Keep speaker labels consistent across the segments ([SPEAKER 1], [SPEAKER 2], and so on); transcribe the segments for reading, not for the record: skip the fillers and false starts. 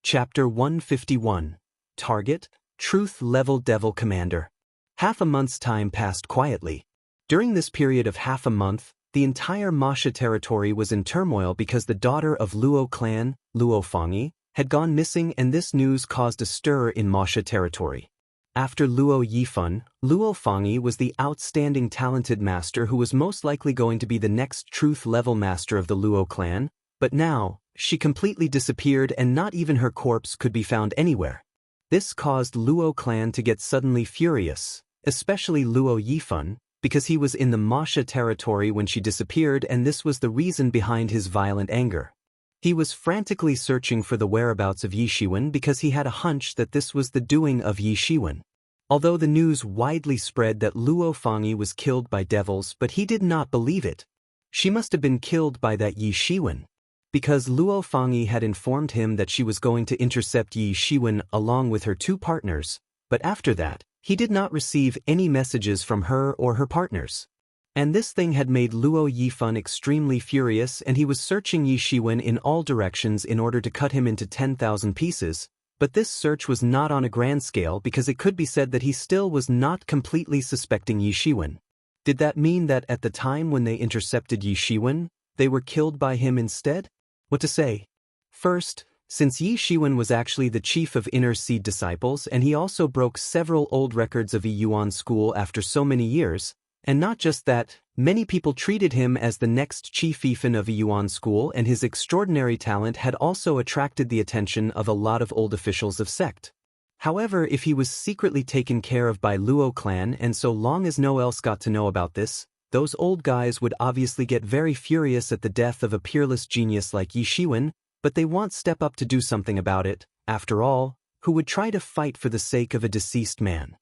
[SPEAKER 1] Chapter 151. Target, Truth Level Devil Commander. Half a month's time passed quietly. During this period of half a month, the entire Masha territory was in turmoil because the daughter of Luo clan, Luo Fangyi, had gone missing, and this news caused a stir in Masha territory. After Luo Yifan, Luo Fangyi was the outstanding talented master who was most likely going to be the next truth level master of the Luo clan, but now, she completely disappeared and not even her corpse could be found anywhere. This caused Luo clan to get suddenly furious, especially Luo Yifan, because he was in the Masha territory when she disappeared, and this was the reason behind his violent anger. He was frantically searching for the whereabouts of Yi Shiwen because he had a hunch that this was the doing of Yi Shiwen. Although the news widely spread that Luo Fangyi was killed by devils, but he did not believe it. She must have been killed by that Yi Shiwen, because Luo Fangyi had informed him that she was going to intercept Yi Shiwen along with her two partners, but after that, he did not receive any messages from her or her partners. And this thing had made Luo Yifan extremely furious, and he was searching Yi Shiwen in all directions in order to cut him into 10,000 pieces, but this search was not on a grand scale because it could be said that he still was not completely suspecting Yi Shiwen. Did that mean that at the time when they intercepted Yi Shiwen, they were killed by him instead? What to say? First, since Yi Shiwen was actually the chief of Inner Seed Disciples, and he also broke several old records of a Yuan school after so many years, and not just that, many people treated him as the next chief Ifan of a Yuan school, and his extraordinary talent had also attracted the attention of a lot of old officials of sect. However, if he was secretly taken care of by Luo clan, and so long as no one else got to know about this, those old guys would obviously get very furious at the death of a peerless genius like Yi Shiwen, but they won't step up to do something about it. After all, who would try to fight for the sake of a deceased man?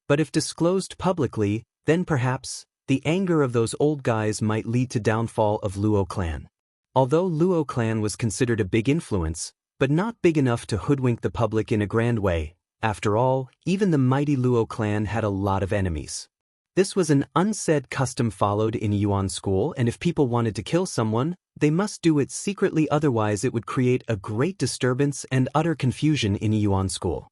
[SPEAKER 1] But if disclosed publicly, then perhaps, the anger of those old guys might lead to downfall of Luo clan. Although Luo clan was considered a big influence, but not big enough to hoodwink the public in a grand way, after all, even the mighty Luo clan had a lot of enemies. This was an unsaid custom followed in Yuan school, and if people wanted to kill someone, they must do it secretly, otherwise it would create a great disturbance and utter confusion in Yuan school.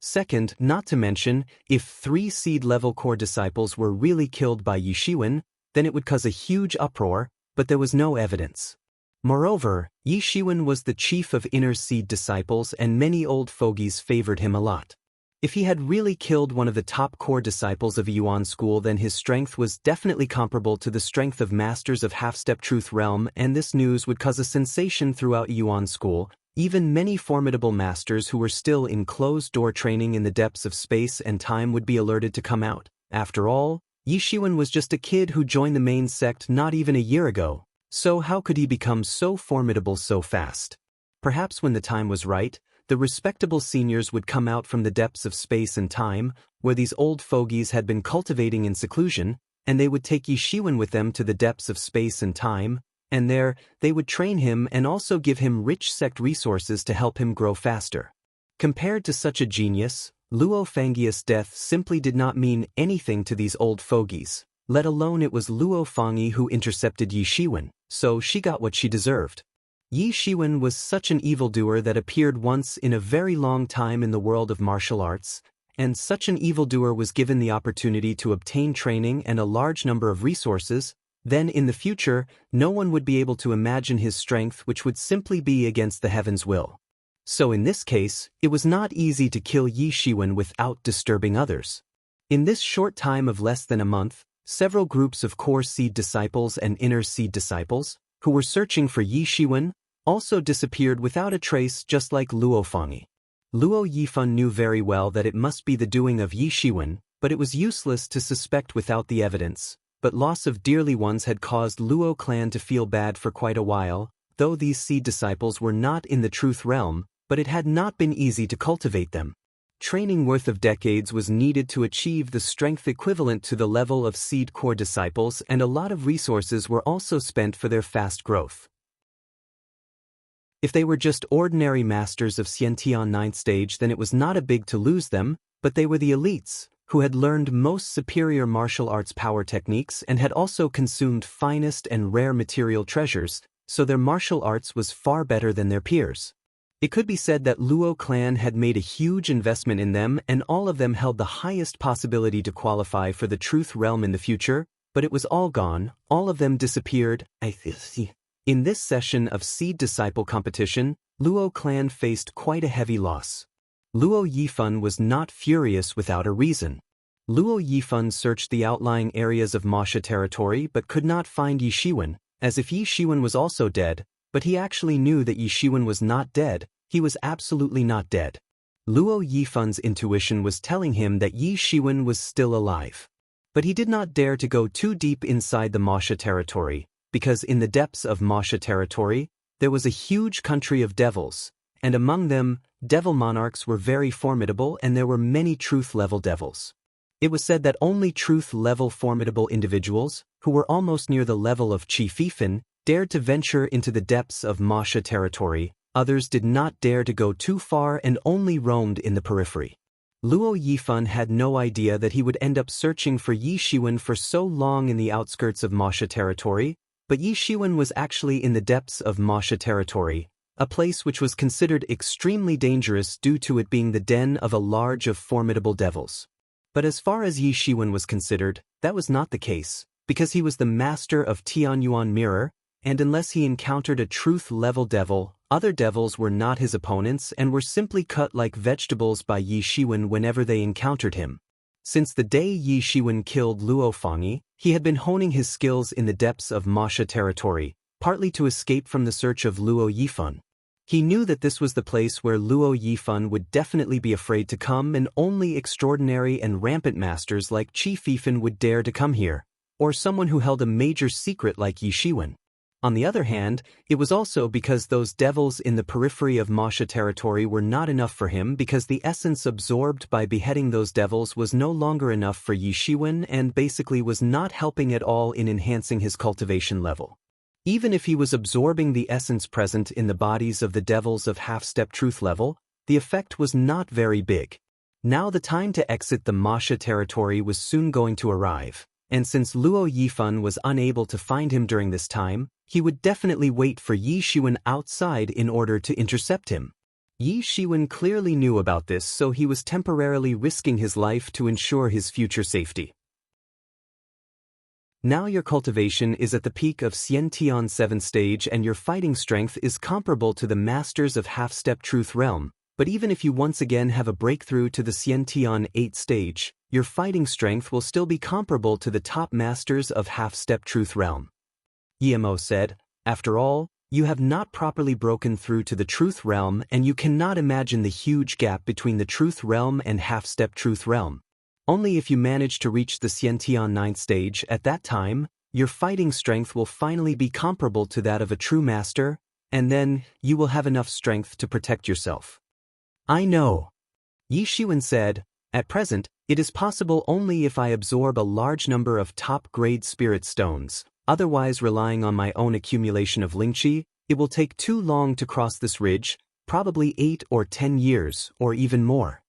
[SPEAKER 1] Second, not to mention, if 3 seed-level core disciples were really killed by Yi Shiwen, then it would cause a huge uproar, but there was no evidence. Moreover, Yi Shiwen was the chief of Inner Seed Disciples, and many old fogies favored him a lot. If he had really killed one of the top core disciples of a Yuan school, then his strength was definitely comparable to the strength of masters of half-step truth realm, and this news would cause a sensation throughout Yuan school. Even many formidable masters who were still in closed-door training in the depths of space and time would be alerted to come out. After all, Yi Shiwen was just a kid who joined the main sect not even a year ago, so how could he become so formidable so fast? Perhaps when the time was right, the respectable seniors would come out from the depths of space and time, where these old fogies had been cultivating in seclusion, and they would take Yi Shiwen with them to the depths of space and time, and there, they would train him and also give him rich sect resources to help him grow faster. Compared to such a genius, Luo Fangyi's death simply did not mean anything to these old fogies, let alone it was Luo Fangyi who intercepted Yi Shiwen, so she got what she deserved. Yi Shiwen was such an evildoer that appeared once in a very long time in the world of martial arts, and such an evildoer was given the opportunity to obtain training and a large number of resources, then in the future, no one would be able to imagine his strength, which would simply be against the heavens' will. So in this case, it was not easy to kill Yi Shiwen without disturbing others. In this short time of less than a month, several groups of core seed disciples and inner seed disciples, who were searching for Yi Shiwen, also disappeared without a trace, just like Luo Fangyi. Luo Yifan knew very well that it must be the doing of Yi Shiwen, but it was useless to suspect without the evidence. But loss of dearly ones had caused Luo clan to feel bad for quite a while, though these seed disciples were not in the truth realm, but it had not been easy to cultivate them. Training worth of decades was needed to achieve the strength equivalent to the level of seed core disciples, and a lot of resources were also spent for their fast growth. If they were just ordinary masters of Xiantian 9th stage, then it was not a big to lose them, but they were the elites, who had learned most superior martial arts power techniques and had also consumed finest and rare material treasures, so their martial arts was far better than their peers. It could be said that Luo clan had made a huge investment in them and all of them held the highest possibility to qualify for the truth realm in the future, but it was all gone, all of them disappeared. In this session of seed disciple competition, Luo clan faced quite a heavy loss. Luo Yifan was not furious without a reason. Luo Yifan searched the outlying areas of Masha territory but could not find Yi Shiwen, as if Yi Shiwen was also dead, but he actually knew that Yi Shiwen was not dead. He was absolutely not dead. Luo Yifan's intuition was telling him that Yi Shiwen was still alive. But he did not dare to go too deep inside the Masha territory, because in the depths of Masha territory, there was a huge country of devils, and among them, devil monarchs were very formidable and there were many truth-level devils. It was said that only truth-level formidable individuals, who were almost near the level of Qi Fifan, dared to venture into the depths of Masha territory. Others did not dare to go too far and only roamed in the periphery. Luo Yifan had no idea that he would end up searching for Yi Shiwen for so long in the outskirts of Masha territory, but Yi Shiwen was actually in the depths of Masha territory, a place which was considered extremely dangerous due to it being the den of a large of formidable devils. But as far as Yi Shiwen was considered, that was not the case, because he was the master of Tianyuan Mirror, and unless he encountered a truth-level devil, other devils were not his opponents and were simply cut like vegetables by Yi Shiwen whenever they encountered him. Since the day Yi Shiwen killed Luo Fangyi, he had been honing his skills in the depths of Masha territory, partly to escape from the search of Luo Yifan. He knew that this was the place where Luo Yifan would definitely be afraid to come and only extraordinary and rampant masters like Qi Fifan would dare to come here, or someone who held a major secret like Yi Shiwen. On the other hand, it was also because those devils in the periphery of Masha territory were not enough for him because the essence absorbed by beheading those devils was no longer enough for Yi Shiwen and basically was not helping at all in enhancing his cultivation level. Even if he was absorbing the essence present in the bodies of the devils of half-step truth level, the effect was not very big. Now the time to exit the Masha territory was soon going to arrive, and since Luo Yifan was unable to find him during this time, he would definitely wait for Yi Shiwen outside in order to intercept him. Yi Shiwen clearly knew about this, so he was temporarily risking his life to ensure his future safety. Now your cultivation is at the peak of Xiantian 7th stage and your fighting strength is comparable to the masters of half-step truth realm, but even if you once again have a breakthrough to the Xiantian 8th stage, your fighting strength will still be comparable to the top masters of half-step truth realm. Yemo said, after all, you have not properly broken through to the truth realm and you cannot imagine the huge gap between the truth realm and half-step truth realm. Only if you manage to reach the Xiantian 9th stage at that time, your fighting strength will finally be comparable to that of a true master, and then you will have enough strength to protect yourself. I know. Yi Shiwen said, at present, it is possible only if I absorb a large number of top-grade spirit stones. Otherwise, relying on my own accumulation of Lingqi, it will take too long to cross this ridge, probably 8 or 10 years, or even more.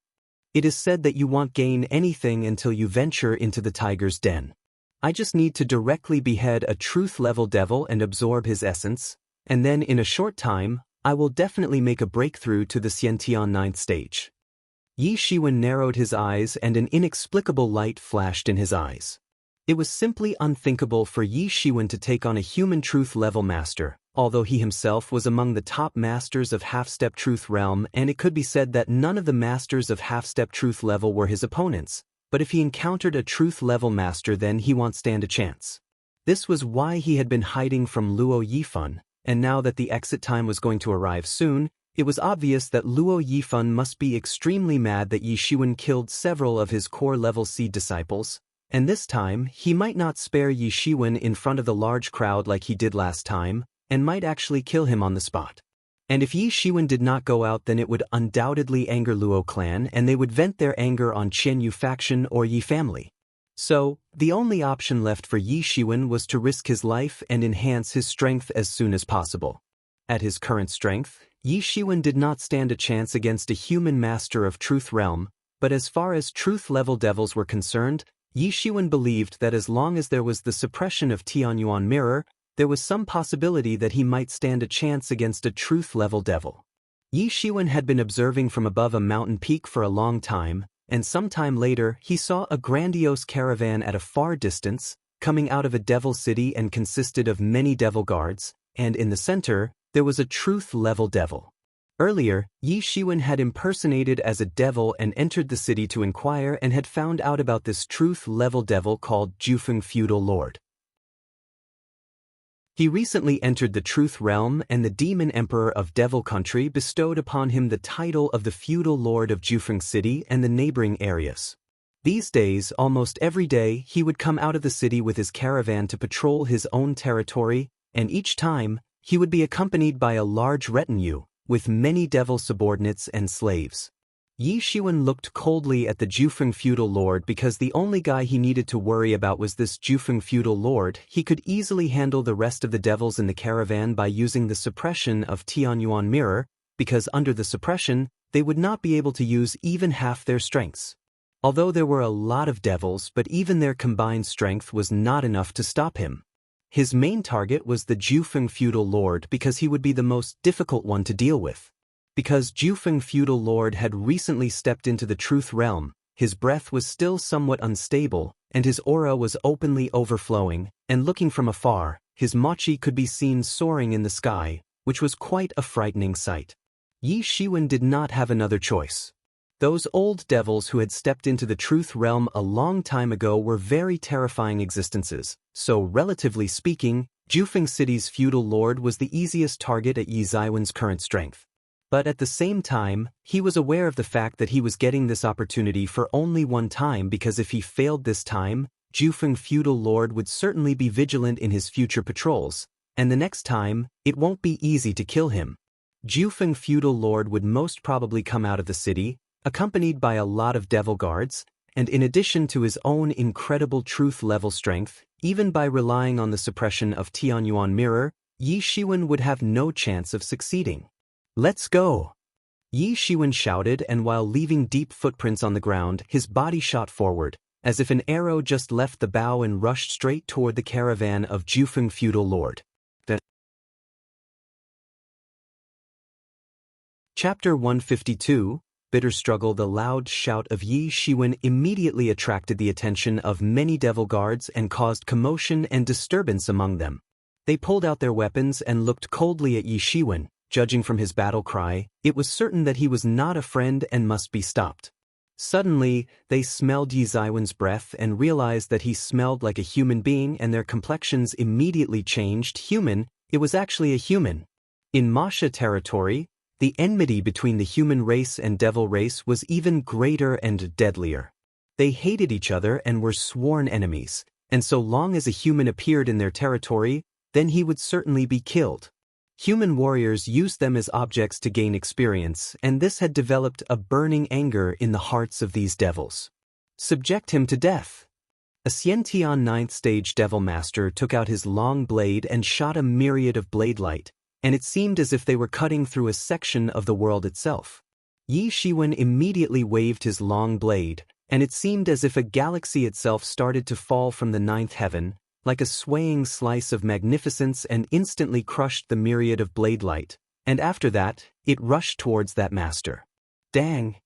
[SPEAKER 1] It is said that you won't gain anything until you venture into the tiger's den. I just need to directly behead a truth-level devil and absorb his essence, and then in a short time, I will definitely make a breakthrough to the Xiantian 9th stage. Yi Shiwen narrowed his eyes and an inexplicable light flashed in his eyes. It was simply unthinkable for Yi Shiwen to take on a human truth-level master, although he himself was among the top masters of half-step truth realm, and it could be said that none of the masters of half-step truth level were his opponents, but if he encountered a truth-level master then he won't stand a chance. This was why he had been hiding from Luo Yifan, and now that the exit time was going to arrive soon, it was obvious that Luo Yifan must be extremely mad that Yi Shiwen killed several of his core-level seed disciples, and this time he might not spare Yi Shiwen in front of the large crowd like he did last time, and might actually kill him on the spot. And if Yi Shiwen did not go out then it would undoubtedly anger Luo clan and they would vent their anger on Qianyu faction or Yi family. So, the only option left for Yi Shiwen was to risk his life and enhance his strength as soon as possible. At his current strength, Yi Shiwen did not stand a chance against a human master of truth realm, but as far as truth-level devils were concerned, Yi Shiwen believed that as long as there was the suppression of Tianyuan Mirror, there was some possibility that he might stand a chance against a truth-level devil. Yi Shiwen had been observing from above a mountain peak for a long time, and sometime later he saw a grandiose caravan at a far distance, coming out of a devil city and consisted of many devil guards, and in the center, there was a truth-level devil. Earlier, Yi Shiwen had impersonated as a devil and entered the city to inquire and had found out about this truth-level devil called Jufeng Feudal Lord. He recently entered the Truth Realm, and the Demon Emperor of Devil Country bestowed upon him the title of the Feudal Lord of Jufeng City and the neighboring areas. These days, almost every day, he would come out of the city with his caravan to patrol his own territory, and each time, he would be accompanied by a large retinue, with many devil subordinates and slaves. Yi Shiwen looked coldly at the Jufeng Feudal Lord because the only guy he needed to worry about was this Jufeng Feudal Lord. He could easily handle the rest of the devils in the caravan by using the suppression of Tianyuan Mirror, because under the suppression, they would not be able to use even half their strengths. Although there were a lot of devils, but even their combined strength was not enough to stop him. His main target was the Jufeng Feudal Lord because he would be the most difficult one to deal with. Because Jufeng Feudal Lord had recently stepped into the Truth Realm, his breath was still somewhat unstable, and his aura was openly overflowing, and looking from afar, his mochi could be seen soaring in the sky, which was quite a frightening sight. Yi Shiwen did not have another choice. Those old devils who had stepped into the Truth Realm a long time ago were very terrifying existences, so relatively speaking, Jufeng City's feudal lord was the easiest target at Yi Ziwen's current strength. But at the same time, he was aware of the fact that he was getting this opportunity for only one time, because if he failed this time, Jufeng Feudal Lord would certainly be vigilant in his future patrols, and the next time, it won't be easy to kill him. Jufeng Feudal Lord would most probably come out of the city, accompanied by a lot of devil guards, and in addition to his own incredible truth-level strength, even by relying on the suppression of Tianyuan Mirror, Yi Shiwen would have no chance of succeeding. "Let's go!" Yi Shiwen shouted, and while leaving deep footprints on the ground, his body shot forward, as if an arrow just left the bow and rushed straight toward the caravan of Jufeng Feudal Lord. Chapter 152, Bitter Struggle. The loud shout of Yi Shiwen immediately attracted the attention of many devil guards and caused commotion and disturbance among them. They pulled out their weapons and looked coldly at Yi Shiwen. Judging from his battle cry, it was certain that he was not a friend and must be stopped. Suddenly, they smelled Yi Ziwen's breath and realized that he smelled like a human being, and their complexions immediately changed. Human, it was actually a human. In Masha territory, the enmity between the human race and devil race was even greater and deadlier. They hated each other and were sworn enemies, and so long as a human appeared in their territory, then he would certainly be killed. Human warriors used them as objects to gain experience, and this had developed a burning anger in the hearts of these devils. Subject him to death. A Xiantian 9th stage devil master took out his long blade and shot a myriad of blade light, and it seemed as if they were cutting through a section of the world itself. Yi Shiwen immediately waved his long blade, and it seemed as if a galaxy itself started to fall from the 9th heaven, like a swaying slice of magnificence, and instantly crushed the myriad of blade light, and after that, it rushed towards that master. Dang!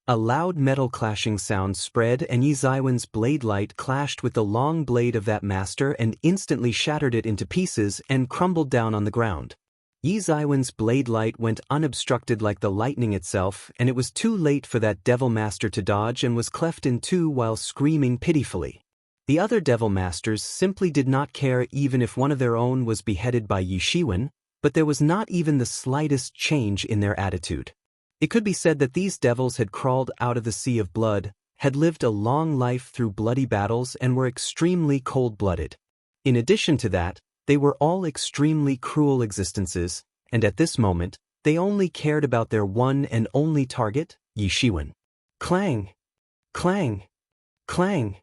[SPEAKER 1] A loud metal clashing sound spread, and Yi Ziwen's blade light clashed with the long blade of that master and instantly shattered it into pieces and crumbled down on the ground. Yi Ziwen's blade light went unobstructed like the lightning itself, and it was too late for that devil master to dodge and was cleft in two while screaming pitifully. The other devil masters simply did not care even if one of their own was beheaded by Yi Shiwen, but there was not even the slightest change in their attitude. It could be said that these devils had crawled out of the sea of blood, had lived a long life through bloody battles, and were extremely cold-blooded. In addition to that, they were all extremely cruel existences, and at this moment, they only cared about their one and only target, Yi Shiwen. Clang! Clang! Clang!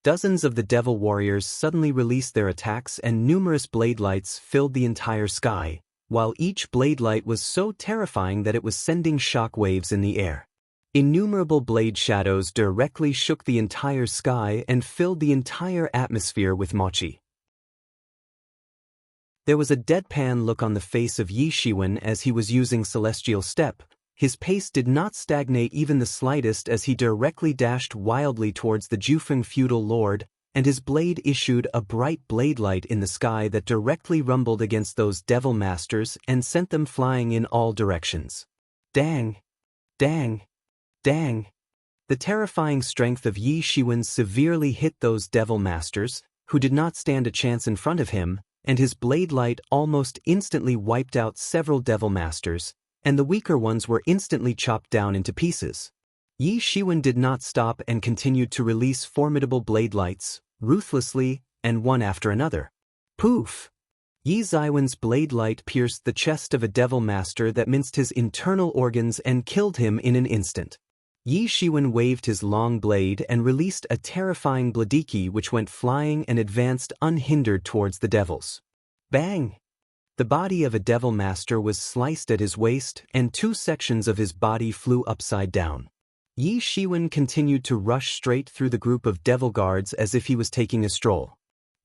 [SPEAKER 1] Dozens of the devil warriors suddenly released their attacks, and numerous blade lights filled the entire sky, while each blade light was so terrifying that it was sending shock waves in the air. Innumerable blade shadows directly shook the entire sky and filled the entire atmosphere with mochi. There was a deadpan look on the face of Yi Shiwen as he was using Celestial Step. His pace did not stagnate even the slightest as he directly dashed wildly towards the Jufeng feudal lord, and his blade issued a bright blade light in the sky that directly rumbled against those devil masters and sent them flying in all directions. Dang! Dang! Dang! The terrifying strength of Yi Shiwen severely hit those devil masters, who did not stand a chance in front of him, and his blade light almost instantly wiped out several devil masters, and the weaker ones were instantly chopped down into pieces. Yi Shiwen did not stop and continued to release formidable blade lights, ruthlessly, and one after another. Poof! Yi Ziwen's blade light pierced the chest of a devil master that minced his internal organs and killed him in an instant. Yi Shiwen waved his long blade and released a terrifying bladiki which went flying and advanced unhindered towards the devils. Bang! The body of a devil master was sliced at his waist and 2 sections of his body flew upside down. Yi Shiwen continued to rush straight through the group of devil guards as if he was taking a stroll.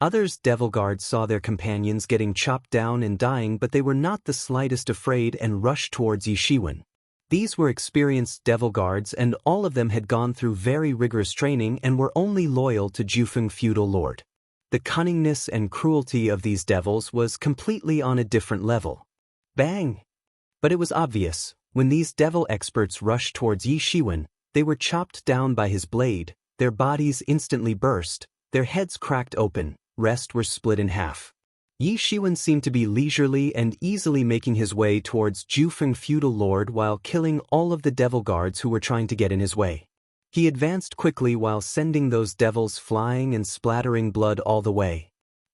[SPEAKER 1] Others devil guards saw their companions getting chopped down and dying, but they were not the slightest afraid and rushed towards Yi Shiwen. These were experienced devil guards and all of them had gone through very rigorous training and were only loyal to Jufeng feudal lord. The cunningness and cruelty of these devils was completely on a different level. Bang! But it was obvious, when these devil experts rushed towards Yi Shiwen, they were chopped down by his blade, their bodies instantly burst, their heads cracked open, rest were split in half. Yi Shiwen seemed to be leisurely and easily making his way towards Jufeng feudal lord while killing all of the devil guards who were trying to get in his way. He advanced quickly while sending those devils flying and splattering blood all the way.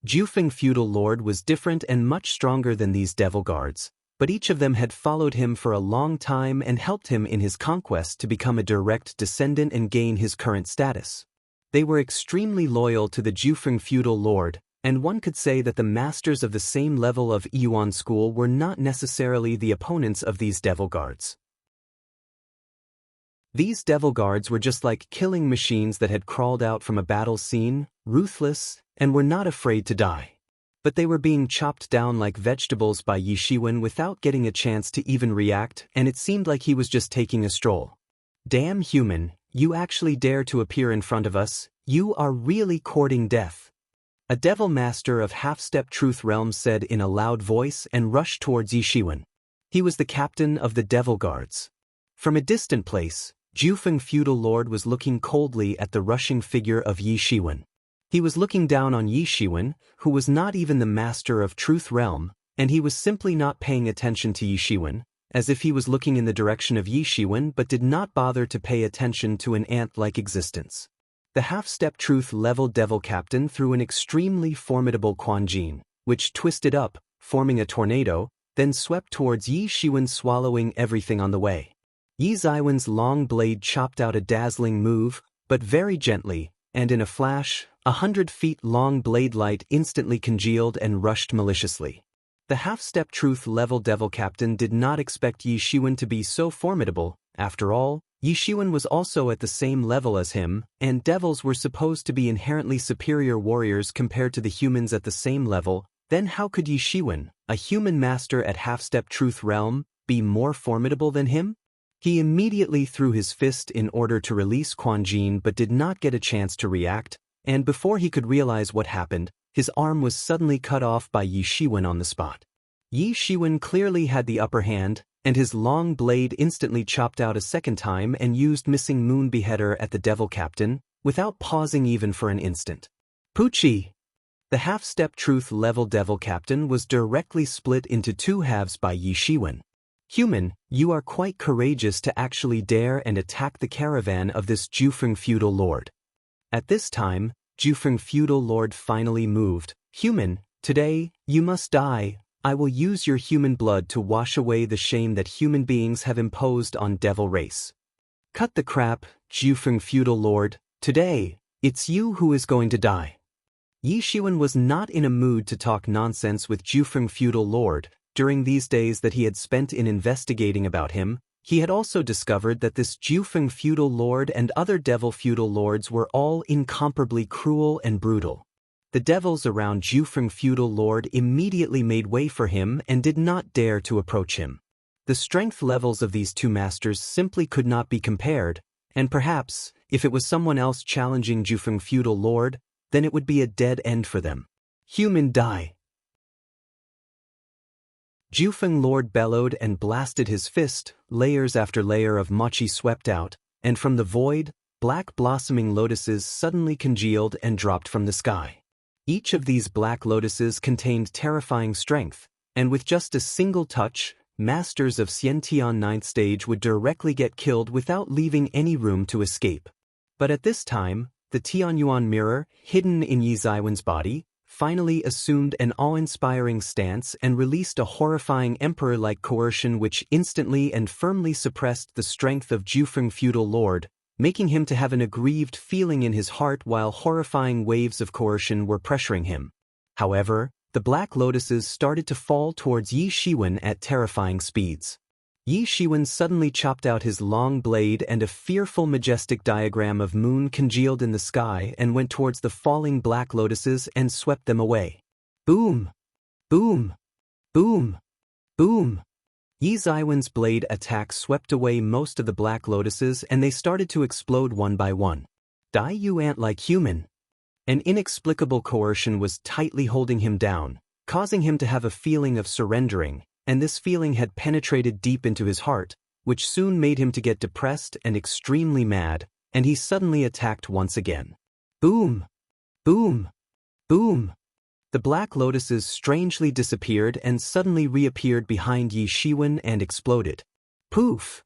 [SPEAKER 1] Jufeng feudal lord was different and much stronger than these devil guards, but each of them had followed him for a long time and helped him in his conquest to become a direct descendant and gain his current status. They were extremely loyal to the Jufeng feudal lord, and one could say that the masters of the same level of Yuan school were not necessarily the opponents of these devil guards. These devil guards were just like killing machines that had crawled out from a battle scene, ruthless, and were not afraid to die. But they were being chopped down like vegetables by Yi Shiwen without getting a chance to even react, and it seemed like he was just taking a stroll. Damn human, you actually dare to appear in front of us, you are really courting death. A devil master of half-step truth realm said in a loud voice and rushed towards Yi Shiwen. He was the captain of the devil guards. From a distant place, Jufeng feudal lord was looking coldly at the rushing figure of Yi Shiwen. He was looking down on Yi Shiwen, who was not even the master of Truth Realm, and he was simply not paying attention to Yi Shiwen, as if he was looking in the direction of Yi Shiwen but did not bother to pay attention to an ant-like existence. The half-step truth level devil captain threw an extremely formidable Quan Jin, which twisted up, forming a tornado, then swept towards Yi Shiwen, swallowing everything on the way. Yi Ziwen's long blade chopped out a dazzling move, but very gently, and in a flash, 100 feet long blade light instantly congealed and rushed maliciously. The half-step truth level devil captain did not expect Yi Shiwen to be so formidable. After all, Yi Shiwen was also at the same level as him, and devils were supposed to be inherently superior warriors compared to the humans at the same level. Then how could Yi Shiwen, a human master at half-step truth realm, be more formidable than him? He immediately threw his fist in order to release Quan Jin but did not get a chance to react, and before he could realize what happened, his arm was suddenly cut off by Yi Shiwen on the spot. Yi Shiwen clearly had the upper hand, and his long blade instantly chopped out a second time and used Missing Moon Beheader at the devil captain, without pausing even for an instant. Poochie! The half-step truth level devil captain was directly split into 2 halves by Yi Shiwen. Human, you are quite courageous to actually dare and attack the caravan of this Jufeng feudal lord. At this time, Jufeng feudal lord finally moved. Human, today, you must die. I will use your human blood to wash away the shame that human beings have imposed on devil race. Cut the crap, Jufeng feudal lord. Today, it's you who is going to die. Yi Shiwen was not in a mood to talk nonsense with Jufeng feudal lord. During these days that he had spent in investigating about him, he had also discovered that this Jufeng feudal lord and other devil feudal lords were all incomparably cruel and brutal. The devils around Jufeng feudal lord immediately made way for him and did not dare to approach him. The strength levels of these two masters simply could not be compared, and perhaps, if it was someone else challenging Jufeng feudal lord, then it would be a dead end for them. Human die! Jufeng lord bellowed and blasted his fist, layers after layer of mochi swept out, and from the void, black blossoming lotuses suddenly congealed and dropped from the sky. Each of these black lotuses contained terrifying strength, and with just a single touch, masters of Xiantian 9th stage would directly get killed without leaving any room to escape. But at this time, the Tianyuan mirror, hidden in Yi Zaiwen's body, finally assumed an awe-inspiring stance and released a horrifying emperor-like coercion which instantly and firmly suppressed the strength of Jufeng feudal lord, making him to have an aggrieved feeling in his heart while horrifying waves of coercion were pressuring him. However, the black lotuses started to fall towards Yi Shiwen at terrifying speeds. Yi Shiwen suddenly chopped out his long blade and a fearful majestic diagram of moon congealed in the sky and went towards the falling black lotuses and swept them away. Boom! Boom! Boom! Boom! Yi Zaiwen's blade attack swept away most of the black lotuses and they started to explode one by one. Die you ant-like human! An inexplicable coercion was tightly holding him down, causing him to have a feeling of surrendering, and this feeling had penetrated deep into his heart, which soon made him to get depressed and extremely mad, and he suddenly attacked once again. Boom! Boom! Boom! The black lotuses strangely disappeared and suddenly reappeared behind Yi Shiwen and exploded. Poof!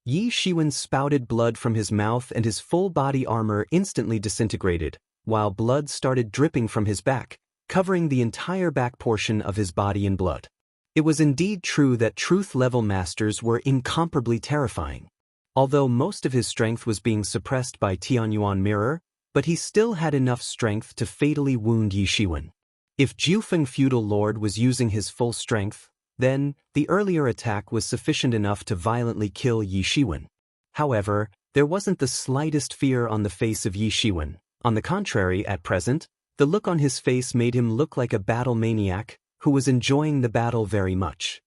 [SPEAKER 1] Yi Shiwen spouted blood from his mouth and his full body armor instantly disintegrated, while blood started dripping from his back, covering the entire back portion of his body in blood. It was indeed true that truth-level masters were incomparably terrifying. Although most of his strength was being suppressed by Tianyuan mirror, but he still had enough strength to fatally wound Yi Shiwen. If Jufeng feudal lord was using his full strength, then the earlier attack was sufficient enough to violently kill Yi Shiwen. However, there wasn't the slightest fear on the face of Yi Shiwen. On the contrary, at present, the look on his face made him look like a battle maniac who was enjoying the battle very much.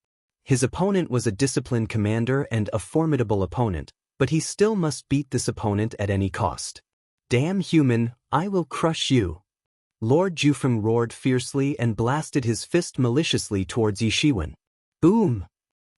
[SPEAKER 1] His opponent was a disciplined commander and a formidable opponent, but he still must beat this opponent at any cost. Damn human, I will crush you! Lord Jufeng roared fiercely and blasted his fist maliciously towards Yi Shiwen. Boom!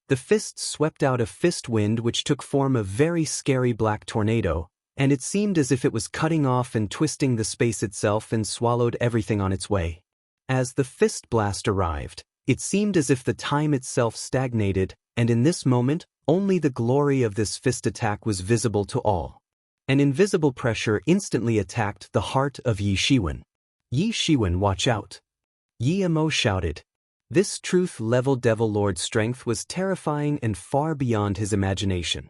[SPEAKER 1] The fist swept out a fist wind which took form a very scary black tornado, and it seemed as if it was cutting off and twisting the space itself and swallowed everything on its way. As the fist blast arrived, it seemed as if the time itself stagnated, and in this moment, only the glory of this fist attack was visible to all. An invisible pressure instantly attacked the heart of Yi Shiwen. Yi Shiwen, watch out! Yi Amo shouted. This truth-level devil lord strength was terrifying and far beyond his imagination.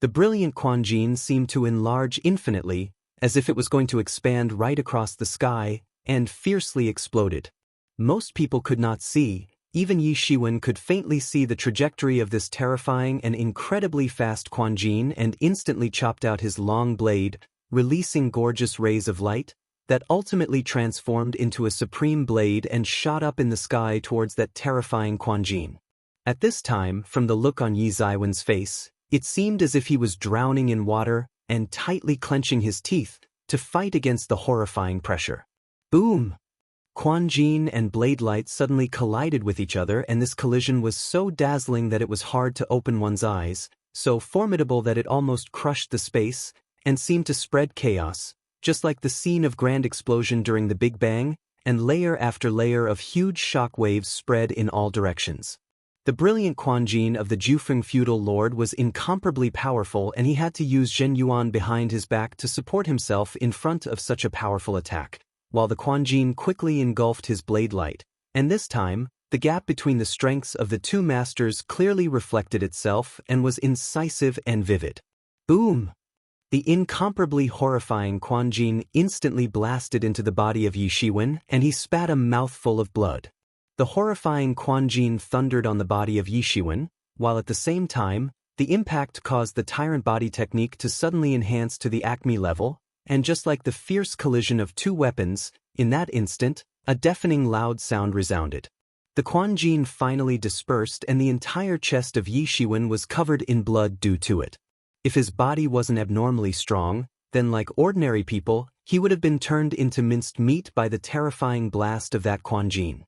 [SPEAKER 1] The brilliant Quan Jin seemed to enlarge infinitely, as if it was going to expand right across the sky, and fiercely exploded. Most people could not see, even Yi Shiwen could faintly see the trajectory of this terrifying and incredibly fast Quan Jin and instantly chopped out his long blade, releasing gorgeous rays of light, that ultimately transformed into a supreme blade and shot up in the sky towards that terrifying Quan Jin. At this time, from the look on Yi Zaiwen's face, it seemed as if he was drowning in water and tightly clenching his teeth to fight against the horrifying pressure. Boom! Quan Jin and blade light suddenly collided with each other, and this collision was so dazzling that it was hard to open one's eyes, so formidable that it almost crushed the space, and seemed to spread chaos, just like the scene of grand explosion during the Big Bang, and layer after layer of huge shock waves spread in all directions. The brilliant Quan Jin of the Jufeng feudal lord was incomparably powerful, and he had to use Zhen Yuan behind his back to support himself in front of such a powerful attack, while the Quan Jin quickly engulfed his blade light, and this time, the gap between the strengths of the two masters clearly reflected itself and was incisive and vivid. Boom! The incomparably horrifying Quan Jin instantly blasted into the body of Yi Shiwen, and he spat a mouthful of blood. The horrifying Quan Jin thundered on the body of Yi Shiwen, while at the same time, the impact caused the tyrant body technique to suddenly enhance to the acme level, and just like the fierce collision of two weapons, in that instant, a deafening loud sound resounded. The Quan Jin finally dispersed and the entire chest of Yi Shiwen was covered in blood due to it. If his body wasn't abnormally strong, then like ordinary people, he would have been turned into minced meat by the terrifying blast of that Quan Jin.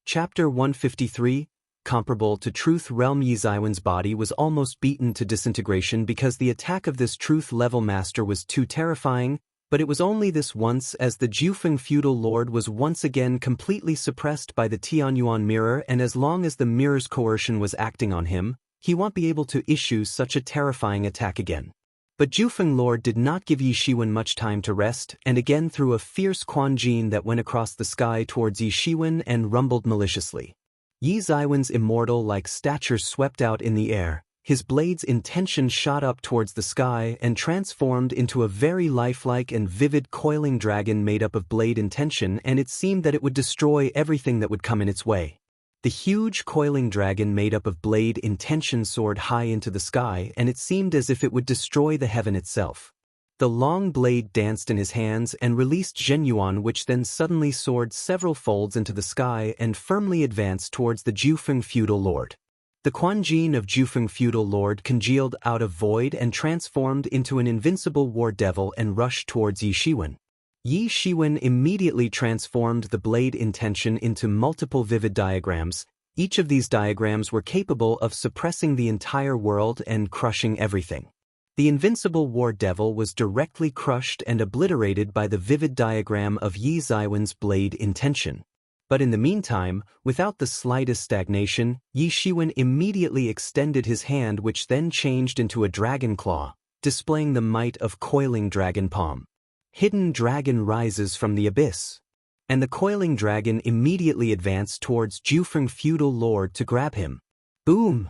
[SPEAKER 1] Chapter 153, comparable to Truth Realm. Yi Zaiwen's body was almost beaten to disintegration because the attack of this Truth Level Master was too terrifying, but it was only this once as the Jufeng Feudal Lord was once again completely suppressed by the Tianyuan Mirror, and as long as the mirror's coercion was acting on him, he won't be able to issue such a terrifying attack again. But Jufeng Lord did not give Yi Shiwen much time to rest, and again threw a fierce Quan Jin that went across the sky towards Yi Shiwen and rumbled maliciously. Yi Zaiwen's immortal-like stature swept out in the air, his blade's intention shot up towards the sky and transformed into a very lifelike and vivid coiling dragon made up of blade intention, and it seemed that it would destroy everything that would come in its way. The huge coiling dragon made up of blade intention soared high into the sky, and it seemed as if it would destroy the heaven itself. The long blade danced in his hands and released Zhenyuan, which then suddenly soared several folds into the sky and firmly advanced towards the Jufeng Feudal Lord. The Quan Jin of Jufeng Feudal Lord congealed out of void and transformed into an invincible war devil and rushed towards Yi Shiwen. Yi Shiwen immediately transformed the blade intention into multiple vivid diagrams. Each of these diagrams were capable of suppressing the entire world and crushing everything. The invincible war devil was directly crushed and obliterated by the vivid diagram of Yi Zaiwen's blade intention. But in the meantime, without the slightest stagnation, Yi Shiwen immediately extended his hand, which then changed into a dragon claw, displaying the might of coiling dragon palm. Hidden dragon rises from the abyss. And the coiling dragon immediately advanced towards Jufeng Feudal Lord to grab him. Boom!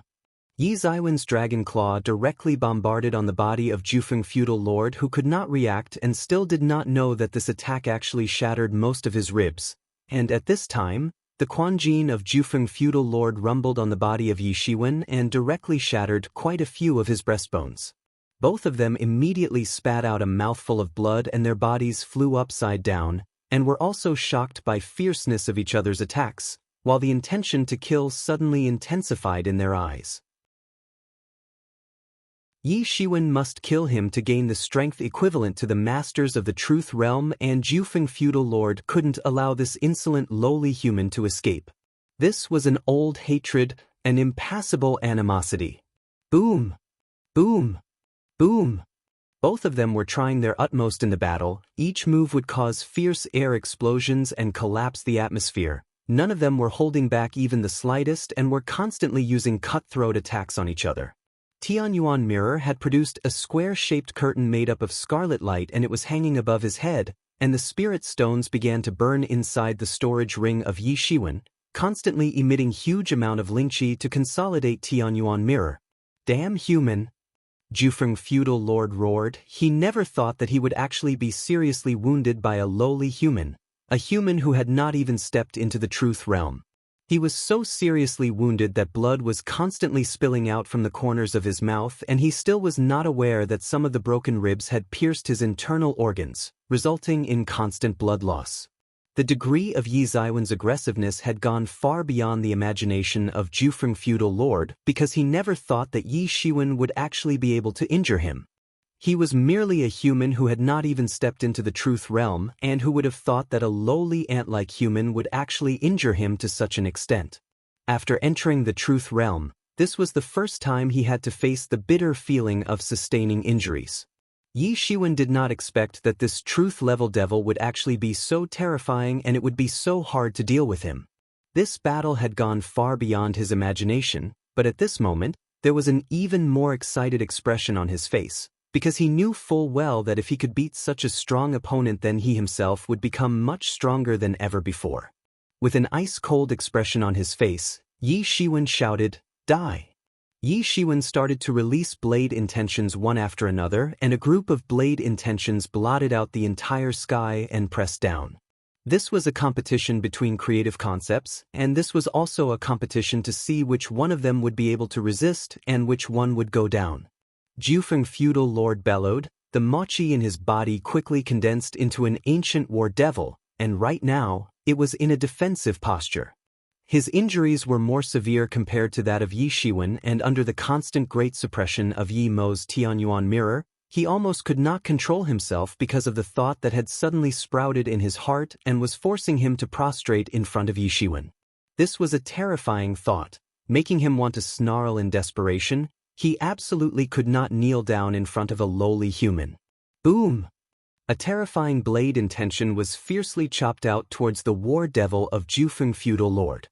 [SPEAKER 1] Yi Zaiwen's dragon claw directly bombarded on the body of Jufeng Feudal Lord, who could not react and still did not know that this attack actually shattered most of his ribs. And at this time, the Quan Jin of Jufeng Feudal Lord rumbled on the body of Yi Shiwen and directly shattered quite a few of his breastbones. Both of them immediately spat out a mouthful of blood and their bodies flew upside down, and were also shocked by fierceness of each other's attacks, while the intention to kill suddenly intensified in their eyes. Yi Shiwen must kill him to gain the strength equivalent to the masters of the Truth Realm, and Jufeng Feudal Lord couldn't allow this insolent lowly human to escape. This was an old hatred, an impassable animosity. Boom! Boom! Boom! Both of them were trying their utmost in the battle. Each move would cause fierce air explosions and collapse the atmosphere. None of them were holding back even the slightest and were constantly using cutthroat attacks on each other. Tianyuan Mirror had produced a square-shaped curtain made up of scarlet light, and it was hanging above his head, and the spirit stones began to burn inside the storage ring of Yi Shiwen, constantly emitting huge amount of Lingqi to consolidate Tianyuan Mirror. Damn human! Jufeng Feudal Lord roared. He never thought that he would actually be seriously wounded by a lowly human, a human who had not even stepped into the Truth Realm. He was so seriously wounded that blood was constantly spilling out from the corners of his mouth, and he still was not aware that some of the broken ribs had pierced his internal organs, resulting in constant blood loss. The degree of Yi Zaiwen's aggressiveness had gone far beyond the imagination of Jufeng Feudal Lord, because he never thought that Yi Shiwen would actually be able to injure him. He was merely a human who had not even stepped into the Truth Realm, and who would have thought that a lowly ant-like human would actually injure him to such an extent. After entering the Truth Realm, this was the first time he had to face the bitter feeling of sustaining injuries. Yi Shiwen did not expect that this Truth-level devil would actually be so terrifying, and it would be so hard to deal with him. This battle had gone far beyond his imagination, but at this moment, there was an even more excited expression on his face, because he knew full well that if he could beat such a strong opponent, then he himself would become much stronger than ever before. With an ice-cold expression on his face, Yi Shiwen shouted, "Die!" Yi Shiwen started to release blade intentions one after another, and a group of blade intentions blotted out the entire sky and pressed down. This was a competition between creative concepts, and this was also a competition to see which one of them would be able to resist and which one would go down. Jufeng feudal lord bellowed. The mochi in his body quickly condensed into an ancient war devil, and right now, it was in a defensive posture. His injuries were more severe compared to that of Yi Shiwen, and under the constant great suppression of Yi Mo's Tianyuan mirror, he almost could not control himself because of the thought that had suddenly sprouted in his heart and was forcing him to prostrate in front of Yi Shiwen. This was a terrifying thought, making him want to snarl in desperation. He absolutely could not kneel down in front of a lowly human. Boom! A terrifying blade intention was fiercely chopped out towards the war devil of Jufeng feudal lord.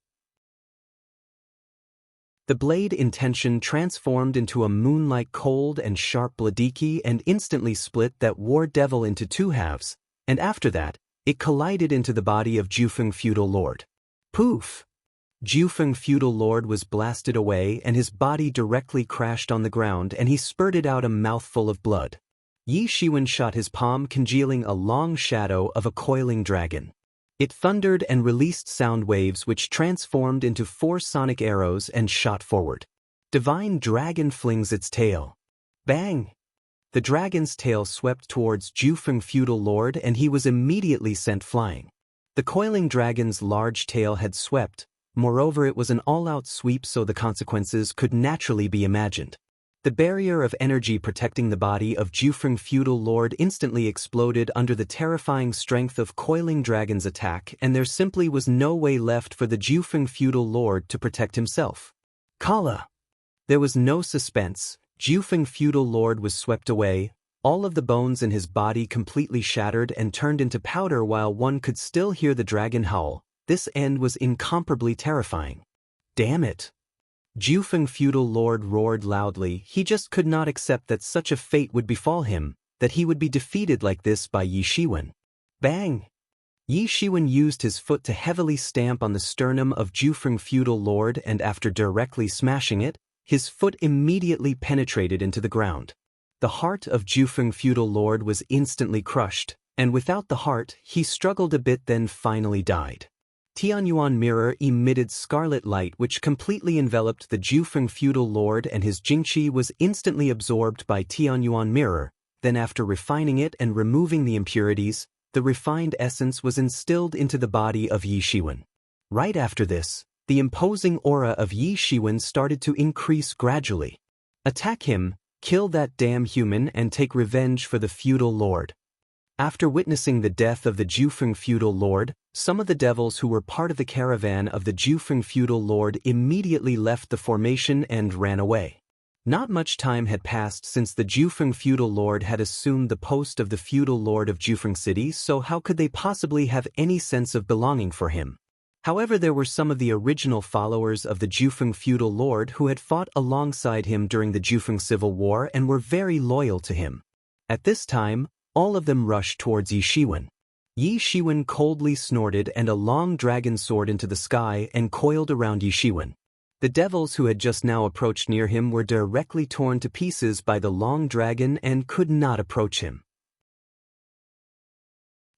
[SPEAKER 1] The blade intention transformed into a moon-like cold and sharp bladiki and instantly split that war devil into two halves, and after that, it collided into the body of Jufeng feudal lord. Poof! Jufeng feudal lord was blasted away and his body directly crashed on the ground and he spurted out a mouthful of blood. Yi Shiwen shot his palm, congealing a long shadow of a coiling dragon. It thundered and released sound waves which transformed into 4 sonic arrows and shot forward. Divine dragon flings its tail. Bang! The dragon's tail swept towards Jufeng feudal lord and he was immediately sent flying. The coiling dragon's large tail had swept. Moreover, it was an all-out sweep, so the consequences could naturally be imagined. The barrier of energy protecting the body of Jufeng feudal lord instantly exploded under the terrifying strength of coiling dragon's attack, and there simply was no way left for the Jufeng feudal lord to protect himself. Kala! There was no suspense. Jufeng feudal lord was swept away, all of the bones in his body completely shattered and turned into powder while one could still hear the dragon howl. This end was incomparably terrifying. Damn it! Jufeng feudal lord roared loudly. He just could not accept that such a fate would befall him, that he would be defeated like this by Yi Shiwen. Bang! Yi Shiwen used his foot to heavily stamp on the sternum of Jufeng feudal lord, and after directly smashing it, his foot immediately penetrated into the ground. The heart of Jufeng feudal lord was instantly crushed, and without the heart, he struggled a bit then finally died. Tianyuan mirror emitted scarlet light which completely enveloped the Jufeng feudal lord, and his Jingqi was instantly absorbed by Tianyuan mirror. Then after refining it and removing the impurities, the refined essence was instilled into the body of Yi Shiwen. Right after this, the imposing aura of Yi Shiwen started to increase gradually. Attack him, kill that damn human, and take revenge for the feudal lord. After witnessing the death of the Jufeng feudal lord, some of the devils who were part of the caravan of the Jufeng feudal lord immediately left the formation and ran away. Not much time had passed since the Jufeng feudal lord had assumed the post of the feudal lord of Jufeng city, so how could they possibly have any sense of belonging for him? However, there were some of the original followers of the Jufeng feudal lord who had fought alongside him during the Jufeng civil war and were very loyal to him. At this time, all of them rushed towards Yi Shiwen. Yi Shiwen coldly snorted and a long dragon soared into the sky and coiled around Yi Shiwen. The devils who had just now approached near him were directly torn to pieces by the long dragon and could not approach him.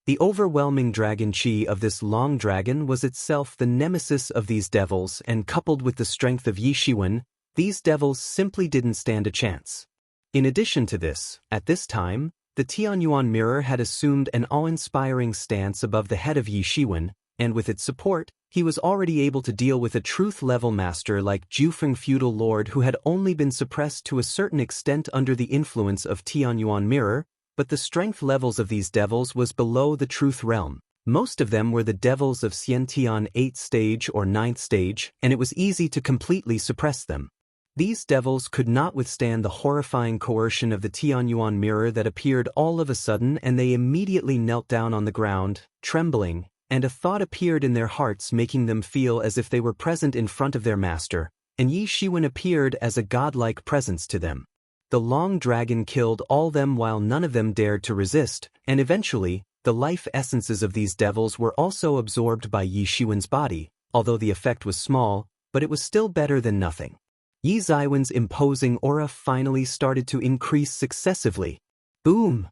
[SPEAKER 1] The overwhelming dragon chi of this long dragon was itself the nemesis of these devils, and coupled with the strength of Yi Shiwen, these devils simply didn't stand a chance. In addition to this, at this time, the Tianyuan mirror had assumed an awe-inspiring stance above the head of Yi Shiwen, and with its support, he was already able to deal with a truth-level master like Jufeng feudal lord who had only been suppressed to a certain extent under the influence of Tianyuan mirror, but the strength levels of these devils was below the truth realm. Most of them were the devils of Xiantian 8th stage or 9th stage, and it was easy to completely suppress them. These devils could not withstand the horrifying coercion of the Tianyuan mirror that appeared all of a sudden, and they immediately knelt down on the ground, trembling, and a thought appeared in their hearts making them feel as if they were present in front of their master, and Yi Shiwen appeared as a godlike presence to them. The long dragon killed all them while none of them dared to resist, and eventually, the life essences of these devils were also absorbed by Yi Shiwen's body, although the effect was small, but it was still better than nothing. Yi Ziwen's imposing aura finally started to increase successively. Boom!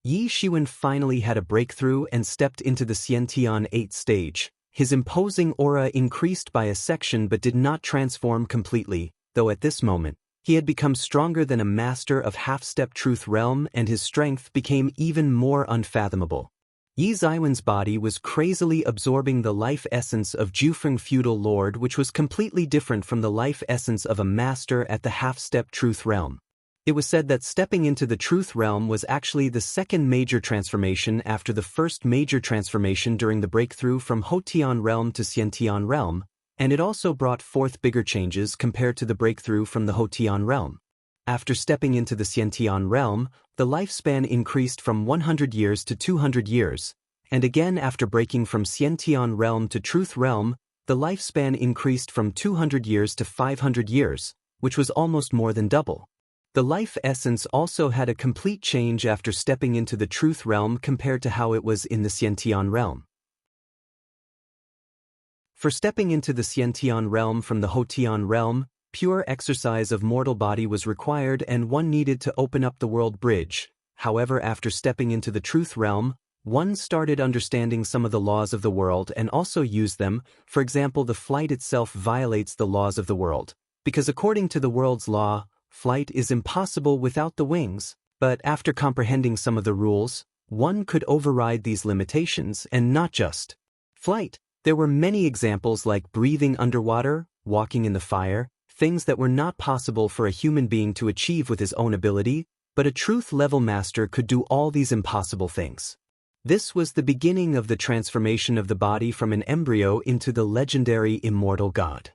[SPEAKER 1] Yi Shiwen finally had a breakthrough and stepped into the Xiantian 8th stage. His imposing aura increased by a section but did not transform completely, though at this moment, He had become stronger than a master of half-step truth realm, and his strength became even more unfathomable. Yi Ziwen's body was crazily absorbing the life essence of Jufeng feudal lord, which was completely different from the life essence of a master at the half-step truth realm. It was said that stepping into the truth realm was actually the second major transformation after the first major transformation during the breakthrough from Hotian realm to Xiantian realm, and it also brought forth bigger changes compared to the breakthrough from the Hotian realm. After stepping into the Xiantian realm, the lifespan increased from 100 years to 200 years, and again after breaking from Xiantian realm to truth realm, the lifespan increased from 200 years to 500 years, which was almost more than double. The life essence also had a complete change after stepping into the truth realm compared to how it was in the Xiantian realm. For stepping into the Xiantian realm from the Hotian realm, pure exercise of mortal body was required and one needed to open up the world bridge. However, after stepping into the truth realm, one started understanding some of the laws of the world and also used them. For example, the flight itself violates the laws of the world, because according to the world's law, flight is impossible without the wings. But after comprehending some of the rules, one could override these limitations and not just flight. There were many examples like breathing underwater, walking in the fire, things that were not possible for a human being to achieve with his own ability, but a truth-level master could do all these impossible things. This was the beginning of the transformation of the body from an embryo into the legendary immortal god.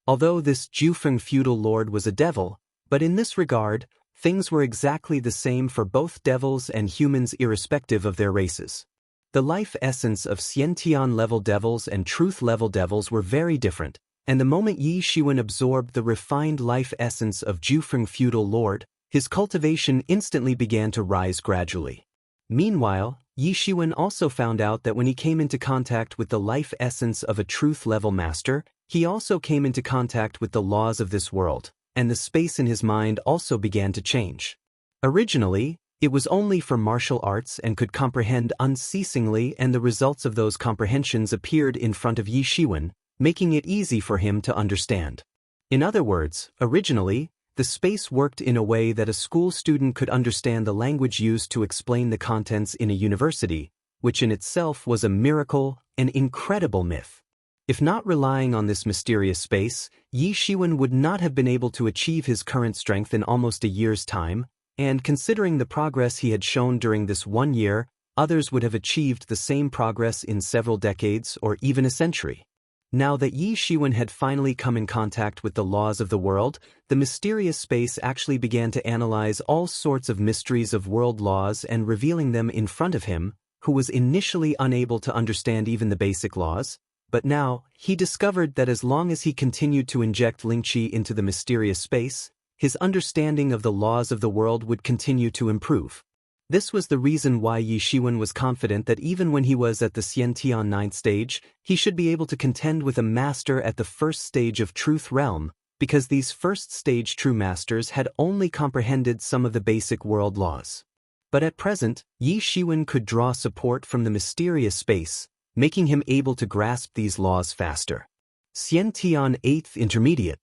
[SPEAKER 1] Although this Jufeng feudal lord was a devil, but in this regard, things were exactly the same for both devils and humans irrespective of their races. The life essence of Xiantian-level devils and truth-level devils were very different, and the moment Yi Shiwen absorbed the refined life essence of Jufeng feudal lord, his cultivation instantly began to rise gradually. Meanwhile, Yi Shiwen also found out that when he came into contact with the life essence of a truth-level master, he also came into contact with the laws of this world, and the space in his mind also began to change. Originally, it was only for martial arts and could comprehend unceasingly, and the results of those comprehensions appeared in front of Yi Shiwen, making it easy for him to understand. In other words, originally, the space worked in a way that a school student could understand the language used to explain the contents in a university, which in itself was a miracle, an incredible myth. If not relying on this mysterious space, Yi Shiwen would not have been able to achieve his current strength in almost a year's time, and considering the progress he had shown during this 1 year, others would have achieved the same progress in several decades or even a century. Now that Yi Shiwen had finally come in contact with the laws of the world, the mysterious space actually began to analyze all sorts of mysteries of world laws and revealing them in front of him, who was initially unable to understand even the basic laws. But now, he discovered that as long as he continued to inject Lingqi into the mysterious space, his understanding of the laws of the world would continue to improve. This was the reason why Yi Shiwen was confident that even when he was at the Xiantian 9th stage, he should be able to contend with a master at the first stage of Truth Realm, because these first stage true masters had only comprehended some of the basic world laws. But at present, Yi Shiwen could draw support from the mysterious space, making him able to grasp these laws faster. Xiantian 8th Intermediate.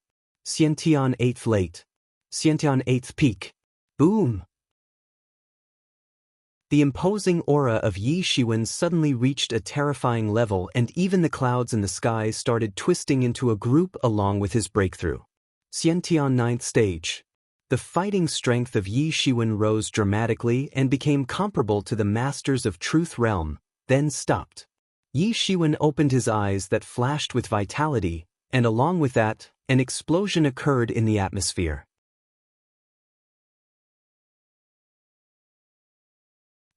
[SPEAKER 1] Xiantian 8th Late. Xiantian 8th Peak. Boom! The imposing aura of Yi Shiwen suddenly reached a terrifying level, and even the clouds in the sky started twisting into a group along with his breakthrough. Xiantian 9th Stage. The fighting strength of Yi Shiwen rose dramatically and became comparable to the masters of Truth Realm, then stopped. Yi Shiwen opened his eyes that flashed with vitality, and along with that, an explosion occurred in the atmosphere.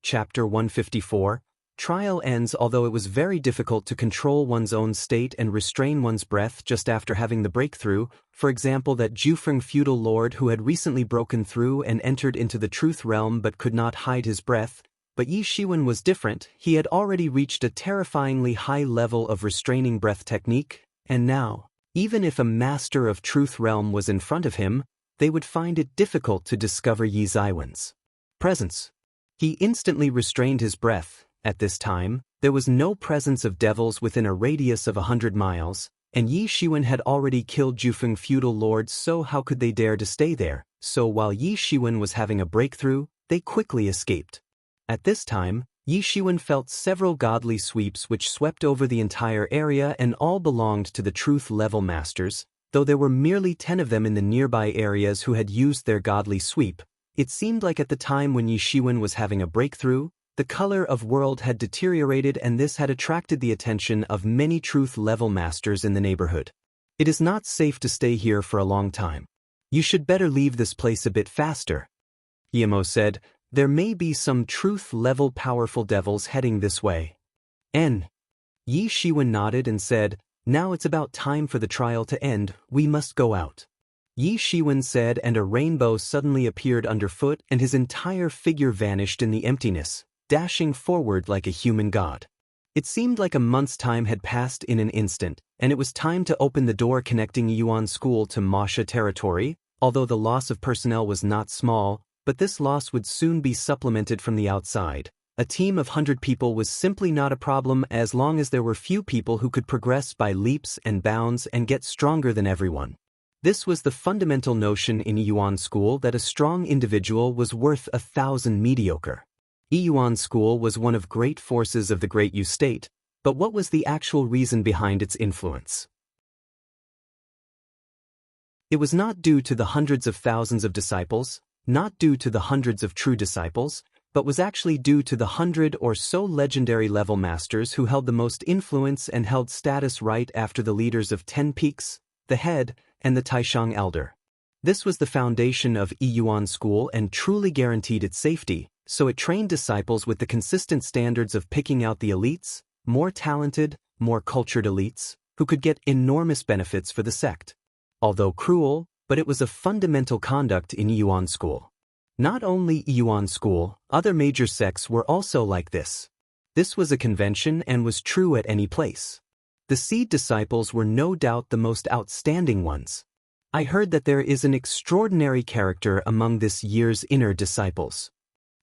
[SPEAKER 1] Chapter 154. Trial ends. Although it was very difficult to control one's own state and restrain one's breath just after having the breakthrough, for example that Jufeng feudal lord who had recently broken through and entered into the truth realm but could not hide his breath, but Yi Shiwen was different. He had already reached a terrifyingly high level of restraining breath technique, and now, even if a master of truth realm was in front of him, they would find it difficult to discover Yi Ziwen's presence. He instantly restrained his breath. At this time, there was no presence of devils within a radius of 100 miles, and Yi Shiwen had already killed Jufeng feudal lords, so how could they dare to stay there? So while Yi Shiwen was having a breakthrough, they quickly escaped. At this time, Yi Shiwen felt several godly sweeps which swept over the entire area and all belonged to the truth level masters, though there were merely 10 of them in the nearby areas who had used their godly sweep. It seemed like at the time when Yi Shiwen was having a breakthrough, the color of world had deteriorated, and this had attracted the attention of many truth level masters in the neighborhood. It is not safe to stay here for a long time. You should better leave this place a bit faster. Imo said, there may be some truth level powerful devils heading this way. Yi Shiwen nodded and said, now it's about time for the trial to end, we must go out. Yi Shiwen said, and a rainbow suddenly appeared underfoot and his entire figure vanished in the emptiness, dashing forward like a human god. It seemed like a month's time had passed in an instant, and it was time to open the door connecting Yuan School to Masha territory, although the loss of personnel was not small, but this loss would soon be supplemented from the outside. A team of 100 people was simply not a problem as long as there were few people who could progress by leaps and bounds and get stronger than everyone. This was the fundamental notion in Yuan School, that a strong individual was worth 1,000 mediocre. Yuan School was one of great forces of the Great Yu State, but what was the actual reason behind its influence? It was not due to the hundreds of thousands of disciples, not due to the hundreds of true disciples, but was actually due to the 100 or so legendary level masters who held the most influence and held status right after the leaders of 10 Peaks, the Head, and the Taishang Elder. This was the foundation of Yuan School and truly guaranteed its safety, so it trained disciples with the consistent standards of picking out the elites, more talented, more cultured elites, who could get enormous benefits for the sect. Although cruel, but it was a fundamental conduct in Yuan School. Not only Yuan School, other major sects were also like this. This was a convention and was true at any place. The seed disciples were no doubt the most outstanding ones. I heard that there is an extraordinary character among this year's inner disciples.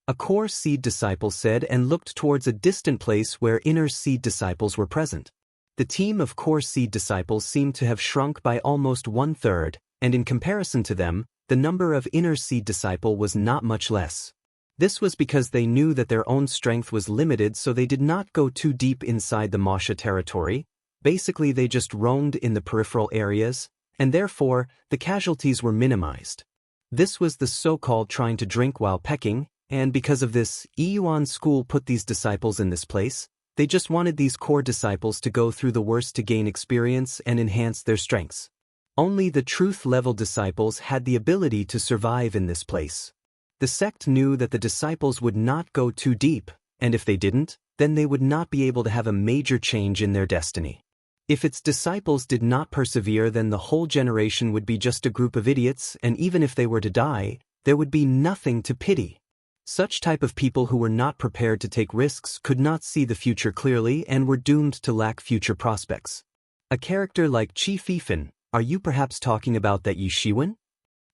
[SPEAKER 1] A core seed disciple said and looked towards a distant place where inner seed disciples were present. The team of core seed disciples seemed to have shrunk by almost 1/3, and in comparison to them, the number of inner seed disciple was not much less. This was because they knew that their own strength was limited, so they did not go too deep inside the Masha territory. Basically, they just roamed in the peripheral areas, and therefore, the casualties were minimized. This was the so-called trying to drink while pecking, and because of this, Yuan School put these disciples in this place. They just wanted these core disciples to go through the worst to gain experience and enhance their strengths. Only the truth-level disciples had the ability to survive in this place. The sect knew that the disciples would not go too deep, and if they didn't, then they would not be able to have a major change in their destiny. If its disciples did not persevere, then the whole generation would be just a group of idiots, and even if they were to die, there would be nothing to pity. Such type of people who were not prepared to take risks could not see the future clearly and were doomed to lack future prospects. A character like Qi Fifan, are you perhaps talking about that Yi Shiwen?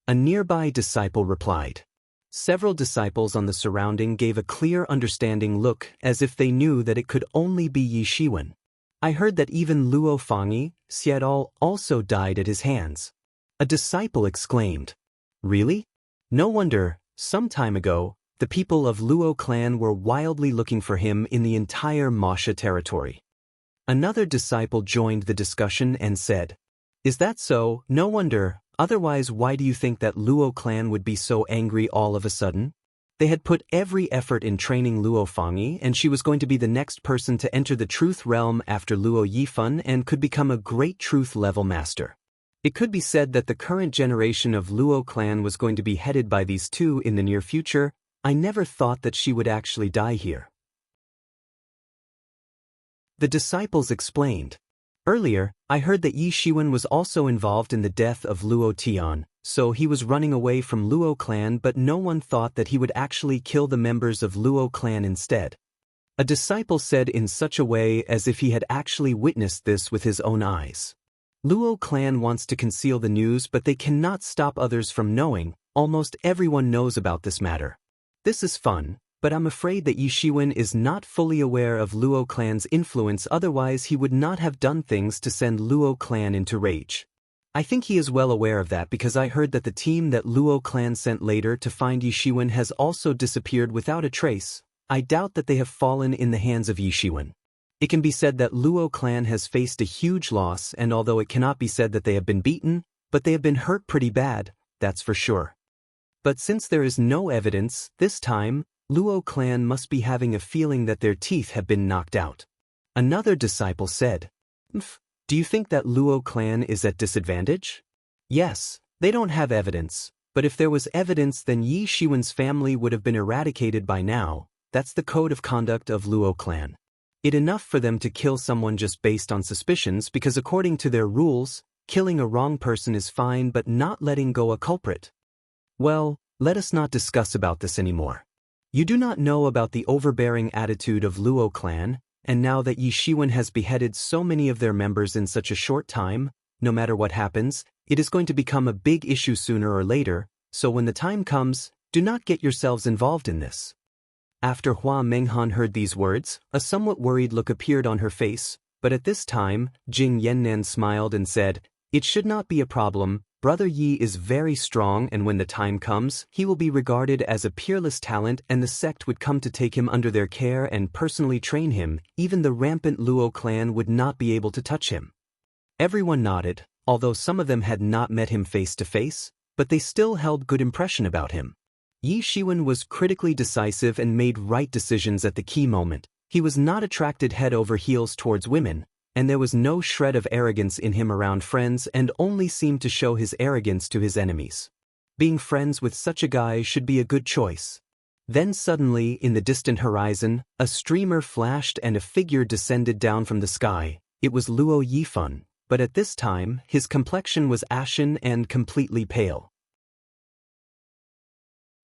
[SPEAKER 1] A nearby disciple replied. Several disciples on the surrounding gave a clear understanding look as if they knew that it could only be Yi Shiwen. I heard that even Luo Fangyi, Xiedao, also died at his hands. A disciple exclaimed. Really? No wonder, some time ago, the people of Luo clan were wildly looking for him in the entire Masha territory. Another disciple joined the discussion and said, is that so? No wonder, otherwise why do you think that Luo clan would be so angry all of a sudden? They had put every effort in training Luo Fangyi, and she was going to be the next person to enter the truth realm after Luo Yifan and could become a great truth level master. It could be said that the current generation of Luo clan was going to be headed by these two in the near future. I never thought that she would actually die here. The disciples explained. Earlier, I heard that Yi Shiwen was also involved in the death of Luo Tian, so he was running away from Luo clan, but no one thought that he would actually kill the members of Luo clan instead. A disciple said in such a way as if he had actually witnessed this with his own eyes. Luo clan wants to conceal the news, but they cannot stop others from knowing. Almost everyone knows about this matter. This is fun, but I'm afraid that Yi Shiwen is not fully aware of Luo clan's influence, otherwise he would not have done things to send Luo clan into rage. I think he is well aware of that because I heard that the team that Luo clan sent later to find Yi Shiwen has also disappeared without a trace. I doubt that they have fallen in the hands of Yi Shiwen. It can be said that Luo clan has faced a huge loss, and although it cannot be said that they have been beaten, but they have been hurt pretty bad, that's for sure. But since there is no evidence, this time, Luo clan must be having a feeling that their teeth have been knocked out. Another disciple said, "Do you think that Luo clan is at disadvantage?" Yes, they don't have evidence, but if there was evidence then Yi Shiwen's family would have been eradicated by now. That's the code of conduct of Luo clan. It enough for them to kill someone just based on suspicions because according to their rules, killing a wrong person is fine but not letting go a culprit. Well, let us not discuss about this anymore. You do not know about the overbearing attitude of Luo clan, and now that Yi Shiwen has beheaded so many of their members in such a short time, no matter what happens, it is going to become a big issue sooner or later, so when the time comes, do not get yourselves involved in this. After Hua Menghan heard these words, a somewhat worried look appeared on her face, but at this time, Jing Yannan smiled and said, "It should not be a problem. Brother Yi is very strong, and when the time comes, he will be regarded as a peerless talent and the sect would come to take him under their care and personally train him. Even the rampant Luo clan would not be able to touch him." Everyone nodded, although some of them had not met him face to face, but they still held good impression about him. Yi Shiwen was critically decisive and made right decisions at the key moment. He was not attracted head over heels towards women, and there was no shred of arrogance in him around friends and only seemed to show his arrogance to his enemies. Being friends with such a guy should be a good choice. Then suddenly, in the distant horizon, a streamer flashed and a figure descended down from the sky. It was Luo Yifan, but at this time, his complexion was ashen and completely pale.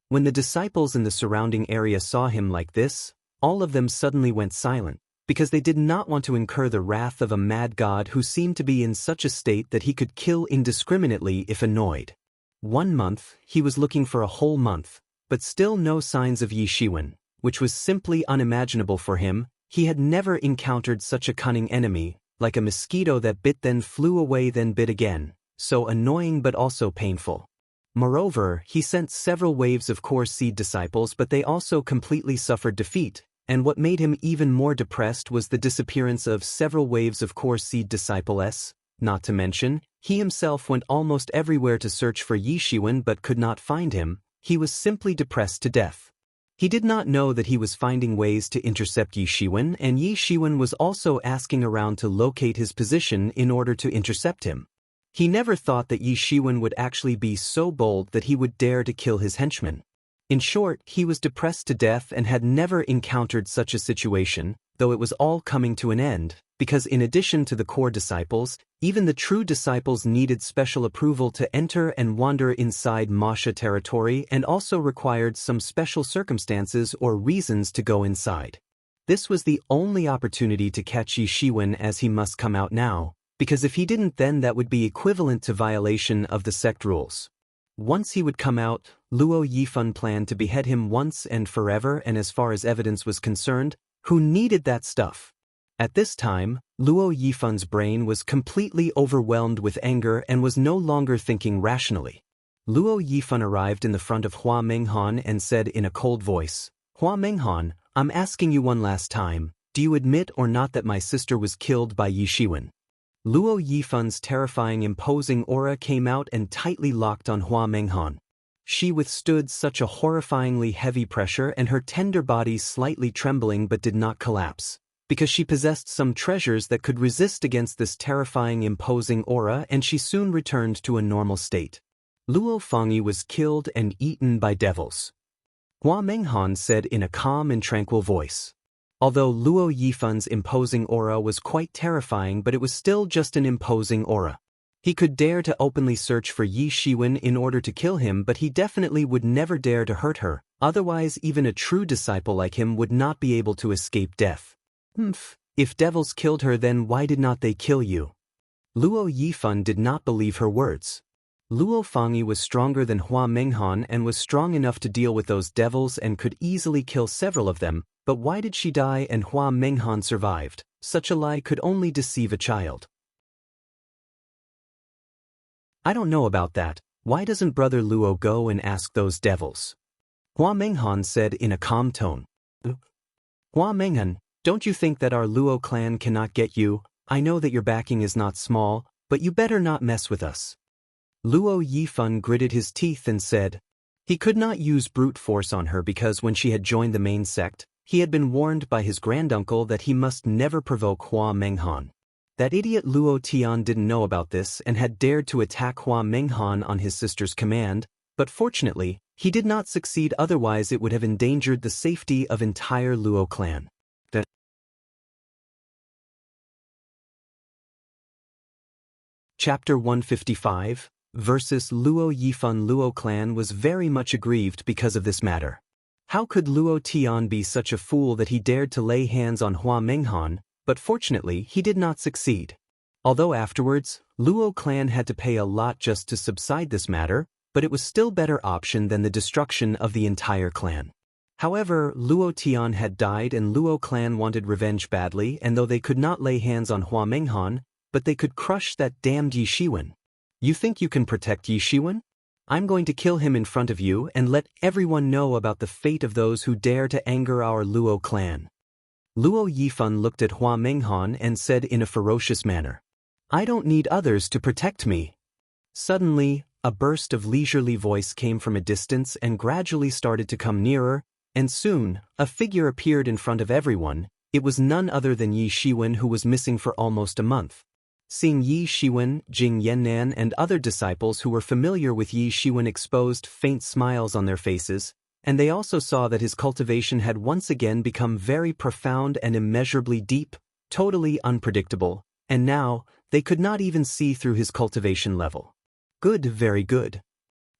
[SPEAKER 1] When the disciples in the surrounding area saw him like this, all of them suddenly went silent, because they did not want to incur the wrath of a mad god who seemed to be in such a state that he could kill indiscriminately if annoyed. 1 month, he was looking for a whole month, but still no signs of Yi Shiwen, which was simply unimaginable for him. He had never encountered such a cunning enemy, like a mosquito that bit then flew away then bit again, so annoying but also painful. Moreover, he sent several waves of core seed disciples, but they also completely suffered defeat, and what made him even more depressed was the disappearance of several waves of core seed disciples. Not to mention, he himself went almost everywhere to search for Yi Shiwen but could not find him. He was simply depressed to death. He did not know that he was finding ways to intercept Yi Shiwen, and Yi Shiwen was also asking around to locate his position in order to intercept him. He never thought that Yi Shiwen would actually be so bold that he would dare to kill his henchman. In short, he was depressed to death and had never encountered such a situation, though it was all coming to an end, because in addition to the core disciples, even the true disciples needed special approval to enter and wander inside Masha territory and also required some special circumstances or reasons to go inside. This was the only opportunity to catch Yi Shiwen, as he must come out now, because if he didn't then that would be equivalent to violation of the sect rules. Once he would come out, Luo Yifan planned to behead him once and forever, and as far as evidence was concerned, who needed that stuff? At this time, Luo Yifan's brain was completely overwhelmed with anger and was no longer thinking rationally. Luo Yifan arrived in the front of Hua Menghan and said in a cold voice, "Hua Menghan, I'm asking you one last time, do you admit or not that my sister was killed by Yi Shiwen?" Luo Yifan's terrifying imposing aura came out and tightly locked on Hua Menghan. She withstood such a horrifyingly heavy pressure and her tender body slightly trembling but did not collapse, because she possessed some treasures that could resist against this terrifying imposing aura, and she soon returned to a normal state. Luo Fangyi was killed and eaten by devils. Hua Menghan said in a calm and tranquil voice. Although Luo Yifan's imposing aura was quite terrifying, but it was still just an imposing aura. He could dare to openly search for Yi Shiwen in order to kill him, but he definitely would never dare to hurt her, otherwise even a true disciple like him would not be able to escape death. If devils killed her, then why did not they kill you? Luo Yifan did not believe her words. Luo Fangyi was stronger than Hua Menghan and was strong enough to deal with those devils and could easily kill several of them, but why did she die and Hua Menghan survived? Such a lie could only deceive a child. I don't know about that. Why doesn't Brother Luo go and ask those devils? Hua Menghan said in a calm tone. Hua Menghan, don't you think that our Luo clan cannot get you? I know that your backing is not small, but you better not mess with us. Luo Yifan gritted his teeth and said, he could not use brute force on her because when she had joined the main sect, he had been warned by his granduncle that he must never provoke Hua Menghan. That idiot Luo Tian didn't know about this and had dared to attack Hua Menghan on his sister's command, but fortunately, he did not succeed, otherwise it would have endangered the safety of entire Luo clan. Chapter 155 Versus Luo Yifan. Luo clan was very much aggrieved because of this matter. How could Luo Tian be such a fool that he dared to lay hands on Hua Menghan, but fortunately he did not succeed. Although afterwards, Luo clan had to pay a lot just to subside this matter, but it was still better option than the destruction of the entire clan. However, Luo Tian had died and Luo clan wanted revenge badly, and though they could not lay hands on Hua Menghan, but they could crush that damned Yi Shiwen. You think you can protect Yi Shiwen? I'm going to kill him in front of you and let everyone know about the fate of those who dare to anger our Luo clan. Luo Yifan looked at Hua Menghan and said in a ferocious manner, I don't need others to protect me. Suddenly, a burst of leisurely voice came from a distance and gradually started to come nearer, and soon, a figure appeared in front of everyone. It was none other than Yi Shiwen, who was missing for almost a month. Seeing Yi Shiwen, Jing Yannan and other disciples who were familiar with Yi Shiwen exposed faint smiles on their faces, and they also saw that his cultivation had once again become very profound and immeasurably deep, totally unpredictable, and now, they could not even see through his cultivation level. Good, very good.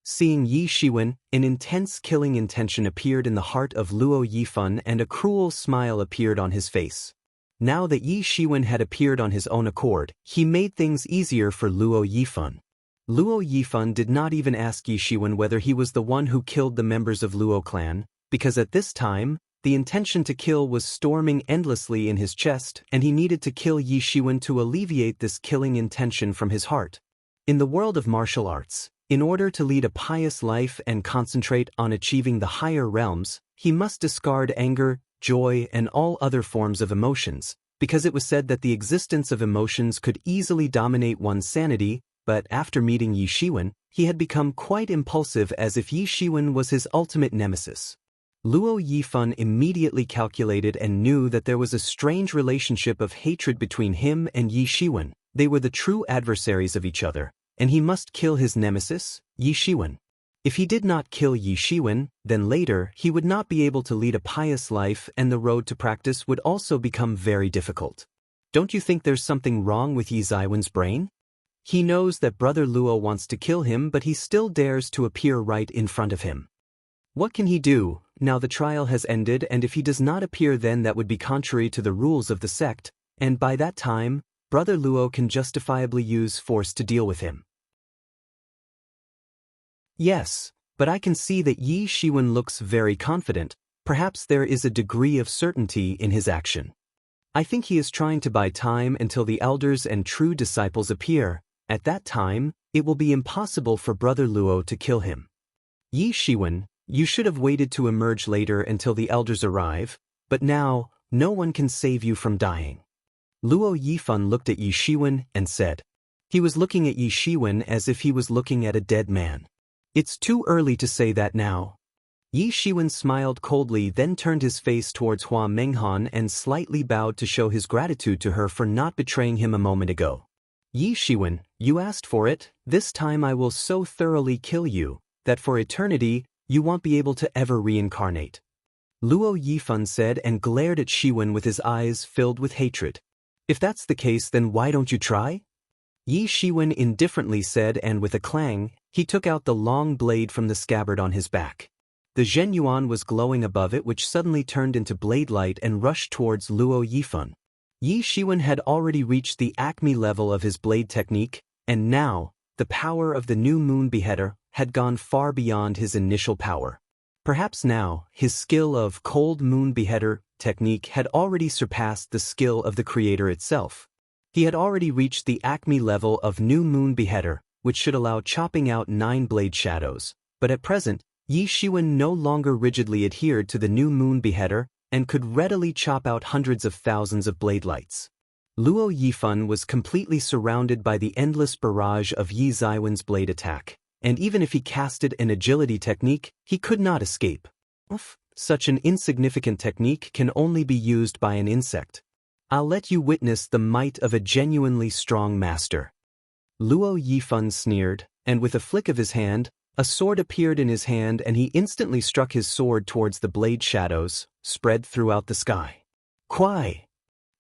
[SPEAKER 1] Seeing Yi Shiwen, an intense killing intention appeared in the heart of Luo Yifan and a cruel smile appeared on his face. Now that Yi Shiwen had appeared on his own accord, he made things easier for Luo Yifan. Luo Yifan did not even ask Yi Shiwen whether he was the one who killed the members of Luo clan, because at this time, the intention to kill was storming endlessly in his chest and he needed to kill Yi Shiwen to alleviate this killing intention from his heart. In the world of martial arts, in order to lead a pious life and concentrate on achieving the higher realms, he must discard anger, joy and all other forms of emotions, because it was said that the existence of emotions could easily dominate one's sanity, but after meeting Yi Shiwen, he had become quite impulsive as if Yi Shiwen was his ultimate nemesis. Luo Yifan immediately calculated and knew that there was a strange relationship of hatred between him and Yi Shiwen. They were the true adversaries of each other, and he must kill his nemesis, Yi Shiwen. If he did not kill Yi Shiwen, then later he would not be able to lead a pious life and the road to practice would also become very difficult. Don't you think there's something wrong with Yi Ziwen's brain? He knows that Brother Luo wants to kill him, but he still dares to appear right in front of him. What can he do? Now the trial has ended, and if he does not appear, then that would be contrary to the rules of the sect, and by that time, Brother Luo can justifiably use force to deal with him. Yes, but I can see that Yi Shiwen looks very confident. Perhaps there is a degree of certainty in his action. I think he is trying to buy time until the elders and true disciples appear. At that time, it will be impossible for Brother Luo to kill him. Yi Shiwen, you should have waited to emerge later until the elders arrive, but now, no one can save you from dying. Luo Yifan looked at Yi Shiwen and said. He was looking at Yi Shiwen as if he was looking at a dead man. It's too early to say that now. Yi Shiwen smiled coldly, then turned his face towards Hua Menghan and slightly bowed to show his gratitude to her for not betraying him a moment ago. Yi Shiwen, you asked for it. This time I will so thoroughly kill you, that for eternity, you won't be able to ever reincarnate. Luo Yifan said and glared at Shiwen with his eyes filled with hatred. If that's the case, then why don't you try? Yi Shiwen indifferently said, and with a clang, he took out the long blade from the scabbard on his back. The Zhenyuan was glowing above it, which suddenly turned into blade light and rushed towards Luo Yifan. Yi Shiwen had already reached the acme level of his blade technique, and now, the power of the new moon beheader had gone far beyond his initial power. Perhaps now, his skill of cold moon beheader technique had already surpassed the skill of the creator itself. He had already reached the acme level of new moon beheader, which should allow chopping out 9 blade shadows. But at present, Yi Shiwen no longer rigidly adhered to the new moon beheader and could readily chop out hundreds of thousands of blade lights. Luo Yifan was completely surrounded by the endless barrage of Yi Ziwen's blade attack, and even if he casted an agility technique, he could not escape. Such an insignificant technique can only be used by an insect. I'll let you witness the might of a genuinely strong master. Luo Yifan sneered, and with a flick of his hand, a sword appeared in his hand and he instantly struck his sword towards the blade shadows, spread throughout the sky. Kwai!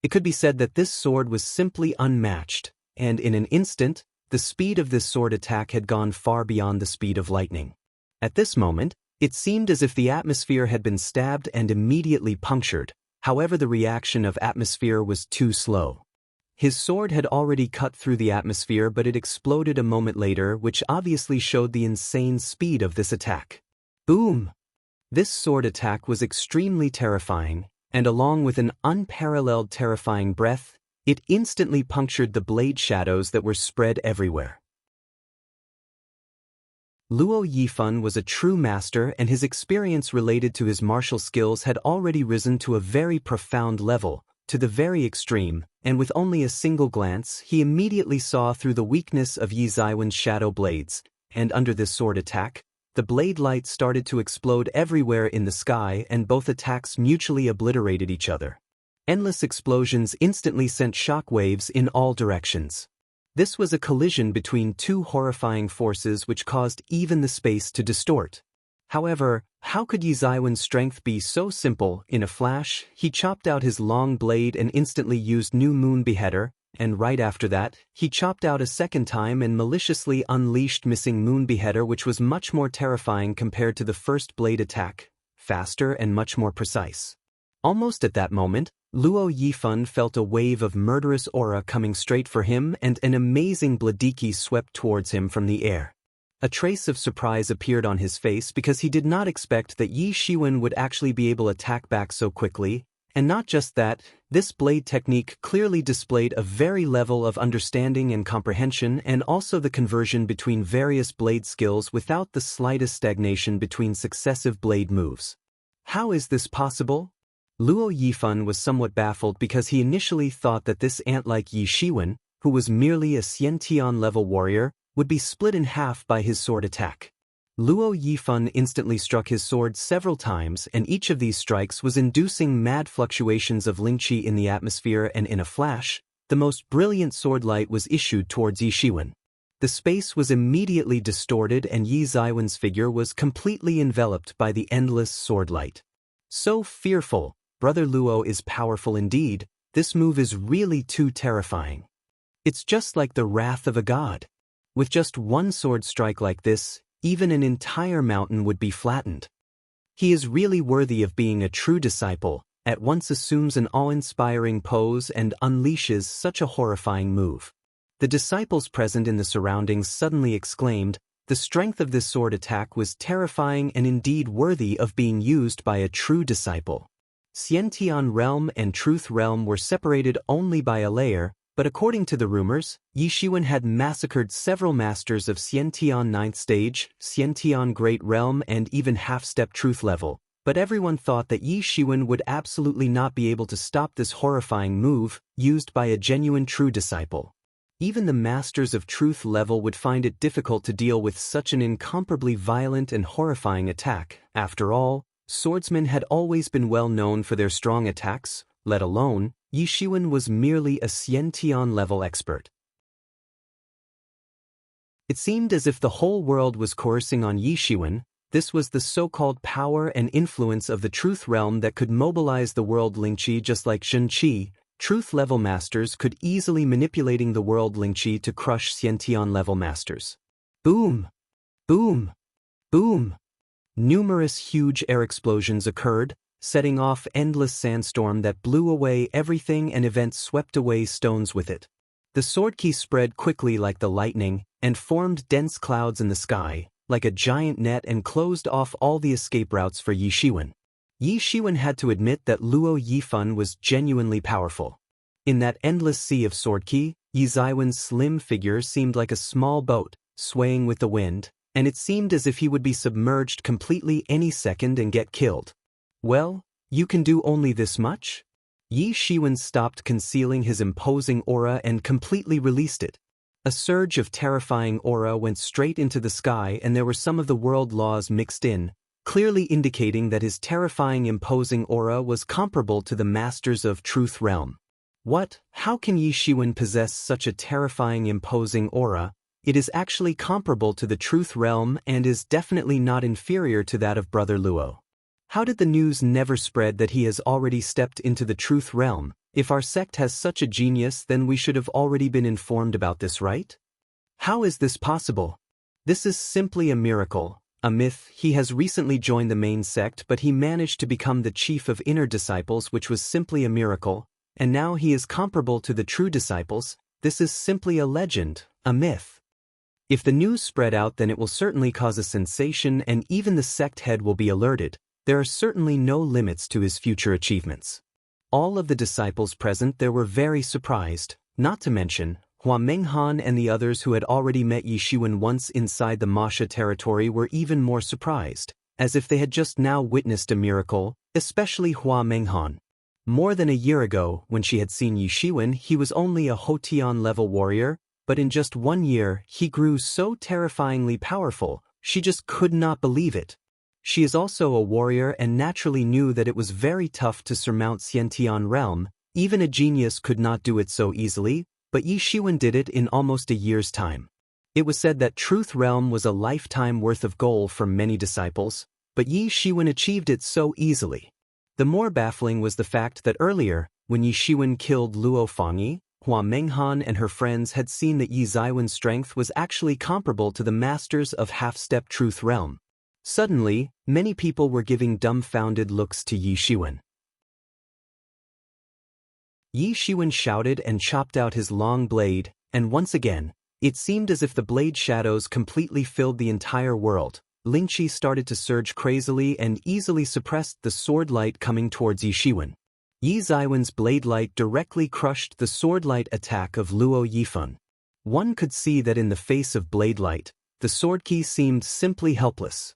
[SPEAKER 1] It could be said that this sword was simply unmatched, and in an instant, the speed of this sword attack had gone far beyond the speed of lightning. At this moment, it seemed as if the atmosphere had been stabbed and immediately punctured. However, the reaction of atmosphere was too slow. His sword had already cut through the atmosphere, but it exploded a moment later, which obviously showed the insane speed of this attack. Boom! This sword attack was extremely terrifying, and along with an unparalleled terrifying breath, it instantly punctured the blade shadows that were spread everywhere. Luo Yifan was a true master, and his experience related to his martial skills had already risen to a very profound level, to the very extreme, and with only a single glance, he immediately saw through the weakness of Yi Ziwen's shadow blades, and under this sword attack, the blade light started to explode everywhere in the sky and both attacks mutually obliterated each other. Endless explosions instantly sent shock waves in all directions. This was a collision between two horrifying forces which caused even the space to distort. However, how could Yi Ziwen's strength be so simple? In a flash, he chopped out his long blade and instantly used New Moon Beheader, and right after that, he chopped out a second time and maliciously unleashed Missing Moon Beheader, which was much more terrifying compared to the first blade attack, faster and much more precise. Almost at that moment, Luo Yifan felt a wave of murderous aura coming straight for him, and an amazing bladiki swept towards him from the air. A trace of surprise appeared on his face because he did not expect that Yi Shiwen would actually be able to attack back so quickly, and not just that, this blade technique clearly displayed a very level of understanding and comprehension, and also the conversion between various blade skills without the slightest stagnation between successive blade moves. How is this possible? Luo Yifan was somewhat baffled because he initially thought that this ant-like Yi Shiwen, who was merely a Xiantian-level warrior, would be split in half by his sword attack. Luo Yifan instantly struck his sword several times, and each of these strikes was inducing mad fluctuations of Lingqi in the atmosphere, and in a flash, the most brilliant sword light was issued towards Yi Shiwen. The space was immediately distorted and Yi Ziwen's figure was completely enveloped by the endless sword light. So fearful! Brother Luo is powerful indeed. This move is really too terrifying. It's just like the wrath of a god. With just one sword strike like this, even an entire mountain would be flattened. He is really worthy of being a true disciple, at once assumes an awe-inspiring pose and unleashes such a horrifying move. The disciples present in the surroundings suddenly exclaimed, the strength of this sword attack was terrifying and indeed worthy of being used by a true disciple. Xiantian realm and Truth realm were separated only by a layer, but according to the rumors, Yi Shiwen had massacred several masters of Xiantian 9th stage, Xiantian Great Realm, and even half-step Truth level, but everyone thought that Yi Shiwen would absolutely not be able to stop this horrifying move, used by a genuine true disciple. Even the masters of Truth level would find it difficult to deal with such an incomparably violent and horrifying attack. After all, swordsmen had always been well known for their strong attacks, let alone, Yi Shiwen was merely a Xiantian level expert. It seemed as if the whole world was coercing on Yi Shiwen. This was the so-called power and influence of the Truth realm that could mobilize the world Lingqi, just like Zhenqi. Truth level masters could easily manipulating the world Lingqi to crush Xiantian level masters. Boom! Boom! Boom! Numerous huge air explosions occurred, setting off endless sandstorm that blew away everything, and events swept away stones with it. The sword key spread quickly like the lightning, and formed dense clouds in the sky, like a giant net, and closed off all the escape routes for Yi Shiwen. Yi Shiwen had to admit that Luo Yifan was genuinely powerful. In that endless sea of sword ki, Yi Ziwen's slim figure seemed like a small boat, swaying with the wind, and it seemed as if he would be submerged completely any second and get killed. Well, you can do only this much? Yi Shiwen stopped concealing his imposing aura and completely released it. A surge of terrifying aura went straight into the sky, and there were some of the world laws mixed in, clearly indicating that his terrifying imposing aura was comparable to the masters of Truth Realm. What? How can Yi Shiwen possess such a terrifying imposing aura? It is actually comparable to the Truth Realm and is definitely not inferior to that of Brother Luo. How did the news never spread that he has already stepped into the Truth Realm? If our sect has such a genius, then we should have already been informed about this, right? How is this possible? This is simply a miracle, a myth. He has recently joined the main sect, but he managed to become the chief of inner disciples, which was simply a miracle, and now he is comparable to the true disciples. This is simply a legend, a myth. If the news spread out, then it will certainly cause a sensation, and even the sect head will be alerted. There are certainly no limits to his future achievements. All of the disciples present there were very surprised, not to mention Hua Menghan and the others who had already met Yi Shiwen once inside the Masha territory were even more surprised, as if they had just now witnessed a miracle, especially Hua Menghan. More than a year ago, when she had seen Yi Shiwen, he was only a Hotian-level warrior, but in just 1 year he grew so terrifyingly powerful, she just could not believe it. She is also a warrior and naturally knew that it was very tough to surmount Xiantian realm. Even a genius could not do it so easily, but Yi Shiwen did it in almost a year's time. It was said that Truth Realm was a lifetime worth of goal for many disciples, but Yi Shiwen achieved it so easily. The more baffling was the fact that earlier, when Yi Shiwen killed Luo Fangyi, Hua Menghan and her friends had seen that Yi Ziwen's strength was actually comparable to the masters of half-step Truth Realm. Suddenly, many people were giving dumbfounded looks to Yi Shiwen. Yi Shiwen shouted and chopped out his long blade, and once again, it seemed as if the blade shadows completely filled the entire world. Lingqi started to surge crazily and easily suppressed the sword light coming towards Yi Shiwen. Yi Ziwen's blade light directly crushed the sword light attack of Luo Yifan. One could see that in the face of blade light, the sword key seemed simply helpless.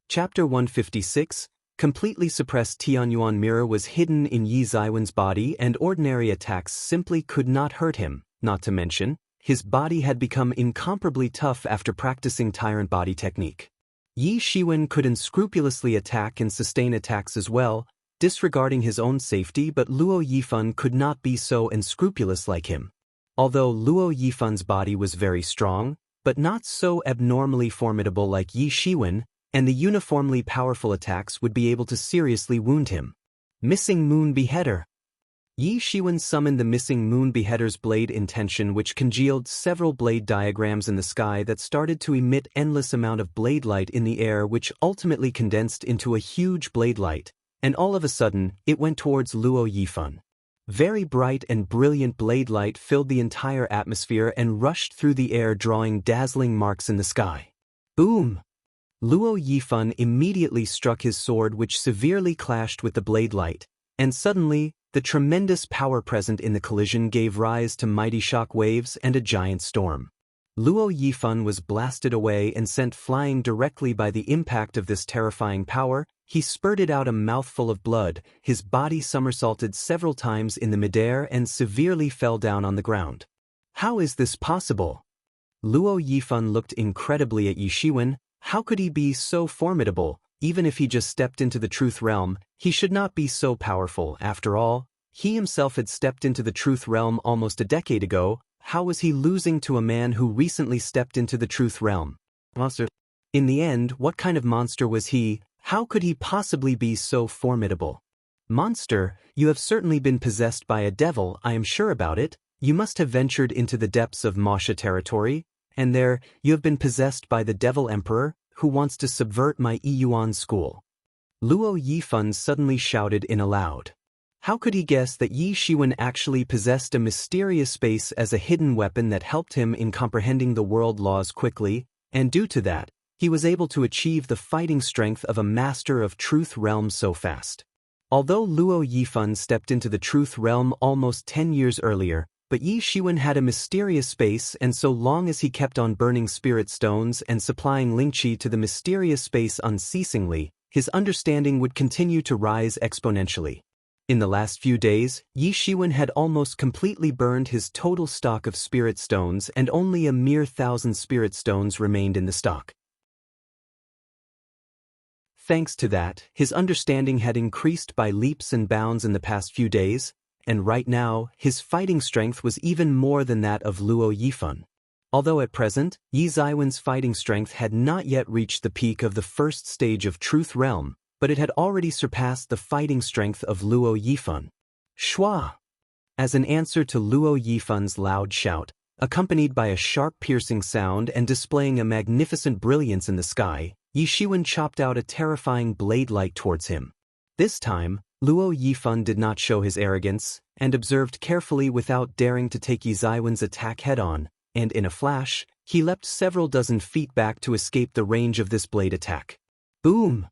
[SPEAKER 1] Chapter 156, completely suppressed Tianyuan mirror was hidden in Yi Ziwen's body, and ordinary attacks simply could not hurt him, not to mention, his body had become incomparably tough after practicing tyrant body technique. Yi Shiwen could unscrupulously attack and sustain attacks as well, disregarding his own safety, but Luo Yifan could not be so unscrupulous like him. Although Luo Yifan's body was very strong, but not so abnormally formidable like Yi Shiwen, and the uniformly powerful attacks would be able to seriously wound him. Missing Moon Beheader. Yi Shiwen summoned the Missing Moon Beheader's blade intention, which congealed several blade diagrams in the sky that started to emit endless amount of blade light in the air, which ultimately condensed into a huge blade light, and all of a sudden, it went towards Luo Yifan. Very bright and brilliant blade light filled the entire atmosphere and rushed through the air, drawing dazzling marks in the sky. Boom! Luo Yifan immediately struck his sword, which severely clashed with the blade light, and suddenly, the tremendous power present in the collision gave rise to mighty shock waves and a giant storm. Luo Yifan was blasted away and sent flying directly by the impact of this terrifying power. He spurted out a mouthful of blood, his body somersaulted several times in the midair and severely fell down on the ground. How is this possible? Luo Yifan looked incredibly at Yi Shiwen. How could he be so formidable? Even if he just stepped into the Truth Realm, he should not be so powerful. After all, he himself had stepped into the Truth Realm almost a decade ago. How was he losing to a man who recently stepped into the Truth Realm? Monster. In the end, what kind of monster was he? How could he possibly be so formidable? Monster, you have certainly been possessed by a devil, I am sure about it. You must have ventured into the depths of Masha territory, and there, you have been possessed by the Devil Emperor, who wants to subvert my Yuan school. Luo Yifan suddenly shouted in a loud. How could he guess that Yi Shiwen actually possessed a mysterious space as a hidden weapon that helped him in comprehending the world laws quickly, and due to that, he was able to achieve the fighting strength of a master of Truth Realm so fast? Although Luo Yifan stepped into the Truth Realm almost 10 years earlier, but Yi Shiwen had a mysterious space, and so long as he kept on burning spirit stones and supplying Lingqi to the mysterious space unceasingly, his understanding would continue to rise exponentially. In the last few days, Yi Shiwen had almost completely burned his total stock of spirit stones, and only a mere 1,000 spirit stones remained in the stock. Thanks to that, his understanding had increased by leaps and bounds in the past few days, and right now, his fighting strength was even more than that of Luo Yifan. Although at present, Yi Zaiwen's fighting strength had not yet reached the peak of the first stage of Truth Realm, but it had already surpassed the fighting strength of Luo Yifan. Shua! As an answer to Luo Yifan's loud shout, accompanied by a sharp piercing sound and displaying a magnificent brilliance in the sky, Yi Shiwen chopped out a terrifying blade light towards him. This time, Luo Yifan did not show his arrogance, and observed carefully without daring to take Yi Zaiwen's attack head-on, and in a flash, he leapt several dozen feet back to escape the range of this blade attack. Boom!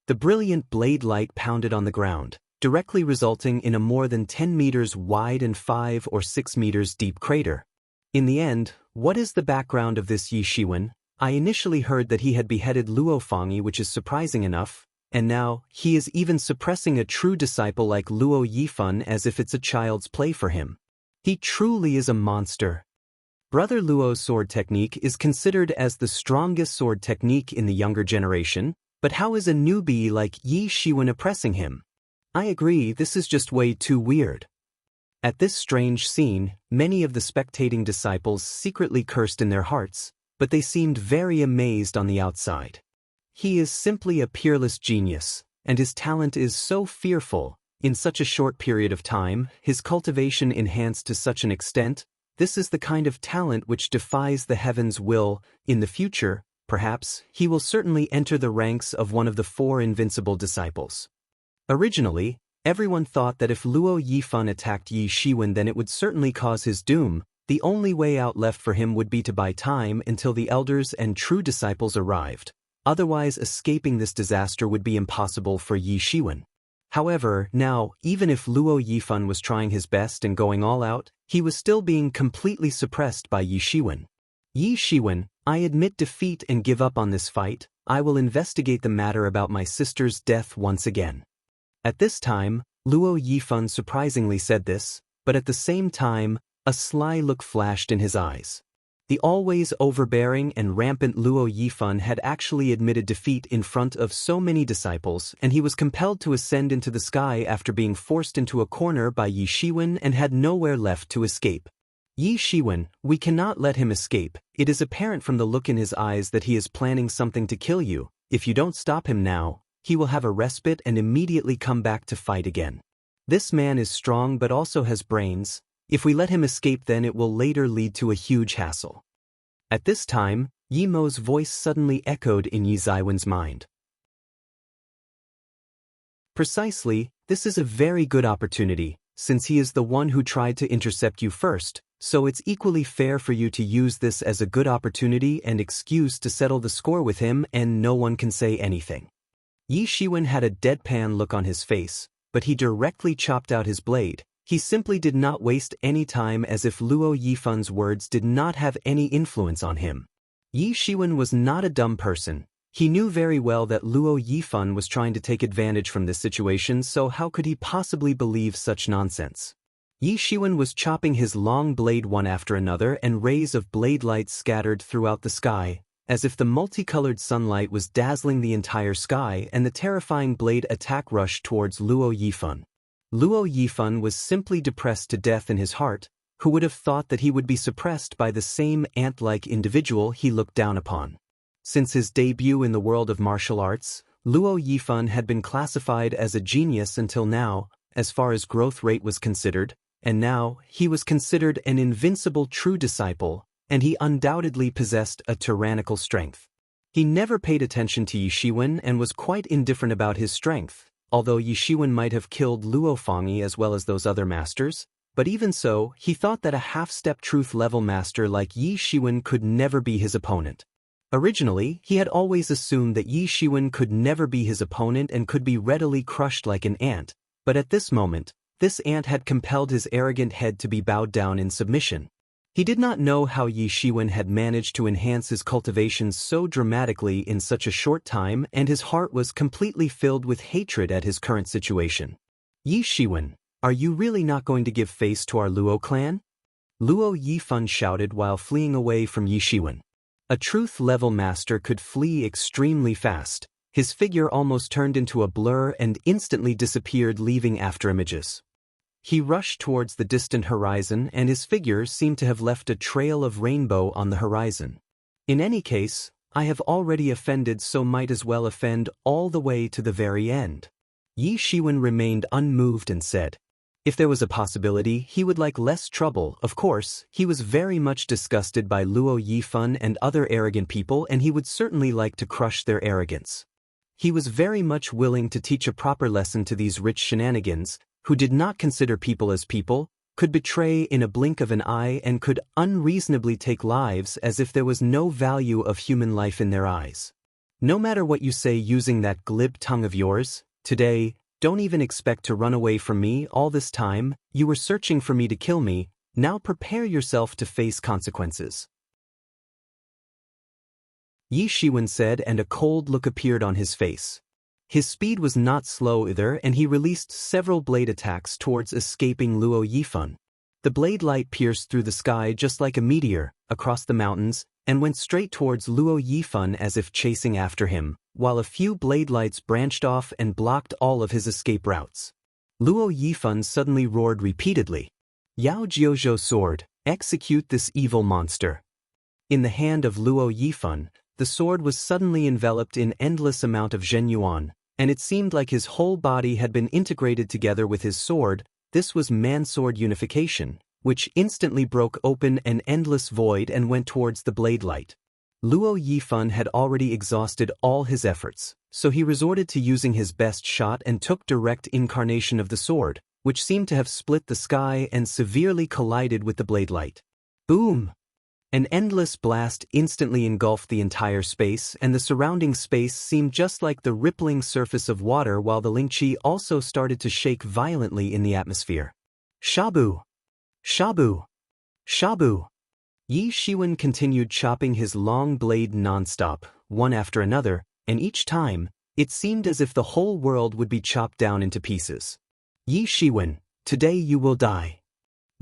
[SPEAKER 1] The brilliant blade light pounded on the ground, directly resulting in a more than 10 meters wide and 5 or 6 meters deep crater. In the end, what is the background of this Yi Shiwen? I initially heard that he had beheaded Luo Fangyi, which is surprising enough, and now he is even suppressing a true disciple like Luo Yifan as if it's a child's play for him. He truly is a monster. Brother Luo's sword technique is considered as the strongest sword technique in the younger generation, but how is a newbie like Yi Shiwen oppressing him? I agree, this is just way too weird. At this strange scene, many of the spectating disciples secretly cursed in their hearts, but they seemed very amazed on the outside. He is simply a peerless genius, and his talent is so fearful. In such a short period of time, his cultivation enhanced to such an extent. This is the kind of talent which defies the heavens' will. In the future, perhaps, he will certainly enter the ranks of one of the 4 invincible disciples. Originally, everyone thought that if Luo Yifan attacked Yi Shiwen, then it would certainly cause his doom. The only way out left for him would be to buy time until the elders and true disciples arrived. Otherwise, escaping this disaster would be impossible for Yi Shiwen. However, now, even if Luo Yifan was trying his best and going all out, he was still being completely suppressed by Yi Shiwen. Yi Shiwen, I admit defeat and give up on this fight. I will investigate the matter about my sister's death once again. At this time, Luo Yifan surprisingly said this, but at the same time, a sly look flashed in his eyes. The always overbearing and rampant Luo Yifan had actually admitted defeat in front of so many disciples, and he was compelled to ascend into the sky after being forced into a corner by Yi Shiwen and had nowhere left to escape. Yi Shiwen, we cannot let him escape. It is apparent from the look in his eyes that he is planning something to kill you. If you don't stop him now, he will have a respite and immediately come back to fight again. This man is strong but also has brains. If we let him escape, then it will later lead to a huge hassle. At this time, Yi Mo's voice suddenly echoed in Yi Zaiwen's mind. Precisely, this is a very good opportunity, since he is the one who tried to intercept you first, so it's equally fair for you to use this as a good opportunity and excuse to settle the score with him, and no one can say anything. Yi Shiwen had a deadpan look on his face, but he directly chopped out his blade. He simply did not waste any time, as if Luo Yifan's words did not have any influence on him. Yi Shiwen was not a dumb person. He knew very well that Luo Yifan was trying to take advantage from this situation, so how could he possibly believe such nonsense? Yi Shiwen was chopping his long blade one after another, and rays of blade light scattered throughout the sky, as if the multicolored sunlight was dazzling the entire sky, and the terrifying blade attack rushed towards Luo Yifan. Luo Yifan was simply depressed to death in his heart. Who would have thought that he would be suppressed by the same ant-like individual he looked down upon? Since his debut in the world of martial arts, Luo Yifan had been classified as a genius until now, as far as growth rate was considered, and now he was considered an invincible true disciple, and he undoubtedly possessed a tyrannical strength. He never paid attention to Yi Shiwen and was quite indifferent about his strength. although Yi Shiwen might have killed Luo Fangyi as well as those other masters, but even so, he thought that a half-step truth-level master like Yi Shiwen could never be his opponent. Originally, he had always assumed that Yi Shiwen could never be his opponent and could be readily crushed like an ant, but at this moment, this ant had compelled his arrogant head to be bowed down in submission. He did not know how Yi Shiwen had managed to enhance his cultivations so dramatically in such a short time, and his heart was completely filled with hatred at his current situation. Yi Shiwen, are you really not going to give face to our Luo clan? Luo Yifan shouted while fleeing away from Yi Shiwen. A truth-level master could flee extremely fast. His figure almost turned into a blur and instantly disappeared, leaving afterimages. He rushed towards the distant horizon, and his figure seemed to have left a trail of rainbow on the horizon. In any case, I have already offended, so might as well offend all the way to the very end. Yi Shiwen remained unmoved and said, if there was a possibility, he would like less trouble. Of course, he was very much disgusted by Luo Yifan and other arrogant people, and he would certainly like to crush their arrogance. He was very much willing to teach a proper lesson to these rich shenanigans, who did not consider people as people, could betray in a blink of an eye, and could unreasonably take lives as if there was no value of human life in their eyes. No matter what you say using that glib tongue of yours, today, don't even expect to run away from me. All this time, you were searching for me to kill me. Now prepare yourself to face consequences. Yi Shiwen said, and a cold look appeared on his face. His speed was not slow either, and he released several blade attacks towards escaping Luo Yifan. The blade light pierced through the sky just like a meteor, across the mountains, and went straight towards Luo Yifan as if chasing after him, while a few blade lights branched off and blocked all of his escape routes. Luo Yifan suddenly roared repeatedly, Yao Jiuzhou sword, execute this evil monster. In the hand of Luo Yifan, the sword was suddenly enveloped in endless amount of Zhenyuan, and it seemed like his whole body had been integrated together with his sword. This was man-sword unification, which instantly broke open an endless void and went towards the blade light. Luo Yifan had already exhausted all his efforts, so he resorted to using his best shot and took direct incarnation of the sword, which seemed to have split the sky and severely collided with the blade light. Boom! An endless blast instantly engulfed the entire space, and the surrounding space seemed just like the rippling surface of water, while the Lingqi also started to shake violently in the atmosphere. Shabu! Shabu! Shabu! Yi Shiwen continued chopping his long blade non-stop, one after another, and each time, it seemed as if the whole world would be chopped down into pieces. Yi Shiwen, today you will die.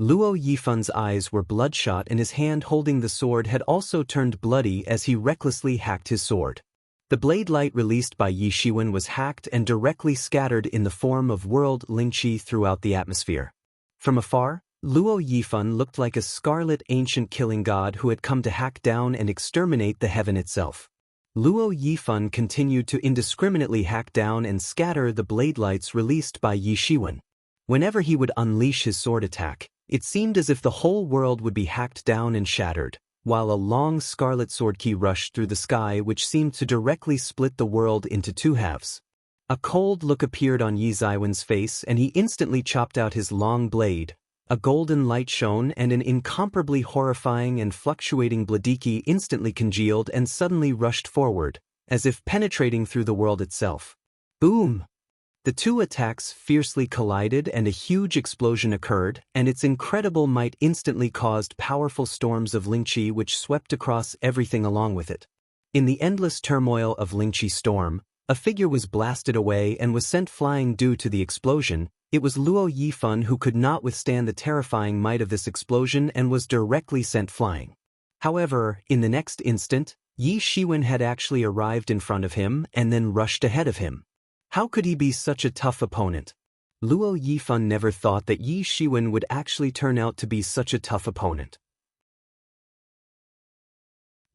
[SPEAKER 1] Luo Yifan's eyes were bloodshot, and his hand holding the sword had also turned bloody as he recklessly hacked his sword. The blade light released by Yi Shiwen was hacked and directly scattered in the form of world Lingqi throughout the atmosphere. From afar, Luo Yifan looked like a scarlet ancient killing god who had come to hack down and exterminate the heaven itself. Luo Yifan continued to indiscriminately hack down and scatter the blade lights released by Yi Shiwen. Whenever he would unleash his sword attack, it seemed as if the whole world would be hacked down and shattered, while a long scarlet sword key rushed through the sky which seemed to directly split the world into two halves. A cold look appeared on Yi Ziwen's face, and he instantly chopped out his long blade. A golden light shone, and an incomparably horrifying and fluctuating bladiki instantly congealed and suddenly rushed forward, as if penetrating through the world itself. Boom! The two attacks fiercely collided, and a huge explosion occurred, and its incredible might instantly caused powerful storms of Lingqi which swept across everything along with it. In the endless turmoil of Lingqi storm, a figure was blasted away and was sent flying due to the explosion. It was Luo Yifan who could not withstand the terrifying might of this explosion and was directly sent flying. However, in the next instant, Yi Shiwen had actually arrived in front of him and then rushed ahead of him. How could he be such a tough opponent? Luo Yifan never thought that Yi Shiwen would actually turn out to be such a tough opponent.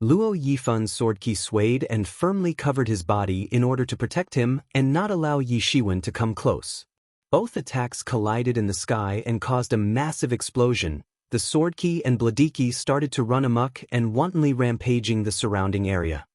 [SPEAKER 1] Luo Yifan's sword key swayed and firmly covered his body in order to protect him and not allow Yi Shiwen to come close. Both attacks collided in the sky and caused a massive explosion. The sword key and bladiki started to run amok and wantonly rampaging the surrounding area.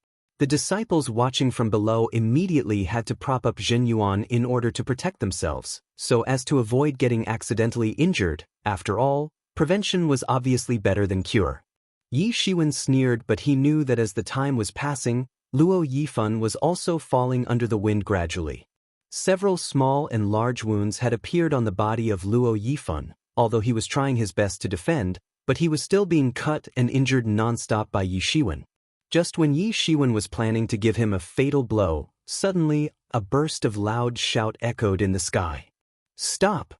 [SPEAKER 1] The disciples watching from below immediately had to prop up Zhen Yuan in order to protect themselves, so as to avoid getting accidentally injured. After all, prevention was obviously better than cure. Yi Shiwen sneered, but he knew that as the time was passing, Luo Yifan was also falling under the wind gradually. Several small and large wounds had appeared on the body of Luo Yifan, although he was trying his best to defend, but he was still being cut and injured non-stop by Yi Shiwen. Just when Yi Shiwen was planning to give him a fatal blow, suddenly, a burst of loud shout echoed in the sky. "Stop!"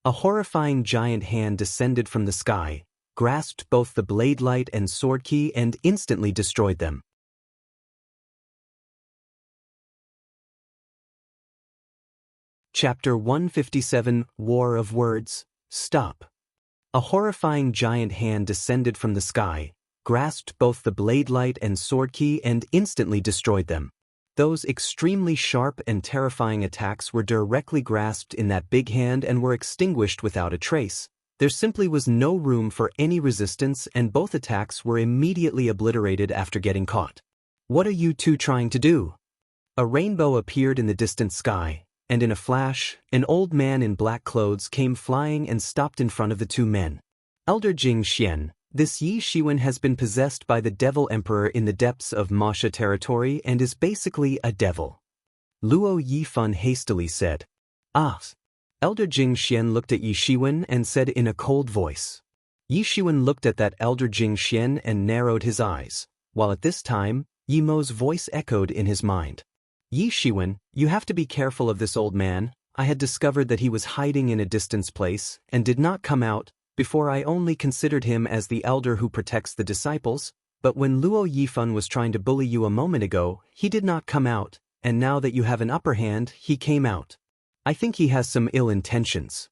[SPEAKER 1] A horrifying giant hand descended from the sky, grasped both the blade light and sword key and instantly destroyed them. Chapter 157, War of Words. Stop. A horrifying giant hand descended from the sky, grasped both the blade light and sword key and instantly destroyed them. Those extremely sharp and terrifying attacks were directly grasped in that big hand and were extinguished without a trace. There simply was no room for any resistance, and both attacks were immediately obliterated after getting caught. "What are you two trying to do?" A rainbow appeared in the distant sky, and in a flash, an old man in black clothes came flying and stopped in front of the two men. "Elder Jing Xian, this Yi Shiwen has been possessed by the Devil Emperor in the depths of Masha territory and is basically a devil," Luo Yifan hastily said. "Ah." Elder Jing Xian looked at Yi Shiwen and said in a cold voice. Yi Shiwen looked at that Elder Jing Xian and narrowed his eyes, while at this time, Yi Mo's voice echoed in his mind. "Yi Shiwen, you have to be careful of this old man. I had discovered that he was hiding in a distant place and did not come out. Before I only considered him as the elder who protects the disciples, but when Luo Yifan was trying to bully you a moment ago, he did not come out, and now that you have an upper hand, he came out. I think he has some ill intentions."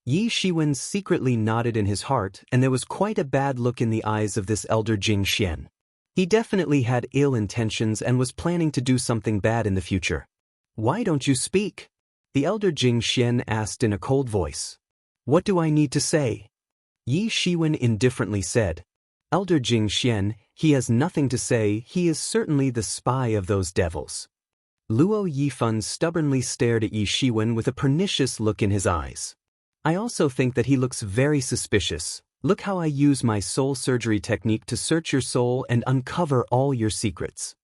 [SPEAKER 1] Yi Shiwen secretly nodded in his heart, and there was quite a bad look in the eyes of this elder Jing Xian. He definitely had ill intentions and was planning to do something bad in the future. "Why don't you speak?" the elder Jing Xian asked in a cold voice. "What do I need to say?" Yi Shiwen indifferently said. "Elder Jing Xian, he has nothing to say. He is certainly the spy of those devils." Luo Yifan stubbornly stared at Yi Shiwen with a pernicious look in his eyes. "I also think that he looks very suspicious. Look how I use my soul surgery technique to search your soul and uncover all your secrets."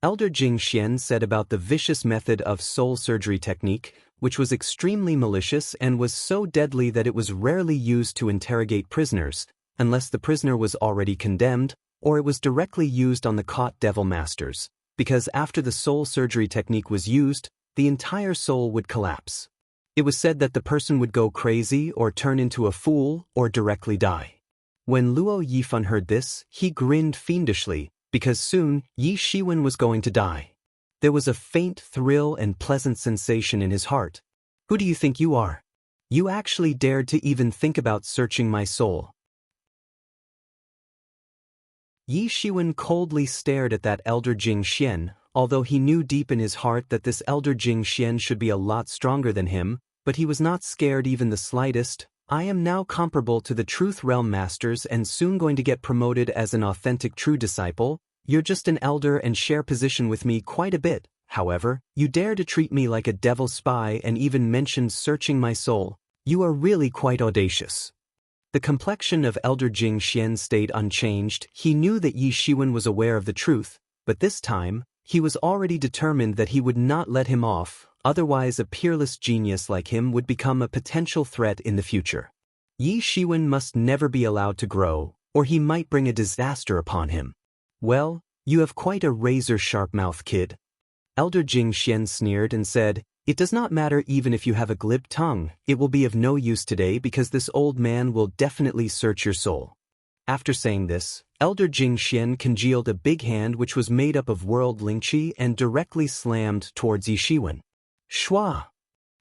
[SPEAKER 1] Elder Jing Xian said about the vicious method of soul surgery technique, which was extremely malicious and was so deadly that it was rarely used to interrogate prisoners, unless the prisoner was already condemned, or it was directly used on the caught devil masters, because after the soul surgery technique was used, the entire soul would collapse. It was said that the person would go crazy or turn into a fool or directly die. When Luo Yifan heard this, he grinned fiendishly, because soon Yi Shiwen was going to die. There was a faint thrill and pleasant sensation in his heart. "Who do you think you are? You actually dared to even think about searching my soul." Yi Shiwen coldly stared at that elder Jing Xian, although he knew deep in his heart that this elder Jing Xian should be a lot stronger than him, but he was not scared even the slightest. "I am now comparable to the Truth Realm Masters and soon going to get promoted as an authentic true disciple. You're just an elder and share position with me quite a bit. However, you dare to treat me like a devil spy and even mentioned searching my soul. You are really quite audacious." The complexion of Elder Jing Xian stayed unchanged. He knew that Yi Shiwen was aware of the truth, but this time, he was already determined that he would not let him off, otherwise a peerless genius like him would become a potential threat in the future. Yi Shiwen must never be allowed to grow, or he might bring a disaster upon him. "Well, you have quite a razor-sharp mouth, kid." Elder Jing Xian sneered and said, "It does not matter even if you have a glib tongue. It will be of no use today because this old man will definitely search your soul." After saying this, Elder Jing Xian congealed a big hand which was made up of world lingqi and directly slammed towards Yi Shiwen. Shwa!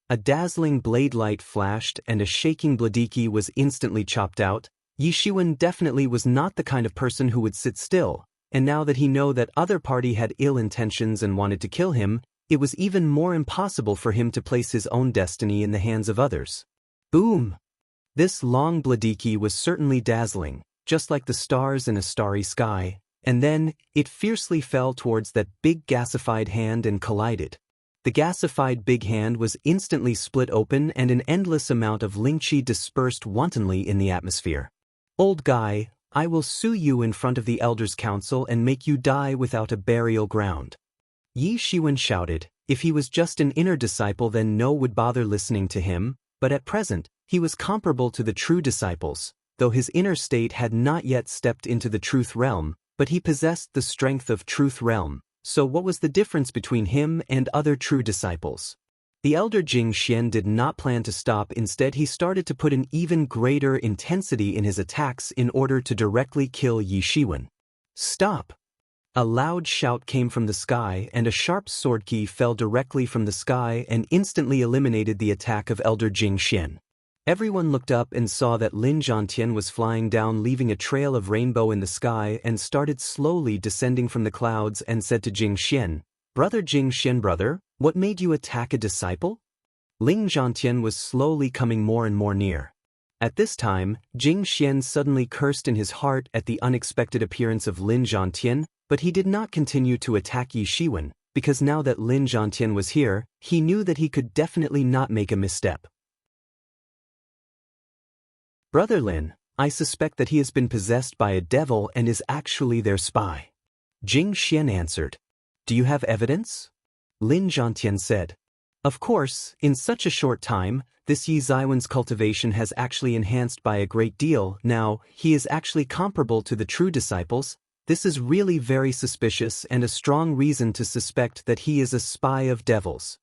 [SPEAKER 1] A dazzling blade light flashed and a shaking bladiki was instantly chopped out. Yi Shiwen definitely was not the kind of person who would sit still, and now that he knew that other party had ill intentions and wanted to kill him, it was even more impossible for him to place his own destiny in the hands of others. Boom! This long bladiki was certainly dazzling, just like the stars in a starry sky. And then, it fiercely fell towards that big gasified hand and collided. The gasified big hand was instantly split open and an endless amount of lingqi dispersed wantonly in the atmosphere. Old guy, I will sue you in front of the Elders' Council and make you die without a burial ground. Yi Shiwen shouted. If he was just an inner disciple, then no one would bother listening to him, but at present, he was comparable to the true disciples, though his inner state had not yet stepped into the truth realm, but he possessed the strength of truth realm. So what was the difference between him and other true disciples? The elder Jing Xian did not plan to stop. Instead, he started to put an even greater intensity in his attacks in order to directly kill Yi Shiwen. Stop! A loud shout came from the sky, and a sharp sword key fell directly from the sky and instantly eliminated the attack of elder Jing Xian. Everyone looked up and saw that Lin Zhantian was flying down, leaving a trail of rainbow in the sky, and started slowly descending from the clouds and said to Jing Xian, Brother Jing Xian, brother, what made you attack a disciple? Lin Zhantian was slowly coming more and more near. At this time, Jing Xian suddenly cursed in his heart at the unexpected appearance of Lin Zhantian, but he did not continue to attack Yi Shiwen, because now that Lin Zhantian was here, he knew that he could definitely not make a misstep. Brother Lin, I suspect that he has been possessed by a devil and is actually their spy. Jing Xian answered. Do you have evidence? Lin Zhantian said. Of course, in such a short time, this Yi Ziwen's cultivation has actually enhanced by a great deal. Now, he is actually comparable to the true disciples. This is really very suspicious and a strong reason to suspect that he is a spy of devils.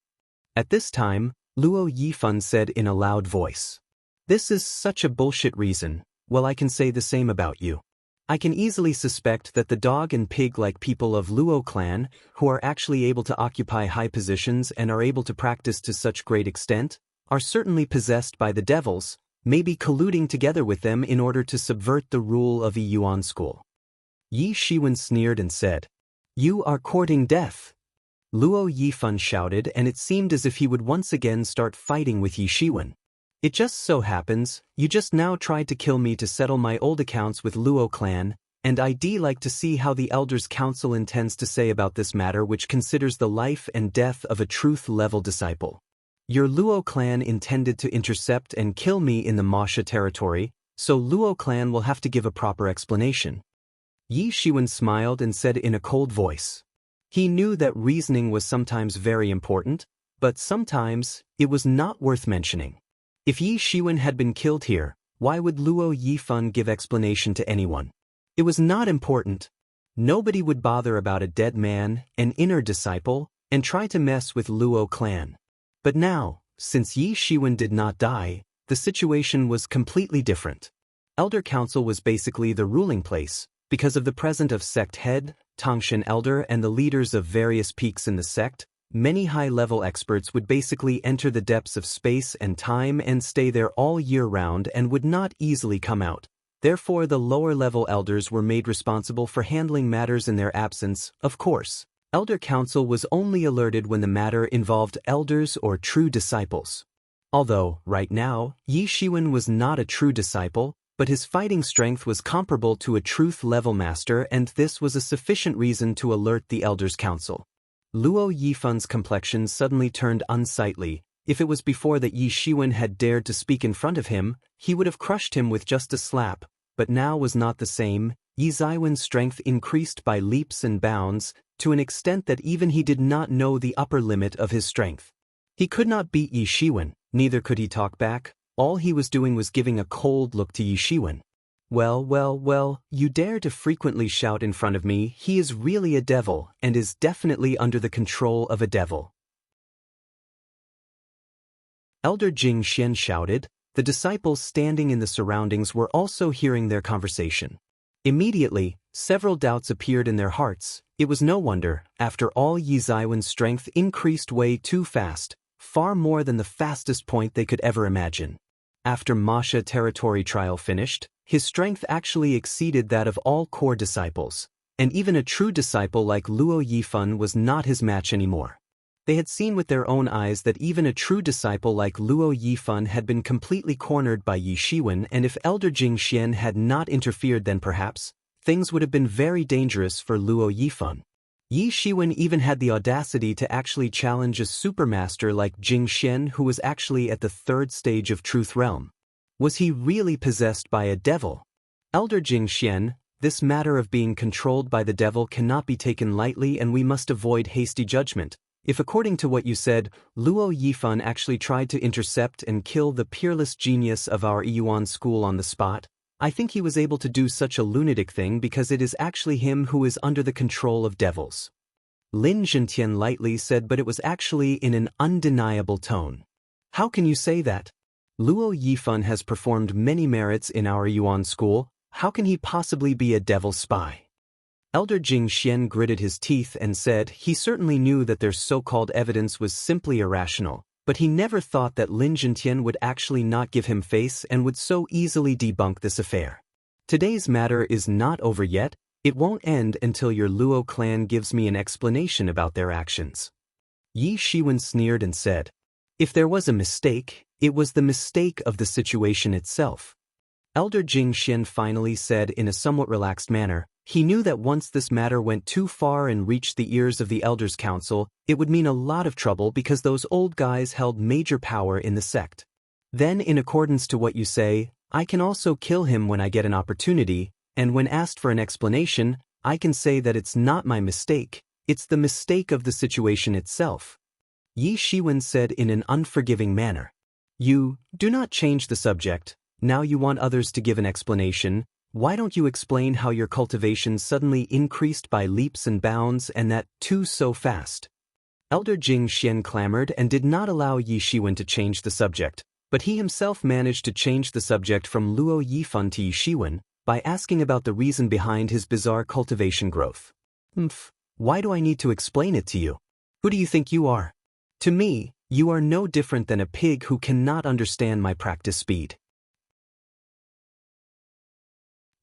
[SPEAKER 1] At this time, Luo Yifan said in a loud voice. This is such a bullshit reason. Well, I can say the same about you. I can easily suspect that the dog and pig-like people of Luo clan, who are actually able to occupy high positions and are able to practice to such great extent, are certainly possessed by the devils, maybe colluding together with them in order to subvert the rule of the Yuan school. Yi Shiwen sneered and said, You are courting death. Luo Yifan shouted, and it seemed as if he would once again start fighting with Yi Shiwen. It just so happens, you just now tried to kill me to settle my old accounts with Luo clan, and I'd like to see how the Elders' Council intends to say about this matter, which considers the life and death of a truth-level disciple. Your Luo clan intended to intercept and kill me in the Masha territory, so Luo clan will have to give a proper explanation. Yi Shiwen smiled and said in a cold voice. He knew that reasoning was sometimes very important, but sometimes it was not worth mentioning. If Yi Shiwen had been killed here, why would Luo Yifan give explanation to anyone? It was not important. Nobody would bother about a dead man, an inner disciple, and try to mess with Luo clan. But now, since Yi Shiwen did not die, the situation was completely different. Elder Council was basically the ruling place, because of the presence of sect head, Tangshan elder, and the leaders of various peaks in the sect. Many high-level experts would basically enter the depths of space and time and stay there all year round and would not easily come out. Therefore, the lower-level elders were made responsible for handling matters in their absence. Of course, Elder Council was only alerted when the matter involved elders or true disciples. Although, right now, Yi Shiwen was not a true disciple, but his fighting strength was comparable to a truth-level master, and this was a sufficient reason to alert the Elders' Council. Luo Yifan's complexion suddenly turned unsightly. If it was before that Yi Shiwen had dared to speak in front of him, he would have crushed him with just a slap, but now was not the same. Yi Ziwen's strength increased by leaps and bounds, to an extent that even he did not know the upper limit of his strength. He could not beat Yi Shiwen, neither could he talk back. All he was doing was giving a cold look to Yi Shiwen. Well, you dare to frequently shout in front of me. He is really a devil, and is definitely under the control of a devil. Elder Jing Xian shouted. The disciples standing in the surroundings were also hearing their conversation. Immediately, several doubts appeared in their hearts. It was no wonder. After all, Yi Ziwen's strength increased way too fast, far more than the fastest point they could ever imagine. After Masha territory trial finished, his strength actually exceeded that of all core disciples, and even a true disciple like Luo Yifan was not his match anymore. They had seen with their own eyes that even a true disciple like Luo Yifan had been completely cornered by Yi Shiwen, and if Elder Jing Xian had not interfered, then perhaps things would have been very dangerous for Luo Yifan. Yi Shiwen even had the audacity to actually challenge a supermaster like Jing Xian, who was actually at the third stage of Truth Realm. Was he really possessed by a devil? Elder Jing Xian, this matter of being controlled by the devil cannot be taken lightly, and we must avoid hasty judgment. If according to what you said, Luo Yifan actually tried to intercept and kill the peerless genius of our Yuan school on the spot, I think he was able to do such a lunatic thing because it is actually him who is under the control of devils. Lin Zhentian lightly said, but it was actually in an undeniable tone. How can you say that? Luo Yifan has performed many merits in our Yuan school. How can he possibly be a devil spy? Elder Jing Xian gritted his teeth and said he certainly knew that their so-called evidence was simply irrational, but he never thought that Lin Zhentian would actually not give him face and would so easily debunk this affair. Today's matter is not over yet. It won't end until your Luo clan gives me an explanation about their actions. Yi Shiwen sneered and said, if there was a mistake, it was the mistake of the situation itself. Elder Jing Xian finally said in a somewhat relaxed manner, he knew that once this matter went too far and reached the ears of the Elders' Council, it would mean a lot of trouble because those old guys held major power in the sect. Then, in accordance to what you say, I can also kill him when I get an opportunity, and when asked for an explanation, I can say that it's not my mistake, it's the mistake of the situation itself. Yi Shiwen said in an unforgiving manner. You do not change the subject. Now you want others to give an explanation. Why don't you explain how your cultivation suddenly increased by leaps and bounds, and that, too, so fast? Elder Jing Xian clamored and did not allow Yi Shiwen to change the subject, but he himself managed to change the subject from Luo Yifan to Yi Shiwen by asking about the reason behind his bizarre cultivation growth. Why do I need to explain it to you? Who do you think you are? To me, you are no different than a pig who cannot understand my practice speed.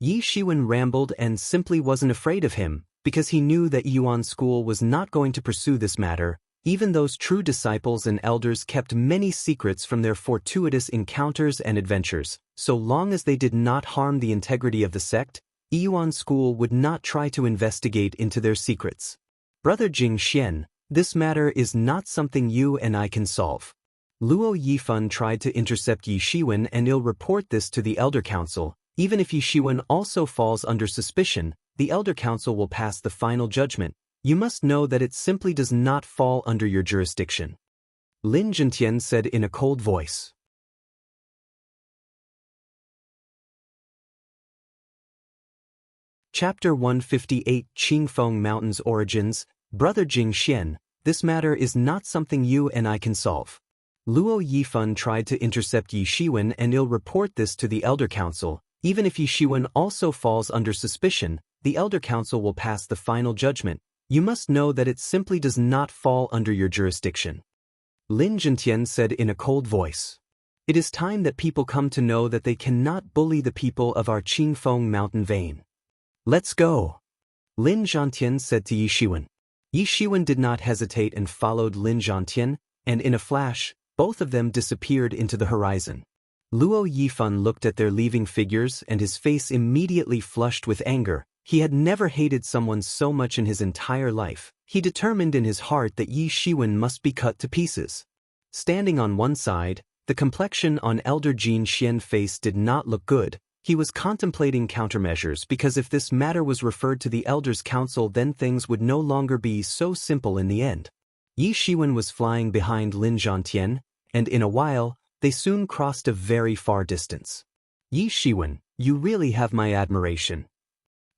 [SPEAKER 1] Yi Shiwen rambled and simply wasn't afraid of him, because he knew that Yuan school was not going to pursue this matter. Even those true disciples and elders kept many secrets from their fortuitous encounters and adventures. So long as they did not harm the integrity of the sect, Yuan school would not try to investigate into their secrets. Brother Jing Xian, this matter is not something you and I can solve. Luo Yifan tried to intercept Yi Shiwen, and he'll report this to the Elder Council. Even if Yi Shiwen also falls under suspicion, the Elder Council will pass the final judgment. You must know that it simply does not fall under your jurisdiction. Lin Zhentian said in a cold voice. Chapter 158 Qingfeng Mountains Origins. Brother Jing Xian, this matter is not something you and I can solve. Luo Yifan tried to intercept Yi Shiwen, and he'll report this to the Elder Council. Even if Yi Shiwen also falls under suspicion, the Elder Council will pass the final judgment. You must know that it simply does not fall under your jurisdiction. Lin Zhentian said in a cold voice. It is time that people come to know that they cannot bully the people of our Qingfeng mountain vein. Let's go. Lin Zhentian said to Yi Shiwen. Yi Shiwen did not hesitate and followed Lin Zhentian, and in a flash, both of them disappeared into the horizon. Luo Yifan looked at their leaving figures, and his face immediately flushed with anger. He had never hated someone so much in his entire life. He determined in his heart that Yi Shiwen must be cut to pieces. Standing on one side, the complexion on Elder Jing Xian's face did not look good. He was contemplating countermeasures, because if this matter was referred to the Elders' Council, then things would no longer be so simple in the end. Yi Shiwen was flying behind Lin Zhentian, and in a while, they soon crossed a very far distance. Yi Shiwen, you really have my admiration.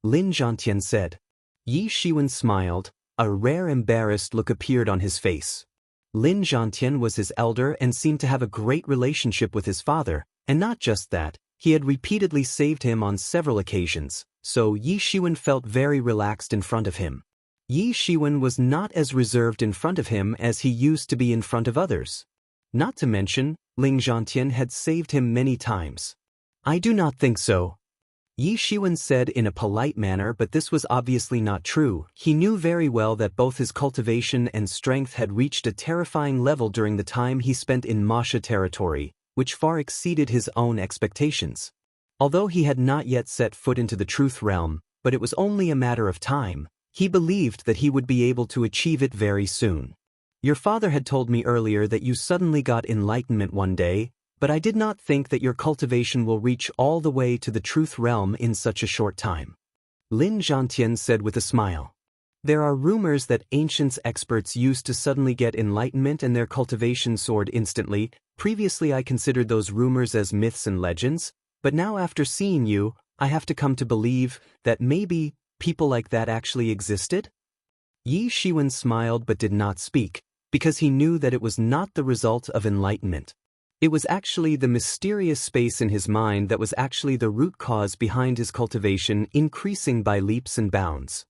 [SPEAKER 1] Lin Zhentian said. Yi Shiwen smiled. A rare embarrassed look appeared on his face. Lin Zhentian was his elder and seemed to have a great relationship with his father, and not just that, he had repeatedly saved him on several occasions, so Yi Shiwen felt very relaxed in front of him. Yi Shiwen was not as reserved in front of him as he used to be in front of others. Not to mention, Lin Zhentian had saved him many times. I do not think so. Yi Shiwen said in a polite manner, but this was obviously not true. He knew very well that both his cultivation and strength had reached a terrifying level during the time he spent in Masha territory, which far exceeded his own expectations. Although he had not yet set foot into the Truth Realm, but it was only a matter of time. He believed that he would be able to achieve it very soon. Your father had told me earlier that you suddenly got enlightenment one day, but I did not think that your cultivation will reach all the way to the truth realm in such a short time. Lin Zhantian said with a smile. There are rumors that ancient experts used to suddenly get enlightenment and their cultivation soared instantly. Previously I considered those rumors as myths and legends, but now after seeing you, I have to come to believe that maybe people like that actually existed? Yi Shiwen smiled but did not speak, because he knew that it was not the result of enlightenment. It was actually the mysterious space in his mind that was actually the root cause behind his cultivation increasing by leaps and bounds.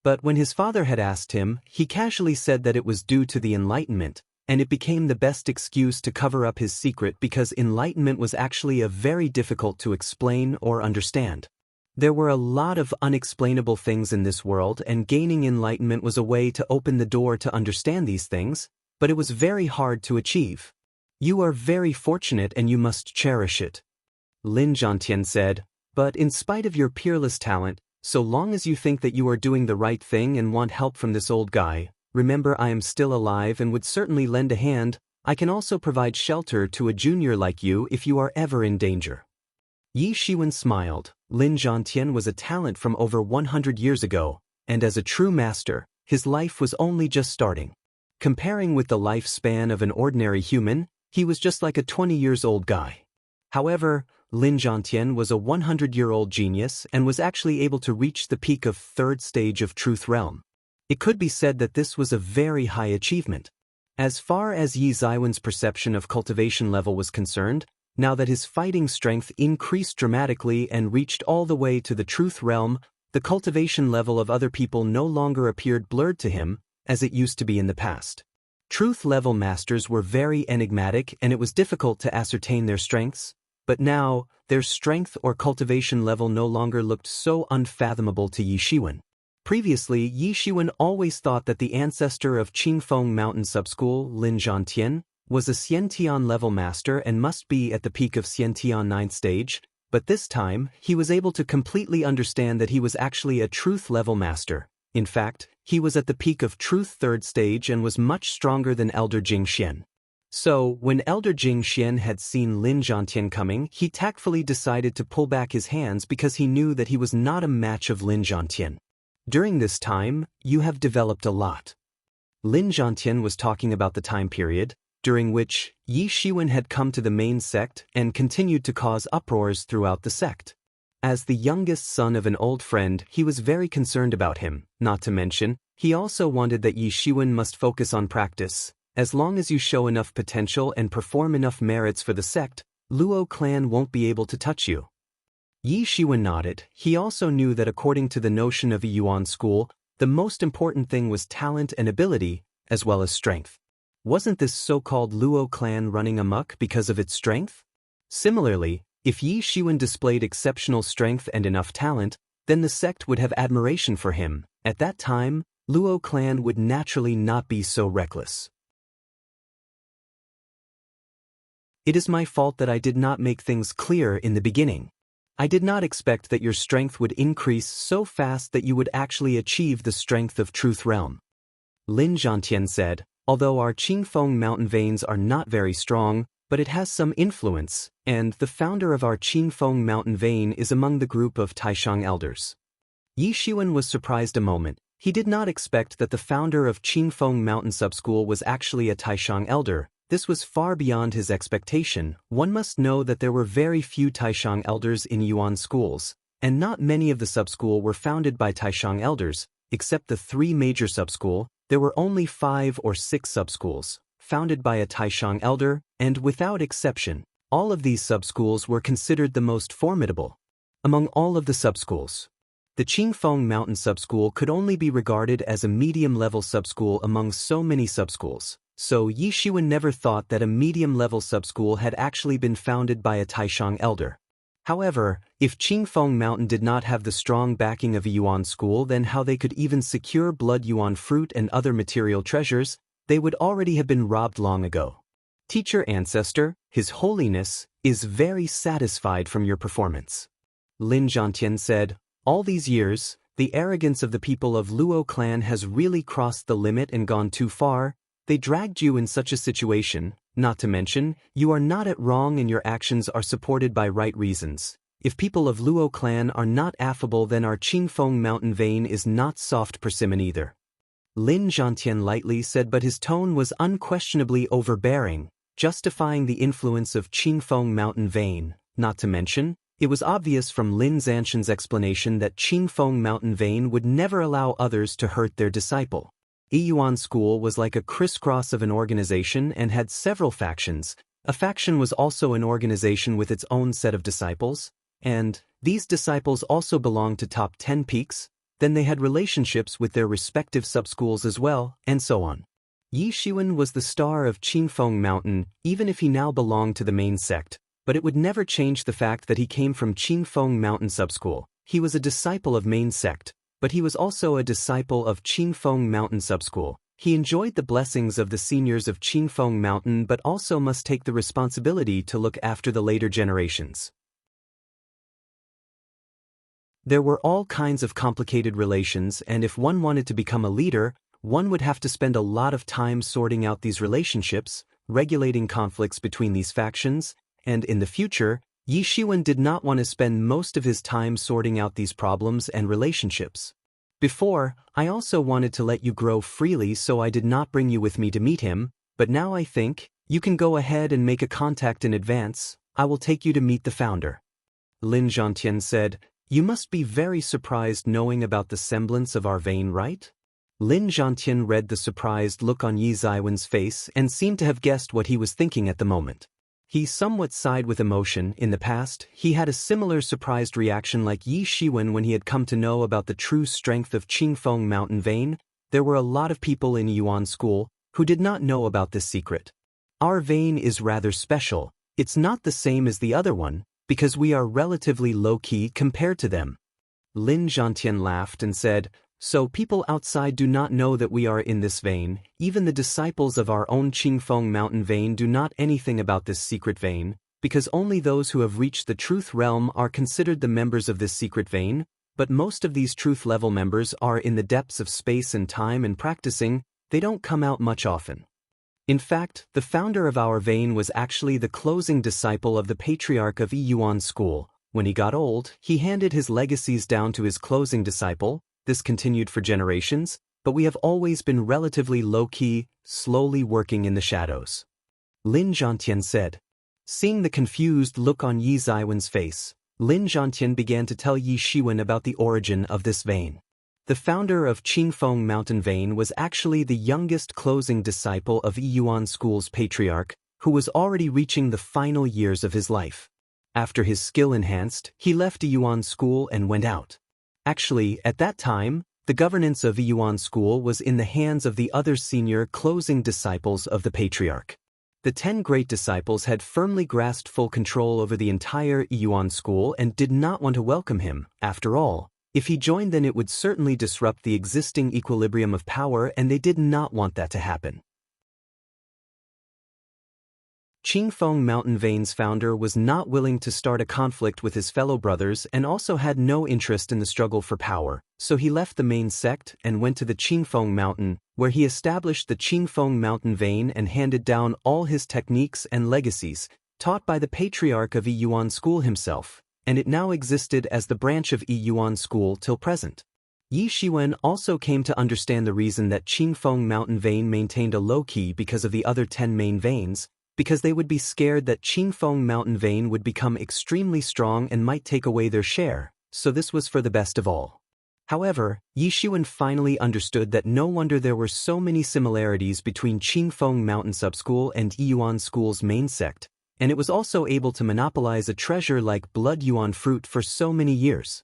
[SPEAKER 1] But when his father had asked him, he casually said that it was due to the enlightenment, and it became the best excuse to cover up his secret because enlightenment was actually very difficult to explain or understand. There were a lot of unexplainable things in this world, and gaining enlightenment was a way to open the door to understand these things, but it was very hard to achieve. You are very fortunate and you must cherish it. Lin Zhantian said, but in spite of your peerless talent, so long as you think that you are doing the right thing and want help from this old guy, remember I am still alive and would certainly lend a hand. I can also provide shelter to a junior like you if you are ever in danger. Yi Shiwen smiled. Lin Zhantian was a talent from over 100 years ago, and as a true master, his life was only just starting. Comparing with the lifespan of an ordinary human, he was just like a 20-year-old guy. However, Lin Zhantian was a 100-year-old genius and was actually able to reach the peak of third stage of Truth Realm. It could be said that this was a very high achievement. As far as Yi Ziwen's perception of cultivation level was concerned, now that his fighting strength increased dramatically and reached all the way to the Truth Realm, the cultivation level of other people no longer appeared blurred to him, as it used to be in the past. Truth level masters were very enigmatic and it was difficult to ascertain their strengths. But now, their strength or cultivation level no longer looked so unfathomable to Yi Shiwen. Previously, Yi Shiwen always thought that the ancestor of Qingfeng Mountain Subschool, Lin Zhantian, was a Xiantian level master and must be at the peak of Xiantian 9th stage, but this time, he was able to completely understand that he was actually a truth level master. In fact, he was at the peak of Truth 3rd stage and was much stronger than Elder Jing Xian. So, when Elder Jing Xian had seen Lin Zhantian coming, he tactfully decided to pull back his hands because he knew that he was not a match of Lin Zhantian. During this time, you have developed a lot. Lin Zhantian was talking about the time period, during which Yi Shiwen had come to the main sect and continued to cause uproars throughout the sect. As the youngest son of an old friend, he was very concerned about him, not to mention, he also wanted that Yi Shiwen must focus on practice. As long as you show enough potential and perform enough merits for the sect, Luo clan won't be able to touch you. Yi Shiwen nodded. He also knew that according to the notion of a Yuan school, the most important thing was talent and ability, as well as strength. Wasn't this so-called Luo clan running amok because of its strength? Similarly, if Yi Shiwen displayed exceptional strength and enough talent, then the sect would have admiration for him. At that time, Luo clan would naturally not be so reckless. It is my fault that I did not make things clear in the beginning. I did not expect that your strength would increase so fast that you would actually achieve the strength of Truth Realm. Lin Zhantian said, although our Qingfeng mountain veins are not very strong, but it has some influence, and the founder of our Qingfeng mountain vein is among the group of Taishang elders. Yi Shiwen was surprised a moment. He did not expect that the founder of Qingfeng Mountain Subschool was actually a Taishang elder. This was far beyond his expectation. One must know that there were very few Taishang elders in Yuan schools, and not many of the subschool were founded by Taishang elders. Except the 3 major subschool, there were only 5 or 6 subschools, founded by a Taishang elder, and without exception, all of these subschools were considered the most formidable. Among all of the subschools, the Qingfeng Mountain Subschool could only be regarded as a medium-level subschool among so many subschools. So Yi Shiwen never thought that a medium-level subschool had actually been founded by a Taishang elder. However, if Qingfeng Mountain did not have the strong backing of a Yuan school, then how they could even secure blood Yuan fruit and other material treasures, they would already have been robbed long ago. Teacher Ancestor, His Holiness, is very satisfied from your performance. Lin Zhantian said, "All these years, the arrogance of the people of Luo clan has really crossed the limit and gone too far. They dragged you in such a situation, not to mention, you are not at wrong and your actions are supported by right reasons. If people of Luo clan are not affable, then our Qingfeng mountain vein is not soft persimmon either." Lin Zhantian lightly said, but his tone was unquestionably overbearing, justifying the influence of Qingfeng mountain vein. Not to mention, it was obvious from Lin Zhantian's explanation that Qingfeng mountain vein would never allow others to hurt their disciple. Yiyuan school was like a crisscross of an organization and had several factions. A faction was also an organization with its own set of disciples, and these disciples also belonged to top 10 peaks. Then they had relationships with their respective subschools as well, and so on. Yi Shiwen was the star of Qingfeng Mountain, even if he now belonged to the main sect, but it would never change the fact that he came from Qingfeng Mountain subschool. He was a disciple of main sect, but he was also a disciple of Qingfeng Mountain subschool. He enjoyed the blessings of the seniors of Qingfeng Mountain but also must take the responsibility to look after the later generations. There were all kinds of complicated relations, and if one wanted to become a leader, one would have to spend a lot of time sorting out these relationships, regulating conflicts between these factions, and in the future, Yi Shiwen did not want to spend most of his time sorting out these problems and relationships. Before, I also wanted to let you grow freely, so I did not bring you with me to meet him, but now I think, you can go ahead and make a contact in advance. I will take you to meet the founder. Lin Zhantian said, "You must be very surprised knowing about the semblance of our vein, right?" Lin Zhantian read the surprised look on Yi Ziwen's face and seemed to have guessed what he was thinking at the moment. He somewhat sighed with emotion. In the past, he had a similar surprised reaction like Yi Shiwen when he had come to know about the true strength of Qingfeng mountain vein. There were a lot of people in Yuan school who did not know about this secret. Our vein is rather special. It's not the same as the other one, because we are relatively low-key compared to them. Lin Zhantian laughed and said, "So people outside do not know that we are in this vein. Even the disciples of our own Qingfeng mountain vein do not anything about this secret vein, because only those who have reached the truth realm are considered the members of this secret vein, but most of these truth level members are in the depths of space and time and practicing. They don't come out much often." In fact, the founder of our vein was actually the closing disciple of the patriarch of Yiyuan school. When he got old, he handed his legacies down to his closing disciple. This continued for generations, but we have always been relatively low-key, slowly working in the shadows. Lin Zhantian said. Seeing the confused look on Yi Ziwen's face, Lin Zhantian began to tell Yi Shiwen about the origin of this vein. The founder of Qingfeng Mountain Vein was actually the youngest closing disciple of Yiyuan School's patriarch, who was already reaching the final years of his life. After his skill enhanced, he left Yiyuan School and went out. Actually, at that time, the governance of Yiyuan School was in the hands of the other senior closing disciples of the patriarch. The 10 great disciples had firmly grasped full control over the entire Yiyuan School and did not want to welcome him. After all, if he joined, then it would certainly disrupt the existing equilibrium of power, and they did not want that to happen. Qingfeng Mountain Vein's founder was not willing to start a conflict with his fellow brothers and also had no interest in the struggle for power, so he left the main sect and went to the Qingfeng Mountain, where he established the Qingfeng Mountain Vein and handed down all his techniques and legacies, taught by the patriarch of Yiyuan School himself, and it now existed as the branch of Yiyuan School till present. Yi Shiwen also came to understand the reason that Qingfeng Mountain Vein maintained a low key because of the other 10 main veins, because they would be scared that Qingfeng Mountain Vein would become extremely strong and might take away their share, so this was for the best of all. However, Yi Shiwen finally understood that no wonder there were so many similarities between Qingfeng Mountain Subschool and Yiyuan School's main sect, and it was also able to monopolize a treasure like Blood Yuan fruit for so many years.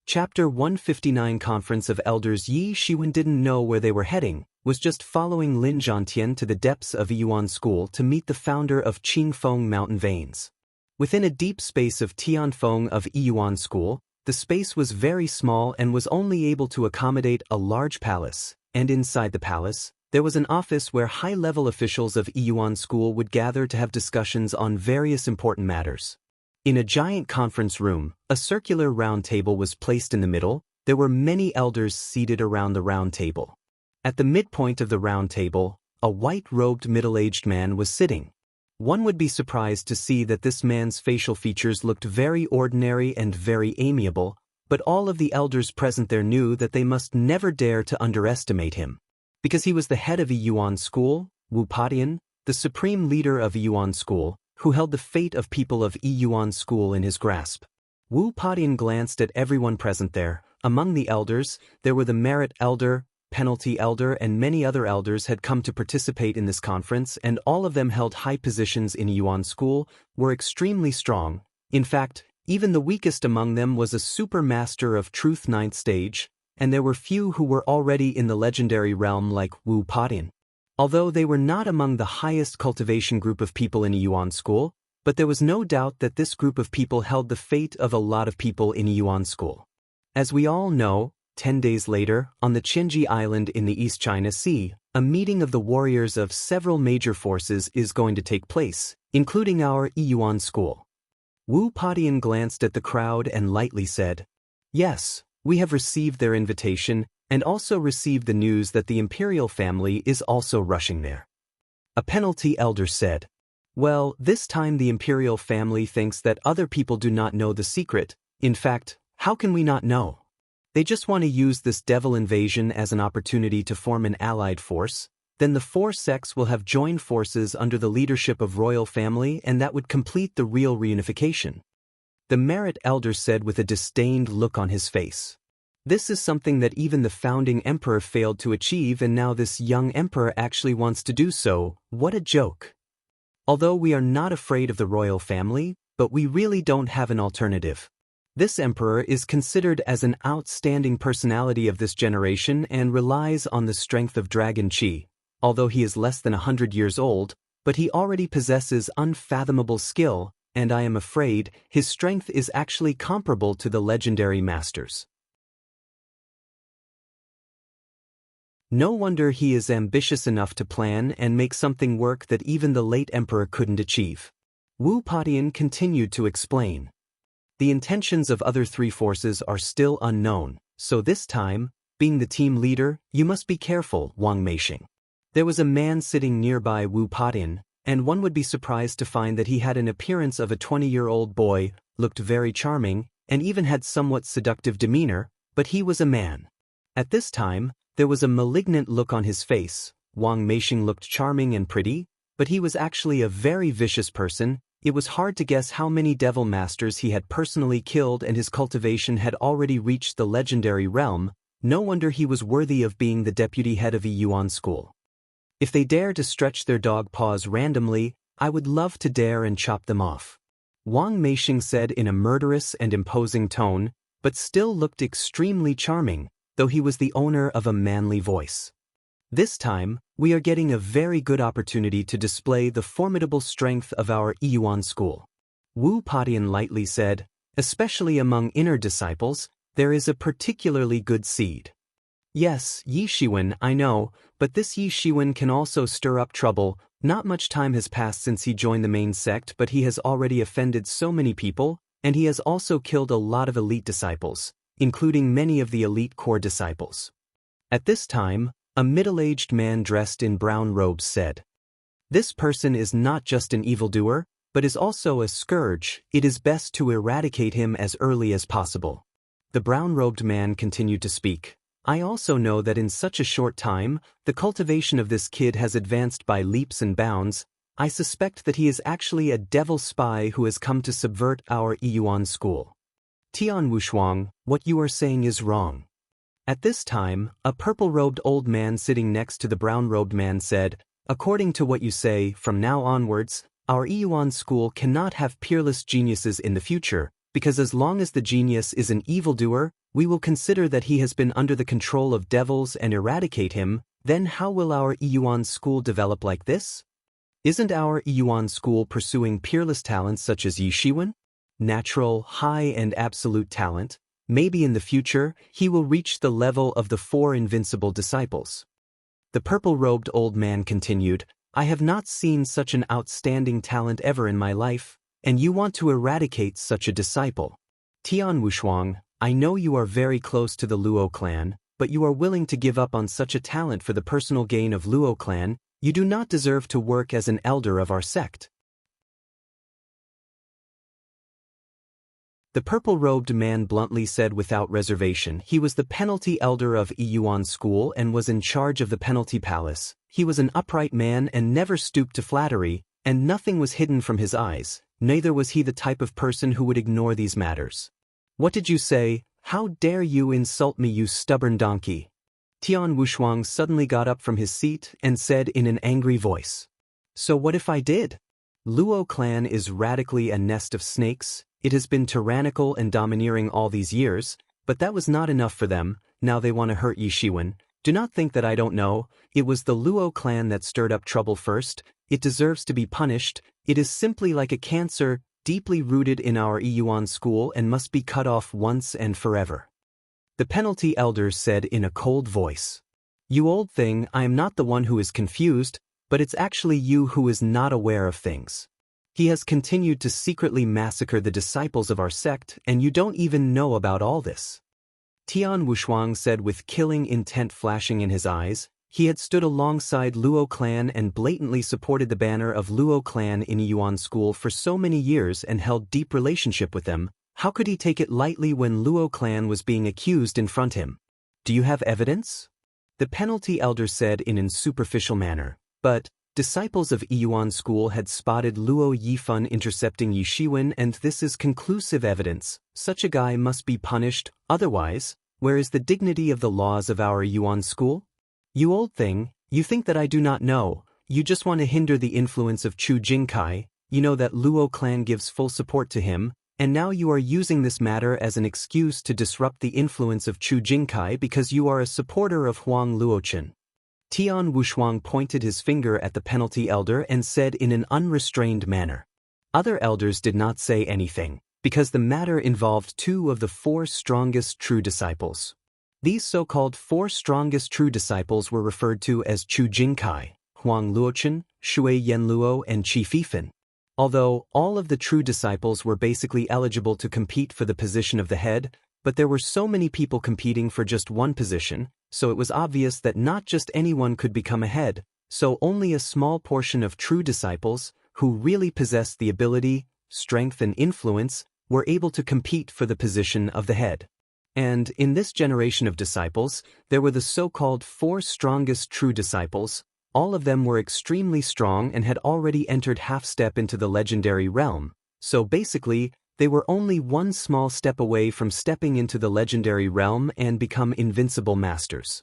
[SPEAKER 1] Chapter 159 Conference of Elders. Yi Shiwen didn't know where they were heading, was just following Lin Zhantian to the depths of Yiyuan School to meet the founder of Qingfeng Mountain Veins. Within a deep space of Tianfeng of Yiyuan School, the space was very small and was only able to accommodate a large palace, and inside the palace, There was an office where high-level officials of Yuan School would gather to have discussions on various important matters. In a giant conference room, a circular round table was placed in the middle. There were many elders seated around the round table. At the midpoint of the round table, a white-robed middle-aged man was sitting. One would be surprised to see that this man's facial features looked very ordinary and very amiable, but all of the elders present there knew that they must never dare to underestimate him. Because he was the head of a Yuan school, Wu Padian, the supreme leader of a Yuan school, who held the fate of people of Yuan school in his grasp. Wu Padian glanced at everyone present there. Among the elders, there were the merit elder, penalty elder, and many other elders had come to participate in this conference, and all of them held high positions in Yuan school, were extremely strong. In fact, even the weakest among them was a super master of truth 9th stage, and there were few who were already in the legendary realm like Wu Padian. Although they were not among the highest cultivation group of people in Yuan school, but there was no doubt that this group of people held the fate of a lot of people in Yuan school. As we all know, 10 days later, on the Qinji Island in the East China Sea, a meeting of the warriors of several major forces is going to take place, including our Yuan school. Wu Padian glanced at the crowd and lightly said, "Yes, we have received their invitation and also received the news that the imperial family is also rushing there." A penalty elder said, "Well, this time the imperial family thinks that other people do not know the secret. In fact, how can we not know? They just want to use this devil invasion as an opportunity to form an allied force. Then the 4 sects will have joined forces under the leadership of royal family, and that would complete the real reunification." The merit elder said with a disdained look on his face. "This is something that even the founding emperor failed to achieve, and now this young emperor actually wants to do so. What a joke. Although we are not afraid of the royal family, but we really don't have an alternative. This emperor is considered as an outstanding personality of this generation and relies on the strength of dragon qi, although he is less than 100 years old, but he already possesses unfathomable skill, and I am afraid his strength is actually comparable to the legendary masters. No wonder he is ambitious enough to plan and make something work that even the late emperor couldn't achieve." Wu Padian continued to explain. "The intentions of other 3 forces are still unknown, so this time, being the team leader, you must be careful, Wang Meishing." There was a man sitting nearby Wu Padian, and one would be surprised to find that he had an appearance of a 20-year-old boy, looked very charming, and even had somewhat seductive demeanor, but he was a man. At this time, there was a malignant look on his face. Wang Meishing looked charming and pretty, but he was actually a very vicious person. It was hard to guess how many devil masters he had personally killed, and his cultivation had already reached the legendary realm. No wonder he was worthy of being the deputy head of a Yuan school. If they dare to stretch their dog paws randomly, I would love to dare and chop them off. Wang Meishing said in a murderous and imposing tone, but still looked extremely charming, though he was the owner of a manly voice. This time, we are getting a very good opportunity to display the formidable strength of our Yuan school. Wu Padian lightly said, "Especially among inner disciples, there is a particularly good seed." "Yes, Yi Shiwen, I know, but this Yi Shiwen can also stir up trouble. Not much time has passed since he joined the main sect, but he has already offended so many people, and he has also killed a lot of elite disciples, including many of the elite core disciples." At this time, a middle-aged man dressed in brown robes said, "This person is not just an evildoer, but is also a scourge. It is best to eradicate him as early as possible." The brown-robed man continued to speak. "I also know that in such a short time, the cultivation of this kid has advanced by leaps and bounds. I suspect that he is actually a devil spy who has come to subvert our Yuan school. Tian Wushuang, what you are saying is wrong." At this time, a purple-robed old man sitting next to the brown-robed man said, "According to what you say, from now onwards, our Yuan school cannot have peerless geniuses in the future, because as long as the genius is an evildoer, we will consider that he has been under the control of devils and eradicate him. Then how will our Yuan school develop like this? Isn't our Yuan school pursuing peerless talents such as Yi Shiwen? Natural, high and absolute talent. Maybe in the future, he will reach the level of the 4 invincible disciples." The purple-robed old man continued, I have not seen such an outstanding talent ever in my life, and you want to eradicate such a disciple. Tian Wushuang, I know you are very close to the Luo clan, but you are willing to give up on such a talent for the personal gain of Luo clan. You do not deserve to work as an elder of our sect. The purple-robed man bluntly said without reservation he was the penalty elder of Yiyuan School and was in charge of the penalty palace. He was an upright man and never stooped to flattery, and nothing was hidden from his eyes, neither was he the type of person who would ignore these matters. What did you say? How dare you insult me, you stubborn donkey? Tian Wushuang suddenly got up from his seat and said in an angry voice. So what if I did? Luo clan is radically a nest of snakes. It has been tyrannical and domineering all these years, but that was not enough for them. Now they want to hurt Yi Shiwen. Do not think that I don't know. It was the Luo clan that stirred up trouble first. It deserves to be punished. It is simply like a cancer, deeply rooted in our Yiyuan school and must be cut off once and forever. The penalty elder said in a cold voice. You old thing, I am not the one who is confused, but it's actually you who is not aware of things. He has continued to secretly massacre the disciples of our sect, and you don't even know about all this. Tian Wushuang said with killing intent flashing in his eyes. He had stood alongside Luo clan and blatantly supported the banner of Luo clan in Yiyuan School for so many years and held deep relationship with them. How could he take it lightly when Luo clan was being accused in front of him? Do you have evidence? The penalty elder said in a superficial manner. But disciples of Yiyuan School had spotted Luo Yifan intercepting Yi Shiwen, and this is conclusive evidence. Such a guy must be punished, otherwise, where is the dignity of the laws of our Yiyuan School? You old thing, you think that I do not know. You just want to hinder the influence of Chu Jingkai. You know that Luo clan gives full support to him, and now you are using this matter as an excuse to disrupt the influence of Chu Jingkai because you are a supporter of Huang Luochen. Tian Wushuang pointed his finger at the penalty elder and said in an unrestrained manner. Other elders did not say anything, because the matter involved 2 of the 4 strongest true disciples. These so-called 4 strongest true disciples were referred to as Chu Jingkai, Huang Luochen, Shui Yanluo, and Qi Fifan. Although all of the true disciples were basically eligible to compete for the position of the head, but there were so many people competing for just one position, so it was obvious that not just anyone could become a head, so only a small portion of true disciples, who really possessed the ability, strength and influence, were able to compete for the position of the head. And in this generation of disciples, there were the so-called 4 strongest true disciples. All of them were extremely strong and had already entered half-step into the legendary realm, so basically, they were only one small step away from stepping into the legendary realm and become invincible masters.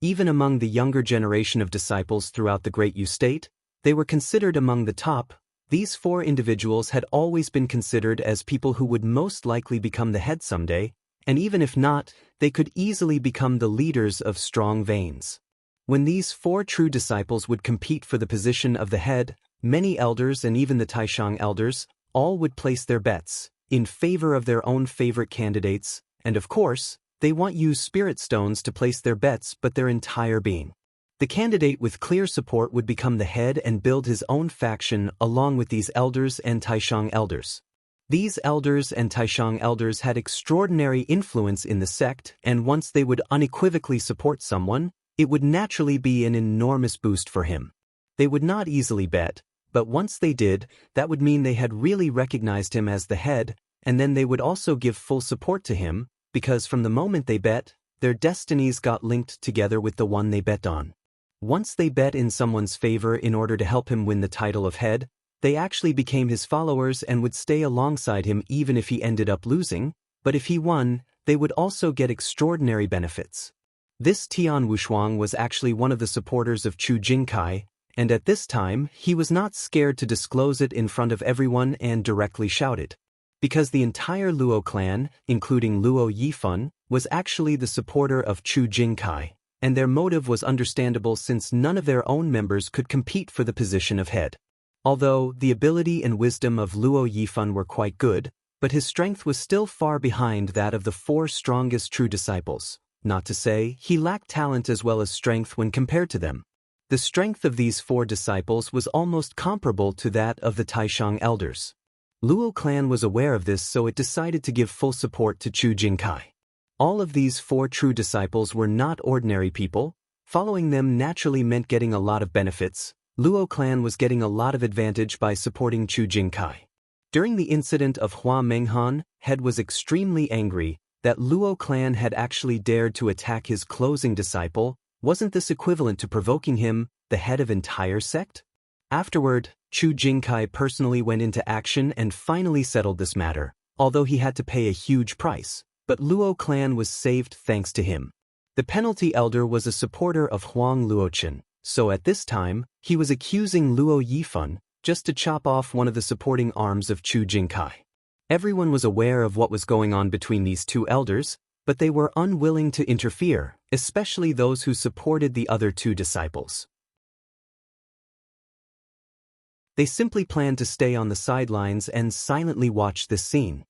[SPEAKER 1] Even among the younger generation of disciples throughout the Great Yu State, they were considered among the top. These 4 individuals had always been considered as people who would most likely become the head someday, and even if not, they could easily become the leaders of strong veins. When these 4 true disciples would compete for the position of the head, many elders and even the Taishang elders, all would place their bets in favor of their own favorite candidates, and of course, they won't use spirit stones to place their bets but their entire being. The candidate with clear support would become the head and build his own faction along with these elders and Taishang elders. These elders and Taishang elders had extraordinary influence in the sect, and once they would unequivocally support someone, it would naturally be an enormous boost for him. They would not easily bet, but once they did, that would mean they had really recognized him as the head, and then they would also give full support to him, because from the moment they bet, their destinies got linked together with the one they bet on. Once they bet in someone's favor in order to help him win the title of head, they actually became his followers and would stay alongside him even if he ended up losing, but if he won, they would also get extraordinary benefits. This Tian Wushuang was actually one of the supporters of Chu Jingkai, and at this time, he was not scared to disclose it in front of everyone and directly shout it. Because the entire Luo clan, including Luo Yifan, was actually the supporter of Chu Jingkai, and their motive was understandable since none of their own members could compete for the position of head. Although the ability and wisdom of Luo Yifan were quite good, but his strength was still far behind that of the 4 strongest true disciples. not to say he lacked talent as well as strength when compared to them. The strength of these 4 disciples was almost comparable to that of the Taishang elders. Luo clan was aware of this, so it decided to give full support to Chu Jingkai. All of these 4 true disciples were not ordinary people. Following them naturally meant getting a lot of benefits. Luo clan was getting a lot of advantage by supporting Chu Jingkai. During the incident of Hua Menghan, Head was extremely angry that Luo clan had actually dared to attack his closing disciple. Wasn't this equivalent to provoking him, the head of entire sect? Afterward, Chu Jingkai personally went into action and finally settled this matter, although he had to pay a huge price. But Luo clan was saved thanks to him. The penalty elder was a supporter of Huang Luochen, so at this time, he was accusing Luo Yifan just to chop off one of the supporting arms of Chu Jingkai. Everyone was aware of what was going on between these 2 elders, but they were unwilling to interfere, especially those who supported the other 2 disciples. They simply planned to stay on the sidelines and silently watch this scene.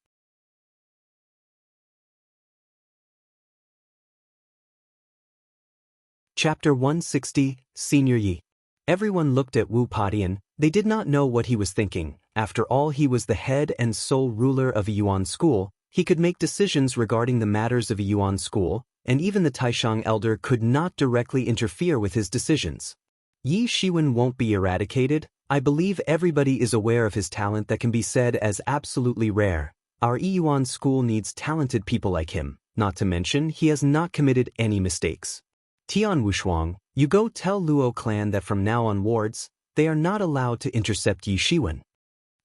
[SPEAKER 1] Chapter 160, Senior Yi. Everyone looked at Wu Padian. They did not know what he was thinking. After all, he was the head and sole ruler of a Yuan school. He could make decisions regarding the matters of a Yuan school, and even the Taishang elder could not directly interfere with his decisions. Yi Shiwen won't be eradicated. I believe everybody is aware of his talent that can be said as absolutely rare. Our Yuan school needs talented people like him, not to mention he has not committed any mistakes. Tian Wushuang, you go tell Luo clan that from now onwards, they are not allowed to intercept Yi Shiwen.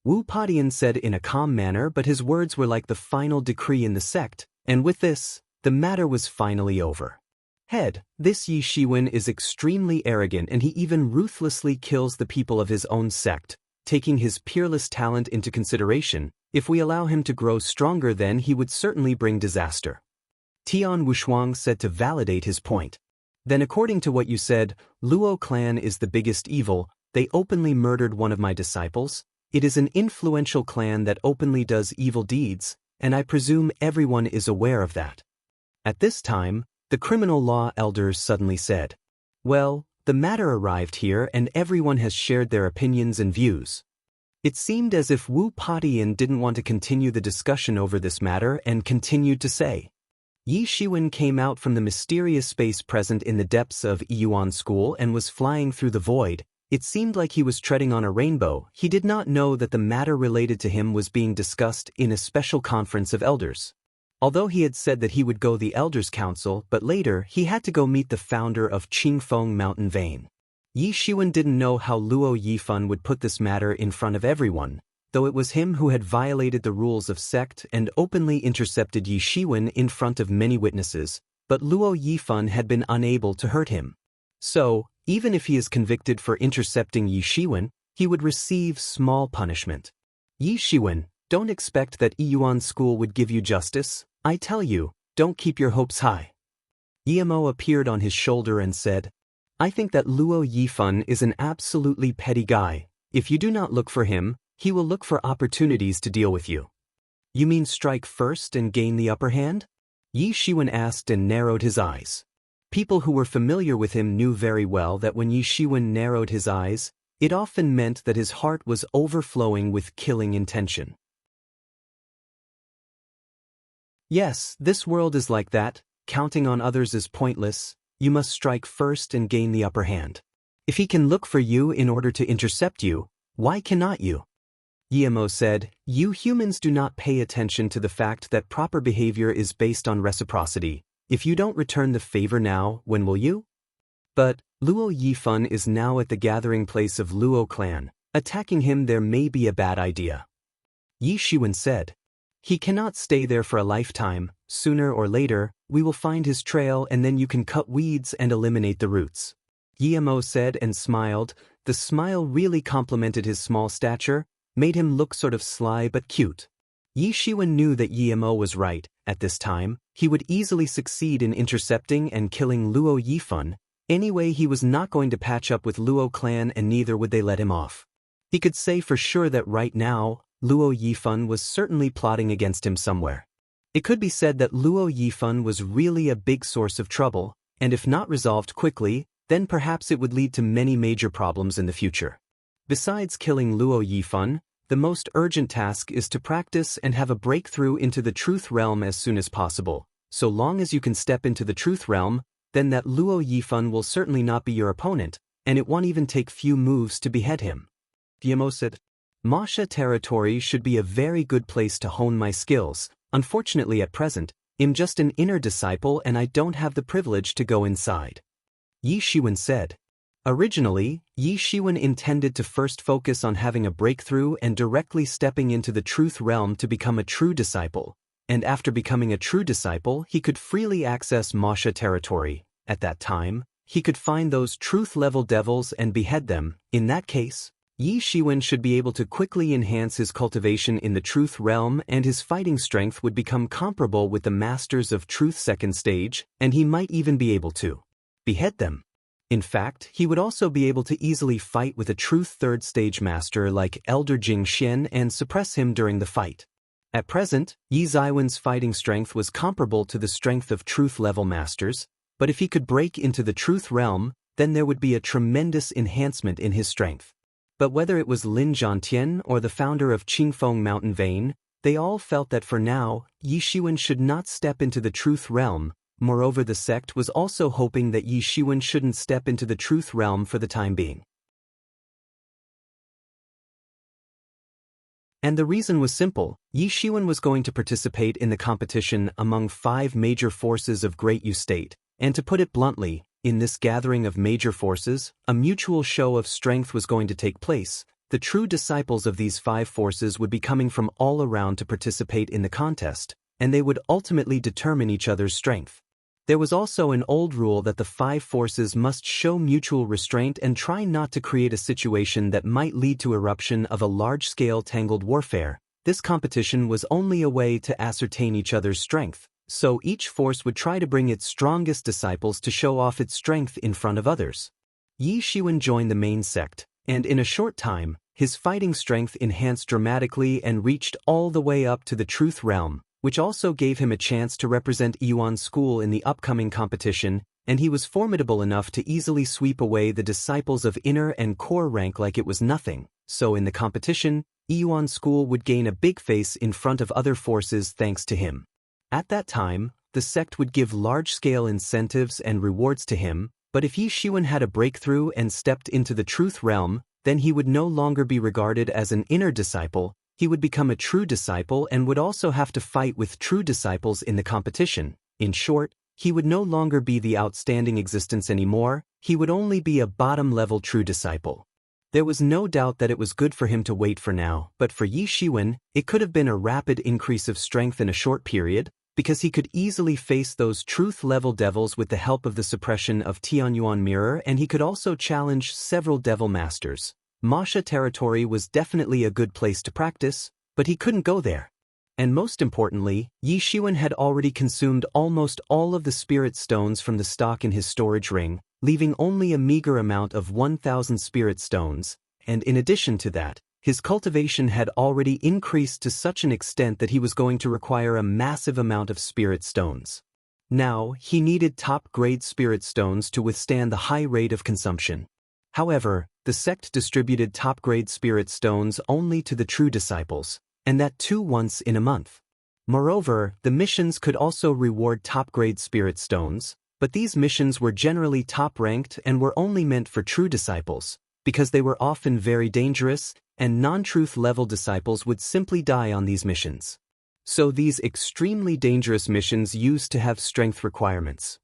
[SPEAKER 1] Wu Padian said in a calm manner, but his words were like the final decree in the sect, and with this, the matter was finally over. Head, this Yi Shiwen is extremely arrogant and he even ruthlessly kills the people of his own sect. Taking his peerless talent into consideration, if we allow him to grow stronger, then he would certainly bring disaster. Tian Wushuang said to validate his point. Then according to what you said, Luo clan is the biggest evil. They openly murdered one of my disciples. It is an influential clan that openly does evil deeds, and I presume everyone is aware of that. At this time, the criminal law elders suddenly said, well, the matter arrived here and everyone has shared their opinions and views. It seemed as if Wu Padian didn't want to continue the discussion over this matter and continued to say, Yi Shiwen came out from the mysterious space present in the depths of Yuan School and was flying through the void. It seemed like he was treading on a rainbow. He did not know that the matter related to him was being discussed in a special conference of elders. Although he had said that he would go the Elders' Council, but later he had to go meet the founder of Qingfeng Mountain Vein. Yi Shiwen didn't know how Luo Yifan would put this matter in front of everyone, though it was him who had violated the rules of sect and openly intercepted Yi Shiwen in front of many witnesses, but Luo Yifan had been unable to hurt him. So, even if he is convicted for intercepting Yi Shiwen, he would receive small punishment. Yi Shiwen, don't expect that Yuan School would give you justice. I tell you, don't keep your hopes high. Yimo appeared on his shoulder and said, I think that Luo Yifan is an absolutely petty guy. If you do not look for him, he will look for opportunities to deal with you. You mean strike first and gain the upper hand? Yi Shiwen asked and narrowed his eyes. People who were familiar with him knew very well that when Yi Shiwen narrowed his eyes, it often meant that his heart was overflowing with killing intention. Yes, this world is like that. Counting on others is pointless. You must strike first and gain the upper hand. If he can look for you in order to intercept you, why cannot you? Yimo said, you humans do not pay attention to the fact that proper behavior is based on reciprocity. If you don't return the favor now, when will you? But Luo Yifan is now at the gathering place of Luo clan. Attacking him there may be a bad idea. Yi Shiwen said, he cannot stay there for a lifetime. Sooner or later, we will find his trail and then you can cut weeds and eliminate the roots. Yimo said and smiled. The smile really complimented his small stature, made him look sort of sly but cute. Yi Shiwen knew that Yimo was right. At this time, he would easily succeed in intercepting and killing Luo Yifan. Anyway, he was not going to patch up with Luo clan and neither would they let him off. He could say for sure that right now, Luo Yifan was certainly plotting against him somewhere. It could be said that Luo Yifan was really a big source of trouble, and if not resolved quickly, then perhaps it would lead to many major problems in the future. Besides killing Luo Yifan, the most urgent task is to practice and have a breakthrough into the truth realm as soon as possible. So long as you can step into the truth realm, then that Luo Yifan will certainly not be your opponent, and it won't even take few moves to behead him. Diamo said, Masha territory should be a very good place to hone my skills. Unfortunately at present, I'm just an inner disciple and I don't have the privilege to go inside. Yi Shiwen said. Originally, Yi Shiwen intended to first focus on having a breakthrough and directly stepping into the truth realm to become a true disciple, and after becoming a true disciple he could freely access Masha territory. At that time, he could find those truth-level devils and behead them. In that case, Yi Shiwen should be able to quickly enhance his cultivation in the truth realm and his fighting strength would become comparable with the masters of truth second stage, and he might even be able to behead them. In fact, he would also be able to easily fight with a truth third stage master like Elder Jing Xian and suppress him during the fight. At present, Yi Ziwen's fighting strength was comparable to the strength of truth level masters, but if he could break into the truth realm, then there would be a tremendous enhancement in his strength. But whether it was Lin Zhantian or the founder of Qingfeng Mountain Vein, they all felt that for now, Yi Shiwen should not step into the truth realm. Moreover, the sect was also hoping that Yi Shiwen shouldn't step into the truth realm for the time being. And the reason was simple. Yi Shiwen was going to participate in the competition among 5 major forces of Great Yu State, and to put it bluntly, in this gathering of major forces, a mutual show of strength was going to take place. The true disciples of these 5 forces would be coming from all around to participate in the contest, and they would ultimately determine each other's strength. There was also an old rule that the 5 forces must show mutual restraint and try not to create a situation that might lead to eruption of a large-scale tangled warfare. This competition was only a way to ascertain each other's strength. So each force would try to bring its strongest disciples to show off its strength in front of others. Yi Shiwen joined the main sect, and in a short time, his fighting strength enhanced dramatically and reached all the way up to the truth realm, which also gave him a chance to represent Yuan School in the upcoming competition, and he was formidable enough to easily sweep away the disciples of inner and core rank like it was nothing. So in the competition, Yuan School would gain a big face in front of other forces thanks to him. At that time, the sect would give large-scale incentives and rewards to him, but if Yi Shiwen had a breakthrough and stepped into the truth realm, then he would no longer be regarded as an inner disciple, he would become a true disciple and would also have to fight with true disciples in the competition. In short, he would no longer be the outstanding existence anymore, he would only be a bottom-level true disciple. There was no doubt that it was good for him to wait for now, but for Yi Shiwen, it could have been a rapid increase of strength in a short period, because he could easily face those truth-level devils with the help of the suppression of Tianyuan Mirror, and he could also challenge several devil masters. Masha territory was definitely a good place to practice, but he couldn't go there. And most importantly, Yi Shiwen had already consumed almost all of the spirit stones from the stock in his storage ring, leaving only a meager amount of 1,000 spirit stones, and in addition to that, his cultivation had already increased to such an extent that he was going to require a massive amount of spirit stones. Now, he needed top-grade spirit stones to withstand the high rate of consumption. However, the sect distributed top-grade spirit stones only to the true disciples, and that too once in a month. Moreover, the missions could also reward top-grade spirit stones, but these missions were generally top-ranked and were only meant for true disciples, because they were often very dangerous, and non-truth level disciples would simply die on these missions. So these extremely dangerous missions used to have strength requirements.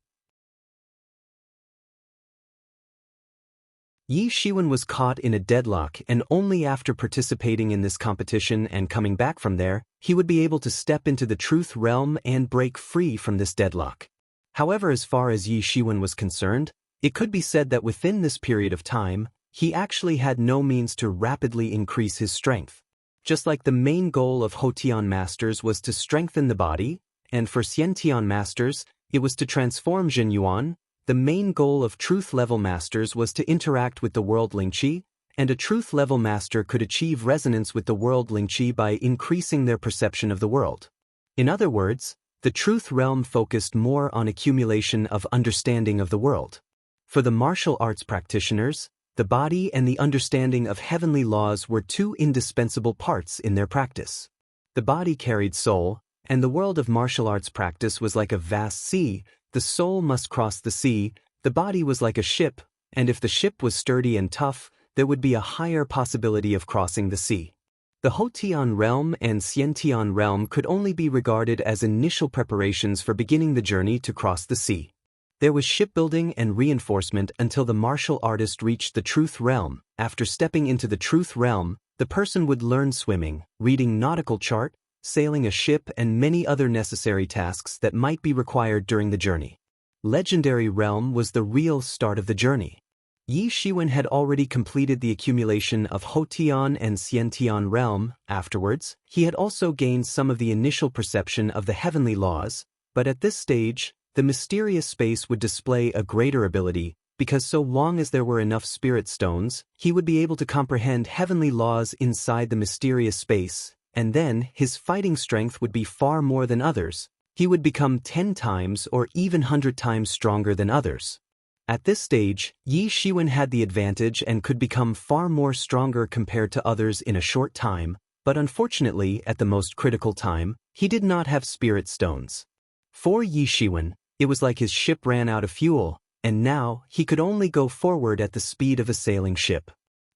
[SPEAKER 1] Yi Shiwen was caught in a deadlock, and only after participating in this competition and coming back from there, he would be able to step into the truth realm and break free from this deadlock. However, as far as Yi Shiwen was concerned, it could be said that within this period of time, he actually had no means to rapidly increase his strength. Just like the main goal of Hotian masters was to strengthen the body, and for Xiantian masters, it was to transform Zhenyuan, the main goal of truth-level masters was to interact with the world Lingqi, and a truth-level master could achieve resonance with the world Lingqi by increasing their perception of the world. In other words, the truth realm focused more on accumulation of understanding of the world. For the martial arts practitioners, the body and the understanding of heavenly laws were two indispensable parts in their practice. The body carried soul, and the world of martial arts practice was like a vast sea. The soul must cross the sea, the body was like a ship, and if the ship was sturdy and tough, there would be a higher possibility of crossing the sea. The Hotian realm and Xiantian realm could only be regarded as initial preparations for beginning the journey to cross the sea. There was shipbuilding and reinforcement until the martial artist reached the truth realm. After stepping into the truth realm, the person would learn swimming, reading nautical chart, sailing a ship, and many other necessary tasks that might be required during the journey. Legendary realm was the real start of the journey. Yi Shiwen had already completed the accumulation of Hotian and Xiantian realm. Afterwards, he had also gained some of the initial perception of the heavenly laws, but at this stage, the mysterious space would display a greater ability, because so long as there were enough spirit stones, he would be able to comprehend heavenly laws inside the mysterious space, and then his fighting strength would be far more than others. He would become 10 times or even 100 times stronger than others. At this stage, Yi Shiwen had the advantage and could become far more stronger compared to others in a short time, but unfortunately, at the most critical time, he did not have spirit stones. For Yi Shiwen, it was like his ship ran out of fuel, and now he could only go forward at the speed of a sailing ship.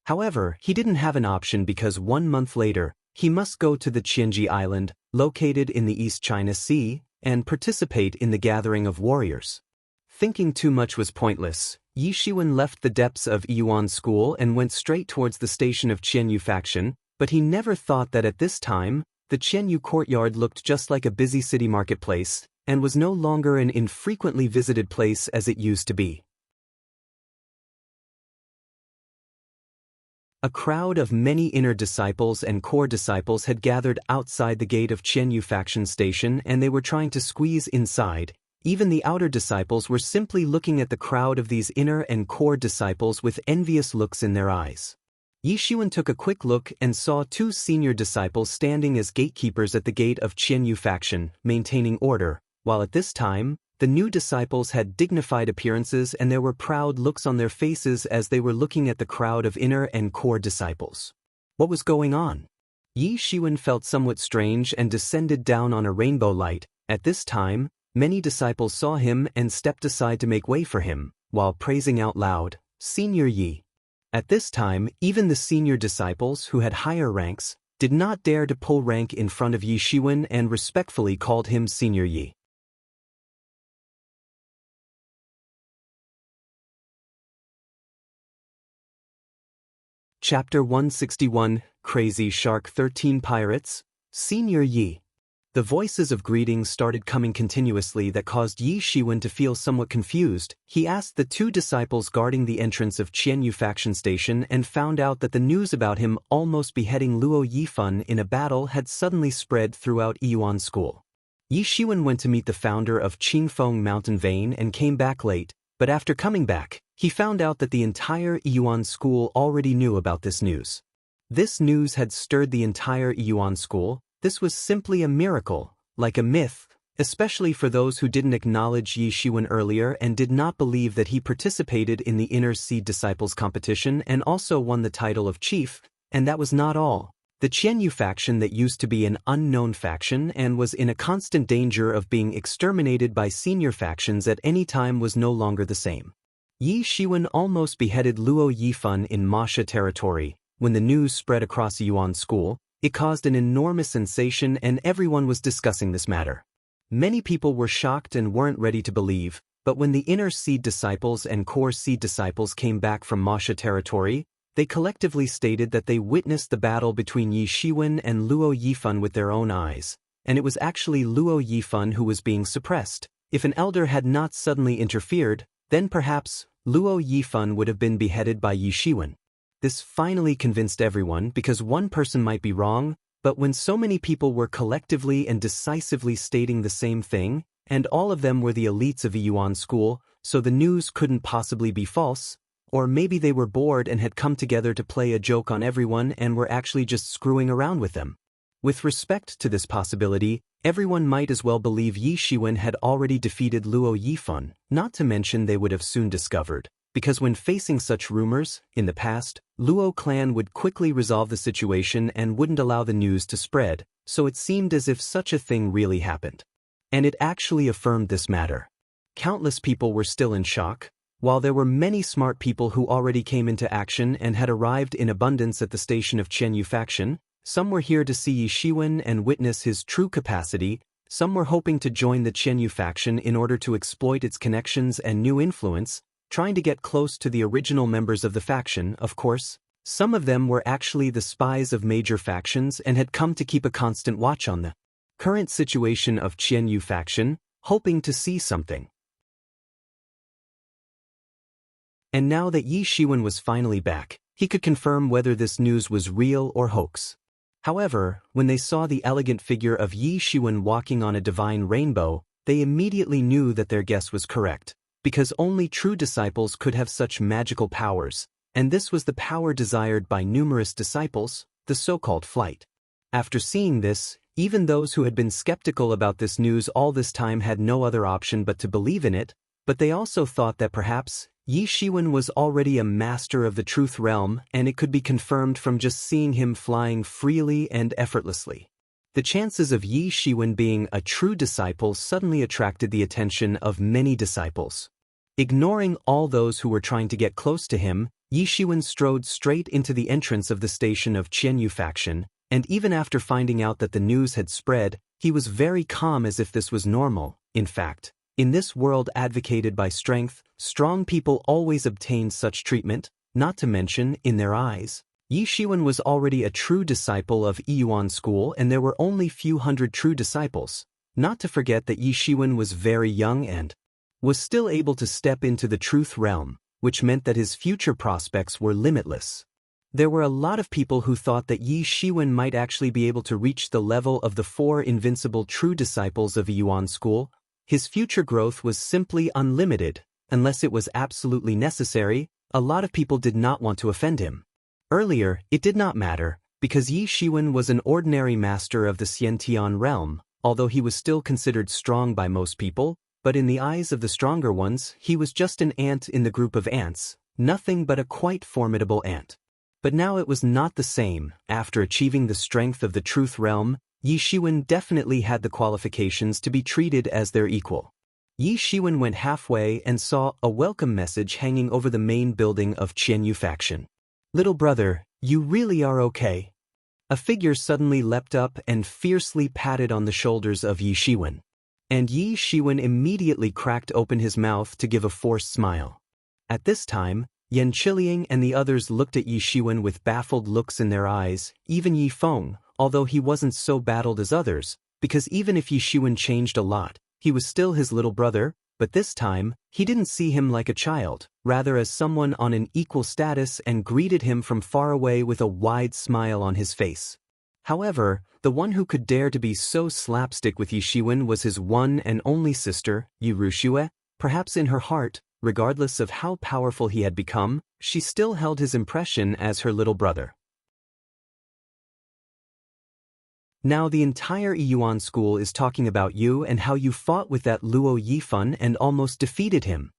[SPEAKER 1] However, he didn't have an option because 1 month later, he must go to the Qianji Island, located in the East China Sea, and participate in the gathering of warriors. Thinking too much was pointless, Yi Shiwen left the depths of Yuan School and went straight towards the station of Qianyu faction, but he never thought that at this time, the Qianyu courtyard looked just like a busy city marketplace, and was no longer an infrequently visited place as it used to be. A crowd of many inner disciples and core disciples had gathered outside the gate of Qianyu faction station, and they were trying to squeeze inside. Even the outer disciples were simply looking at the crowd of these inner and core disciples with envious looks in their eyes. Yi Shiwen took a quick look and saw 2 senior disciples standing as gatekeepers at the gate of Qianyu faction, maintaining order, while at this time, the new disciples had dignified appearances and there were proud looks on their faces as they were looking at the crowd of inner and core disciples. What was going on? Yi Shiwen felt somewhat strange and descended down on a rainbow light. At this time, many disciples saw him and stepped aside to make way for him, while praising out loud, "Senior Yi." At this time, even the senior disciples who had higher ranks did not dare to pull rank in front of Yi Shiwen and respectfully called him Senior Yi. Chapter 161, Crazy Shark 13 Pirates, Senior Yi. The voices of greeting started coming continuously that caused Yi Shiwen to feel somewhat confused. He asked the 2 disciples guarding the entrance of Qianyu faction station and found out that the news about him almost beheading Luo Yifan in a battle had suddenly spread throughout Yuan School. Yi Shiwen went to meet the founder of Qingfeng Mountain Vein and came back late, but after coming back, he found out that the entire Yuan School already knew about this news. This news had stirred the entire Yuan School. This was simply a miracle, like a myth, especially for those who didn't acknowledge Yi Shiwen earlier and did not believe that he participated in the Inner Seed Disciples competition and also won the title of chief, and that was not all. The Qianyu faction that used to be an unknown faction and was in a constant danger of being exterminated by senior factions at any time was no longer the same. Yi Shiwen almost beheaded Luo Yifan in Masha territory. When the news spread across Yuan School, it caused an enormous sensation and everyone was discussing this matter. Many people were shocked and weren't ready to believe, but when the Inner Seed Disciples and Core Seed Disciples came back from Masha territory, they collectively stated that they witnessed the battle between Yi Shiwen and Luo Yifan with their own eyes, and it was actually Luo Yifan who was being suppressed. If an elder had not suddenly interfered, then perhaps Luo Yifan would have been beheaded by Yi Shiwen. This finally convinced everyone because one person might be wrong, but when so many people were collectively and decisively stating the same thing, and all of them were the elites of Yuan School, so the news couldn't possibly be false, or maybe they were bored and had come together to play a joke on everyone and were actually just screwing around with them. With respect to this possibility, Everyone might as well believe Yi Shiwen had already defeated Luo Yifeng, not to mention they would have soon discovered, because when facing such rumors, in the past, Luo clan would quickly resolve the situation and wouldn't allow the news to spread, so it seemed as if such a thing really happened. And it actually affirmed this matter. Countless people were still in shock, while there were many smart people who already came into action and had arrived in abundance at the station of Qianyu faction. Some were here to see Yi Shiwen and witness his true capacity, some were hoping to join the Qianyu faction in order to exploit its connections and new influence, trying to get close to the original members of the faction, of course. Some of them were actually the spies of major factions and had come to keep a constant watch on the current situation of Qianyu faction, hoping to see something. And now that Yi Shiwen was finally back, he could confirm whether this news was real or hoax. However, when they saw the elegant figure of Yi Shiwen walking on a divine rainbow, they immediately knew that their guess was correct, because only true disciples could have such magical powers, and this was the power desired by numerous disciples, the so-called flight. After seeing this, even those who had been skeptical about this news all this time had no other option but to believe in it, but they also thought that perhaps Yi Shiwen was already a master of the truth realm and it could be confirmed from just seeing him flying freely and effortlessly. The chances of Yi Shiwen being a true disciple suddenly attracted the attention of many disciples. Ignoring all those who were trying to get close to him, Yi Shiwen strode straight into the entrance of the station of Qianyu faction, and even after finding out that the news had spread, he was very calm as if this was normal. In fact, in this world advocated by strength, strong people always obtained such treatment, not to mention, in their eyes. Yi Shiwen was already a true disciple of Yuan school and there were only few hundred true disciples, not to forget that Yi Shiwen was very young and was still able to step into the truth realm, which meant that his future prospects were limitless. There were a lot of people who thought that Yi Shiwen might actually be able to reach the level of the 4 invincible true disciples of Yuan school. His future growth was simply unlimited, unless it was absolutely necessary. A lot of people did not want to offend him. Earlier, it did not matter, because Yi Shiwen was an ordinary master of the Xiantian realm, although he was still considered strong by most people, but in the eyes of the stronger ones, he was just an ant in the group of ants, nothing but a quite formidable ant. But now it was not the same. After achieving the strength of the truth realm, Yi Shiwen definitely had the qualifications to be treated as their equal. Yi Shiwen went halfway and saw a welcome message hanging over the main building of Qianyu faction. "Little brother, you really are okay?" A figure suddenly leapt up and fiercely patted on the shoulders of Yi Shiwen. And Yi Shiwen immediately cracked open his mouth to give a forced smile. At this time, Yan Qiliang and the others looked at Yi Shiwen with baffled looks in their eyes, even Yi Feng, although he wasn't so battled as others, because even if Yi Shiwen changed a lot, he was still his little brother, but this time, he didn't see him like a child, rather as someone on an equal status and greeted him from far away with a wide smile on his face. However, the one who could dare to be so slapstick with Yi Shiwen was his one and only sister, Yi Ruxue. Perhaps in her heart, regardless of how powerful he had become, she still held his impression as her little brother. Now the entire Yuan school is talking about you and how you fought with that Luo Yifeng and almost defeated him.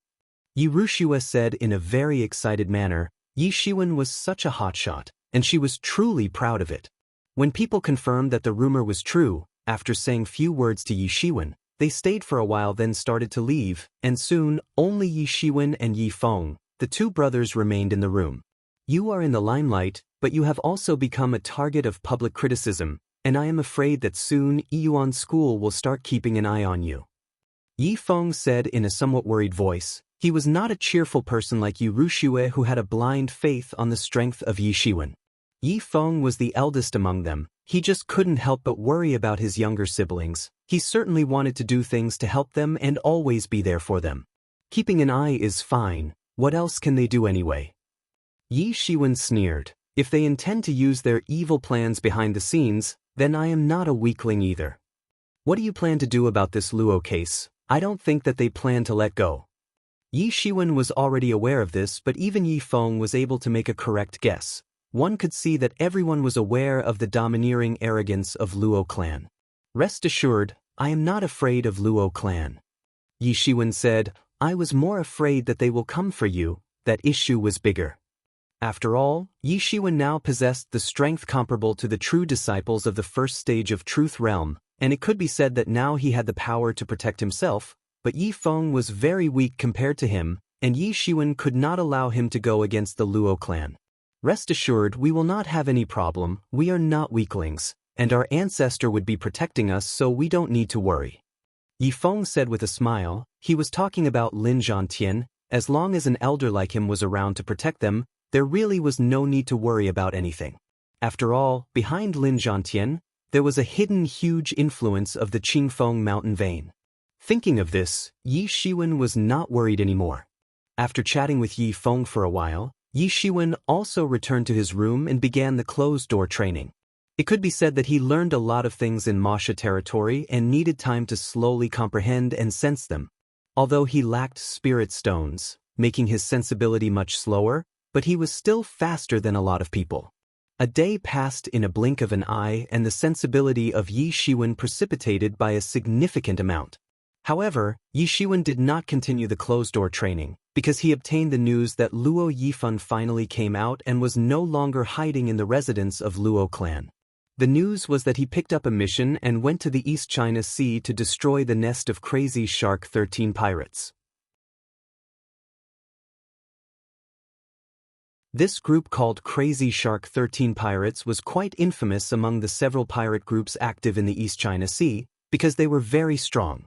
[SPEAKER 1] Yi Ruxue said in a very excited manner. Yi Shiwen was such a hotshot, and she was truly proud of it. When people confirmed that the rumor was true, after saying few words to Yi Shiwen, they stayed for a while then started to leave, and soon, only Yi Shiwen and Yi Feng, the 2 brothers, remained in the room. "You are in the limelight, but you have also become a target of public criticism, and I am afraid that soon Yuan school will start keeping an eye on you," Yi Feng said in a somewhat worried voice. He was not a cheerful person like Yi Ruxue, who had a blind faith on the strength of Yi Shiwen. Yi Feng was the eldest among them. He just couldn't help but worry about his younger siblings. He certainly wanted to do things to help them and always be there for them. Keeping an eye is fine. What else can they do anyway? Yi Shiwen sneered. If they intend to use their evil plans behind the scenes, then I am not a weakling either. What do you plan to do about this Luo case? I don't think that they plan to let go. Yi Shiwen was already aware of this, but even Yi Feng was able to make a correct guess. One could see that everyone was aware of the domineering arrogance of Luo clan. Rest assured, I am not afraid of Luo clan. Yi Shiwen said, I was more afraid that they will come for you, that issue was bigger. After all, Yi Shiwen now possessed the strength comparable to the true disciples of the first stage of Truth Realm, and it could be said that now he had the power to protect himself, but Yi Feng was very weak compared to him, and Yi Shiwen could not allow him to go against the Luo clan. Rest assured, we will not have any problem, we are not weaklings, and our ancestor would be protecting us, so we don't need to worry. Yi Feng said with a smile. He was talking about Lin Zhantian. As long as an elder like him was around to protect them, there really was no need to worry about anything. After all, behind Lin Zhantian, there was a hidden huge influence of the Qingfeng mountain vein. Thinking of this, Yi Shiwen was not worried anymore. After chatting with Yi Feng for a while, Yi Shiwen also returned to his room and began the closed-door training. It could be said that he learned a lot of things in Masha territory and needed time to slowly comprehend and sense them. Although he lacked spirit stones, making his sensibility much slower, but he was still faster than a lot of people. A day passed in a blink of an eye, and the sensibility of Yi Shiwen precipitated by a significant amount. However, Yi Shiwen did not continue the closed-door training, because he obtained the news that Luo Yifan finally came out and was no longer hiding in the residence of Luo clan. The news was that he picked up a mission and went to the East China Sea to destroy the nest of Crazy Shark 13 pirates. This group called Crazy Shark 13 Pirates was quite infamous among the several pirate groups active in the East China Sea, because they were very strong.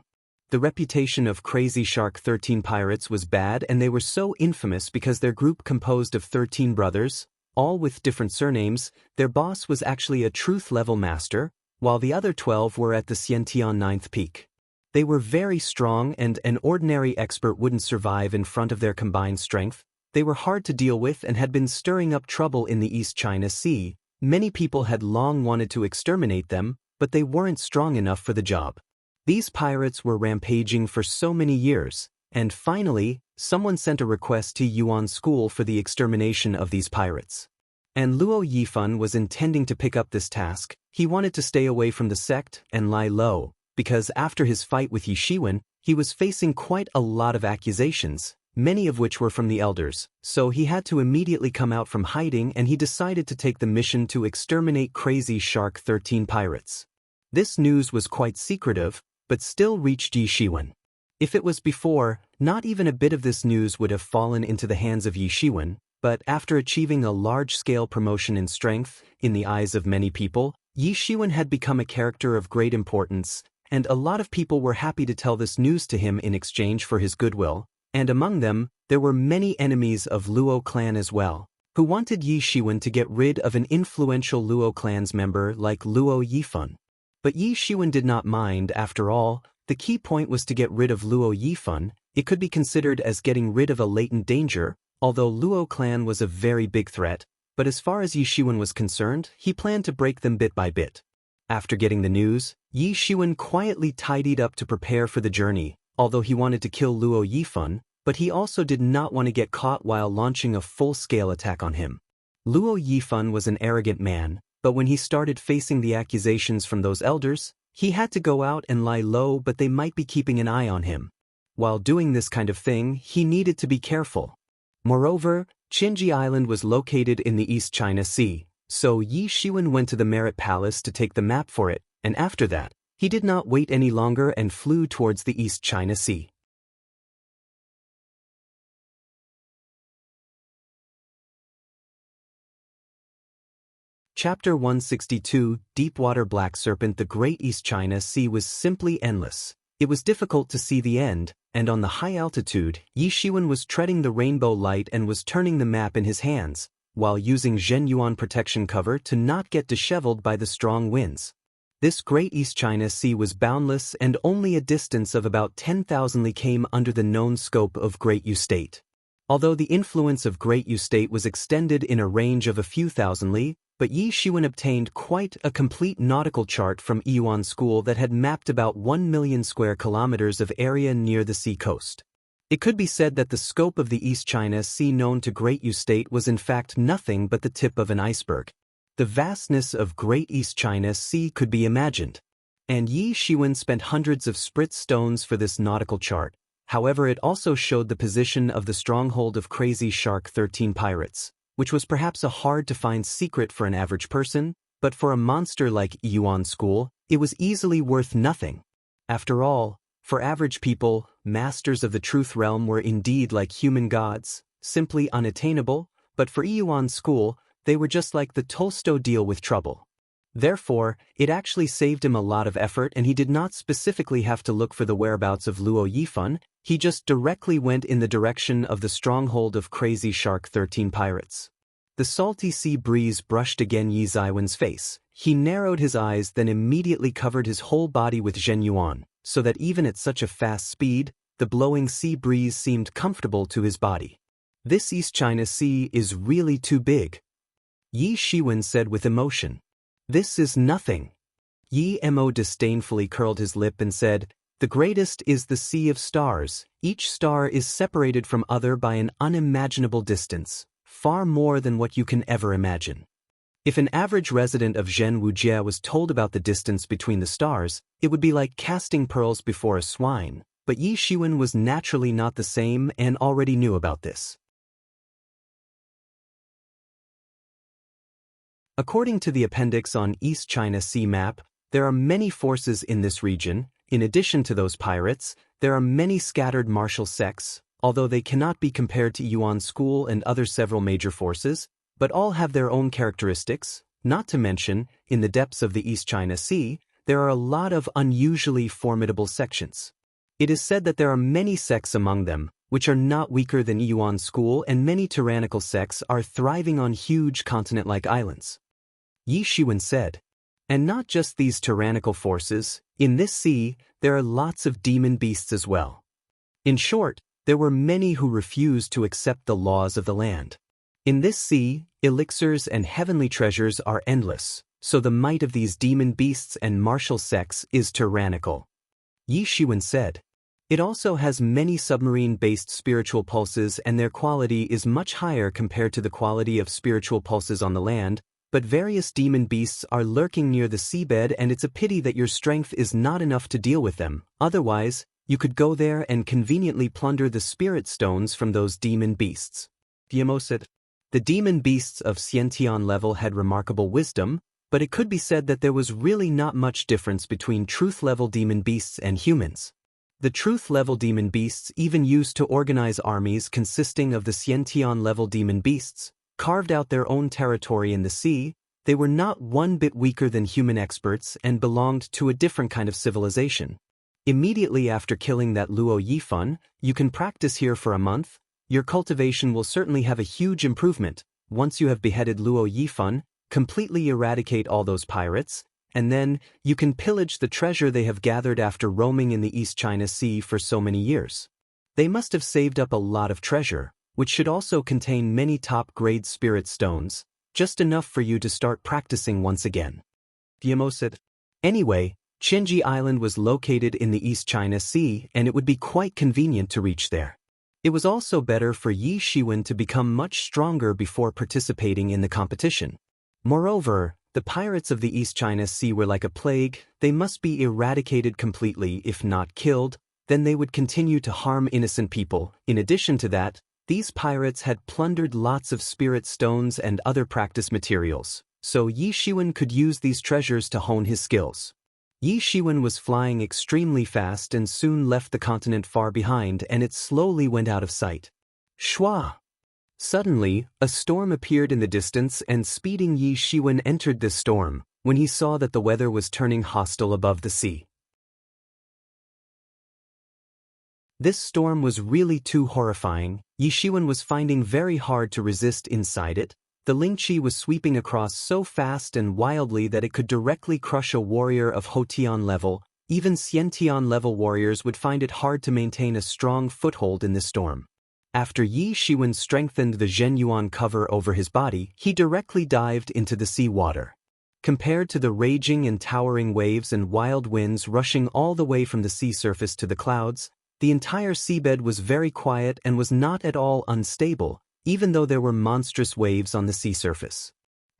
[SPEAKER 1] The reputation of Crazy Shark 13 Pirates was bad, and they were so infamous because their group composed of 13 brothers, all with different surnames. Their boss was actually a truth-level master, while the other 12 were at the Xiantian 9th peak. They were very strong, and an ordinary expert wouldn't survive in front of their combined strength. They were hard to deal with and had been stirring up trouble in the East China Sea. Many people had long wanted to exterminate them, but they weren't strong enough for the job. These pirates were rampaging for so many years, and finally, someone sent a request to Yuan School for the extermination of these pirates. And Luo Yifan was intending to pick up this task. He wanted to stay away from the sect and lie low, because after his fight with Yi Shiwen, he was facing quite a lot of accusations, many of which were from the elders, so he had to immediately come out from hiding, and he decided to take the mission to exterminate Crazy Shark 13 pirates. This news was quite secretive, but still reached Yi Shiwen. If it was before, not even a bit of this news would have fallen into the hands of Yi Shiwen, but after achieving a large-scale promotion in strength, in the eyes of many people, Yi Shiwen had become a character of great importance, and a lot of people were happy to tell this news to him in exchange for his goodwill, and among them, there were many enemies of Luo clan as well, who wanted Yi Shiwen to get rid of an influential Luo clan's member like Luo Yifan. But Yi Shiwen did not mind. After all, the key point was to get rid of Luo Yifan. It could be considered as getting rid of a latent danger, although Luo clan was a very big threat, but as far as Yi Shiwen was concerned, he planned to break them bit by bit. After getting the news, Yi Shiwen quietly tidied up to prepare for the journey, although he wanted to kill Luo Yifan, but he also did not want to get caught while launching a full-scale attack on him. Luo Yifan was an arrogant man, but when he started facing the accusations from those elders, he had to go out and lie low, but they might be keeping an eye on him. While doing this kind of thing, he needed to be careful. Moreover, Qinji Island was located in the East China Sea, so Yi Shiwen went to the Merit Palace to take the map for it, and after that, he did not wait any longer and flew towards the East China Sea. Chapter 162, Deepwater Black Serpent. The Great East China Sea was simply endless. It was difficult to see the end, and on the high altitude, Yi Shiwen was treading the rainbow light and was turning the map in his hands, while using Zhenyuan protection cover to not get disheveled by the strong winds. This Great East China Sea was boundless, and only a distance of about 10,000 li came under the known scope of Great U State. Although the influence of Great U State was extended in a range of a few thousand li, but Yi Shiwen obtained quite a complete nautical chart from Yuan School that had mapped about 1 million square kilometers of area near the sea coast. It could be said that the scope of the East China Sea known to Great U State was in fact nothing but the tip of an iceberg. The vastness of Great East China Sea could be imagined. and Yi Shiwen spent hundreds of spritz stones for this nautical chart. However, it also showed the position of the stronghold of Crazy Shark 13 pirates, which was perhaps a hard-to-find secret for an average person, but for a monster like Yuan School, it was easily worth nothing. After all, for average people, masters of the truth realm were indeed like human gods, simply unattainable, but for Yuan School, they were just like the Tolstoy deal with trouble. Therefore, it actually saved him a lot of effort, and he did not specifically have to look for the whereabouts of Luo Yifan. He just directly went in the direction of the stronghold of Crazy Shark 13 pirates. The salty sea breeze brushed again Yi Ziwen's face. He narrowed his eyes, then immediately covered his whole body with Zhen Yuan, so that even at such a fast speed, the blowing sea breeze seemed comfortable to his body. This East China Sea is really too big, Yi Shiwen said with emotion. This is nothing. Yi Mo disdainfully curled his lip and said, the greatest is the sea of stars. Each star is separated from other by an unimaginable distance, far more than what you can ever imagine. If an average resident of Zhen Wujie was told about the distance between the stars, it would be like casting pearls before a swine, but Yi Shiwen was naturally not the same and already knew about this. According to the appendix on East China Sea map, there are many forces in this region. In addition to those pirates, there are many scattered martial sects, although they cannot be compared to Yuan School and other several major forces, but all have their own characteristics. Not to mention, in the depths of the East China Sea, there are a lot of unusually formidable sections. It is said that there are many sects among them, which are not weaker than Yuan School, and many tyrannical sects are thriving on huge continent-like islands. Yi Shiwen said. And not just these tyrannical forces, in this sea, there are lots of demon beasts as well. In short, there were many who refused to accept the laws of the land. In this sea, elixirs and heavenly treasures are endless, so the might of these demon beasts and martial sects is tyrannical. Yi Shiwen said. It also has many submarine-based spiritual pulses, and their quality is much higher compared to the quality of spiritual pulses on the land, but various demon beasts are lurking near the seabed, and it's a pity that your strength is not enough to deal with them. Otherwise, you could go there and conveniently plunder the spirit stones from those demon beasts. Diemo said. The demon beasts of Xiantian level had remarkable wisdom, but it could be said that there was really not much difference between truth-level demon beasts and humans. The truth-level demon beasts even used to organize armies consisting of the Xiantian-level demon beasts, carved out their own territory in the sea. They were not one bit weaker than human experts and belonged to a different kind of civilization. Immediately after killing that Luo Yifan, you can practice here for a month. Your cultivation will certainly have a huge improvement. Once you have beheaded Luo Yifan, completely eradicate all those pirates, and then you can pillage the treasure they have gathered after roaming in the East China Sea for so many years. They must have saved up a lot of treasure, which should also contain many top-grade spirit stones, just enough for you to start practicing once again. Diemo said. Anyway, Qinji Island was located in the East China Sea, and it would be quite convenient to reach there. It was also better for Yi Shiwen to become much stronger before participating in the competition. Moreover, the pirates of the East China Sea were like a plague. They must be eradicated completely. If not killed, then they would continue to harm innocent people. In addition to that, these pirates had plundered lots of spirit stones and other practice materials, so Yi Shiwen could use these treasures to hone his skills. Yi Shiwen was flying extremely fast and soon left the continent far behind, and it slowly went out of sight. Shwa! Suddenly, a storm appeared in the distance, and speeding Yi Shiwen entered this storm, when he saw that the weather was turning hostile above the sea. This storm was really too horrifying. Yi Shiwen was finding very hard to resist inside it. The Lingqi was sweeping across so fast and wildly that it could directly crush a warrior of Hotian level. Even Xiantian level warriors would find it hard to maintain a strong foothold in this storm. After Yi Shiwen strengthened the Zhen Yuan cover over his body, he directly dived into the sea water. Compared to the raging and towering waves and wild winds rushing all the way from the sea surface to the clouds, the entire seabed was very quiet and was not at all unstable, even though there were monstrous waves on the sea surface.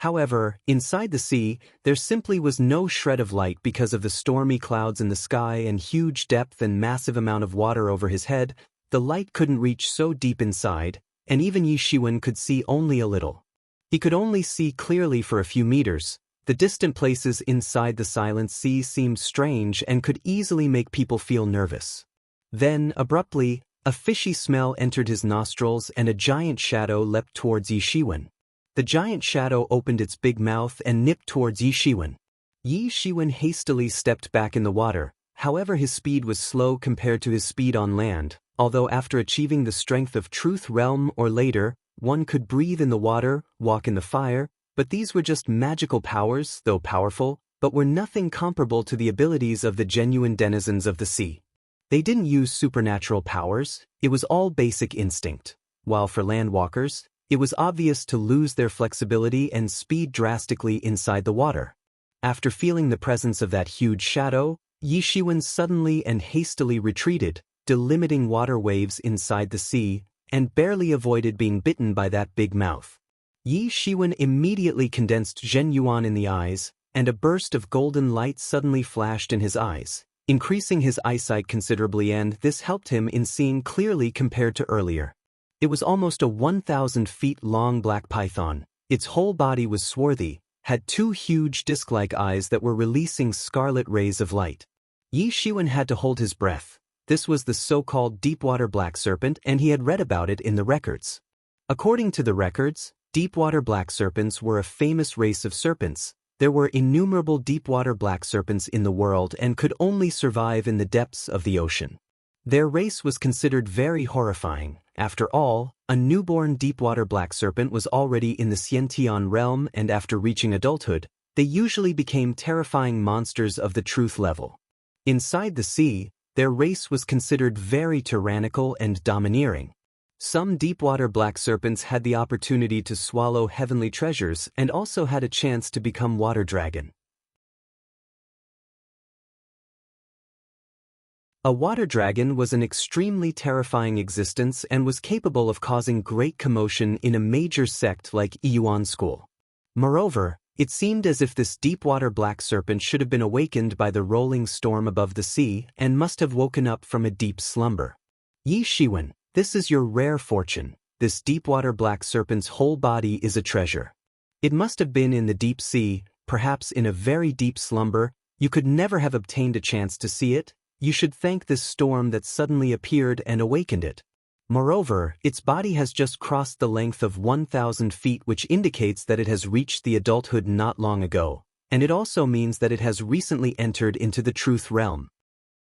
[SPEAKER 1] However, inside the sea, there simply was no shred of light because of the stormy clouds in the sky and huge depth and massive amount of water over his head. The light couldn't reach so deep inside, and even Yi Shiwen could see only a little. He could only see clearly for a few meters. The distant places inside the silent sea seemed strange and could easily make people feel nervous. Then, abruptly, a fishy smell entered his nostrils and a giant shadow leapt towards Yi Shiwen. The giant shadow opened its big mouth and nipped towards Yi Shiwen. Yi Shiwen hastily stepped back in the water. However, his speed was slow compared to his speed on land, although after achieving the strength of Truth Realm or later, one could breathe in the water, walk in the fire, but these were just magical powers, though powerful, but were nothing comparable to the abilities of the genuine denizens of the sea. They didn't use supernatural powers, it was all basic instinct. While for landwalkers, it was obvious to lose their flexibility and speed drastically inside the water. After feeling the presence of that huge shadow, Yi Shiwen suddenly and hastily retreated, delimiting water waves inside the sea, and barely avoided being bitten by that big mouth. Yi Shiwen immediately condensed Zhen Yuan in the eyes, and a burst of golden light suddenly flashed in his eyes, increasing his eyesight considerably, and this helped him in seeing clearly compared to earlier. It was almost a 1,000 feet long black python. Its whole body was swarthy, had two huge disc-like eyes that were releasing scarlet rays of light. Yi Shiwen had to hold his breath. This was the so-called deepwater black serpent, and he had read about it in the records. According to the records, deepwater black serpents were a famous race of serpents. There were innumerable deepwater black serpents in the world and could only survive in the depths of the ocean. Their race was considered very horrifying. After all, a newborn deepwater black serpent was already in the Xiantian realm, and after reaching adulthood, they usually became terrifying monsters of the truth level. Inside the sea, their race was considered very tyrannical and domineering. Some deepwater black serpents had the opportunity to swallow heavenly treasures and also had a chance to become water dragon. A water dragon was an extremely terrifying existence and was capable of causing great commotion in a major sect like Yuan school. Moreover, it seemed as if this deepwater black serpent should have been awakened by the rolling storm above the sea and must have woken up from a deep slumber. Yi Shiwen, this is your rare fortune. This deepwater black serpent's whole body is a treasure. It must have been in the deep sea, perhaps in a very deep slumber. You could never have obtained a chance to see it. You should thank this storm that suddenly appeared and awakened it. Moreover, its body has just crossed the length of 1,000 feet, which indicates that it has reached the adulthood not long ago, and it also means that it has recently entered into the truth realm.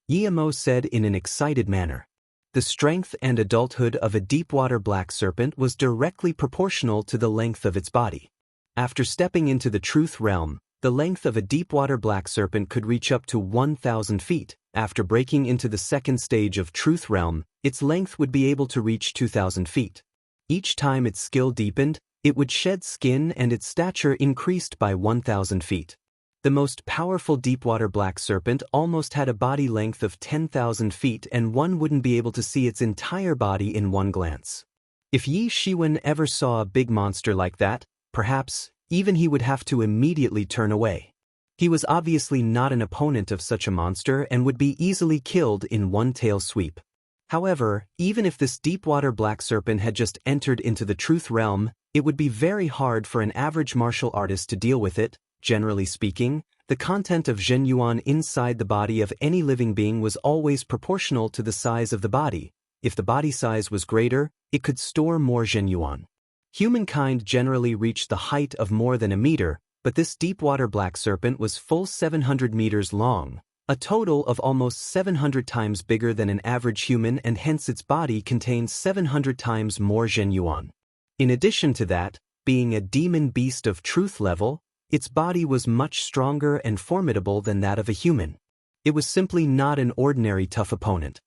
[SPEAKER 1] Yi Amo said in an excited manner. The strength and adulthood of a deepwater black serpent was directly proportional to the length of its body. After stepping into the truth realm, the length of a deepwater black serpent could reach up to 1,000 feet. After breaking into the second stage of Truth Realm, its length would be able to reach 2,000 feet. Each time its skill deepened, it would shed skin and its stature increased by 1,000 feet. The most powerful deepwater black serpent almost had a body length of 10,000 feet, and one wouldn't be able to see its entire body in one glance. If Yi Shiwen ever saw a big monster like that, perhaps even he would have to immediately turn away. He was obviously not an opponent of such a monster and would be easily killed in one tail sweep. However, even if this deepwater black serpent had just entered into the truth realm, it would be very hard for an average martial artist to deal with it. Generally speaking, the content of Zhen Yuan inside the body of any living being was always proportional to the size of the body. If the body size was greater, it could store more Zhen Yuan. Humankind generally reached the height of more than a meter, but this deepwater black serpent was full 700 meters long, a total of almost 700 times bigger than an average human, and hence its body contained 700 times more Zhen Yuan. In addition to that, being a demon beast of truth level, its body was much stronger and formidable than that of a human. It was simply not an ordinary tough opponent.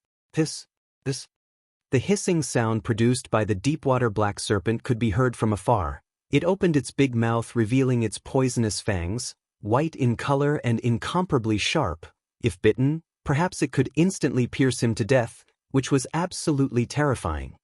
[SPEAKER 1] The hissing sound produced by the deepwater black serpent could be heard from afar. It opened its big mouth, revealing its poisonous fangs, white in color and incomparably sharp. If bitten, perhaps it could instantly pierce him to death, which was absolutely terrifying.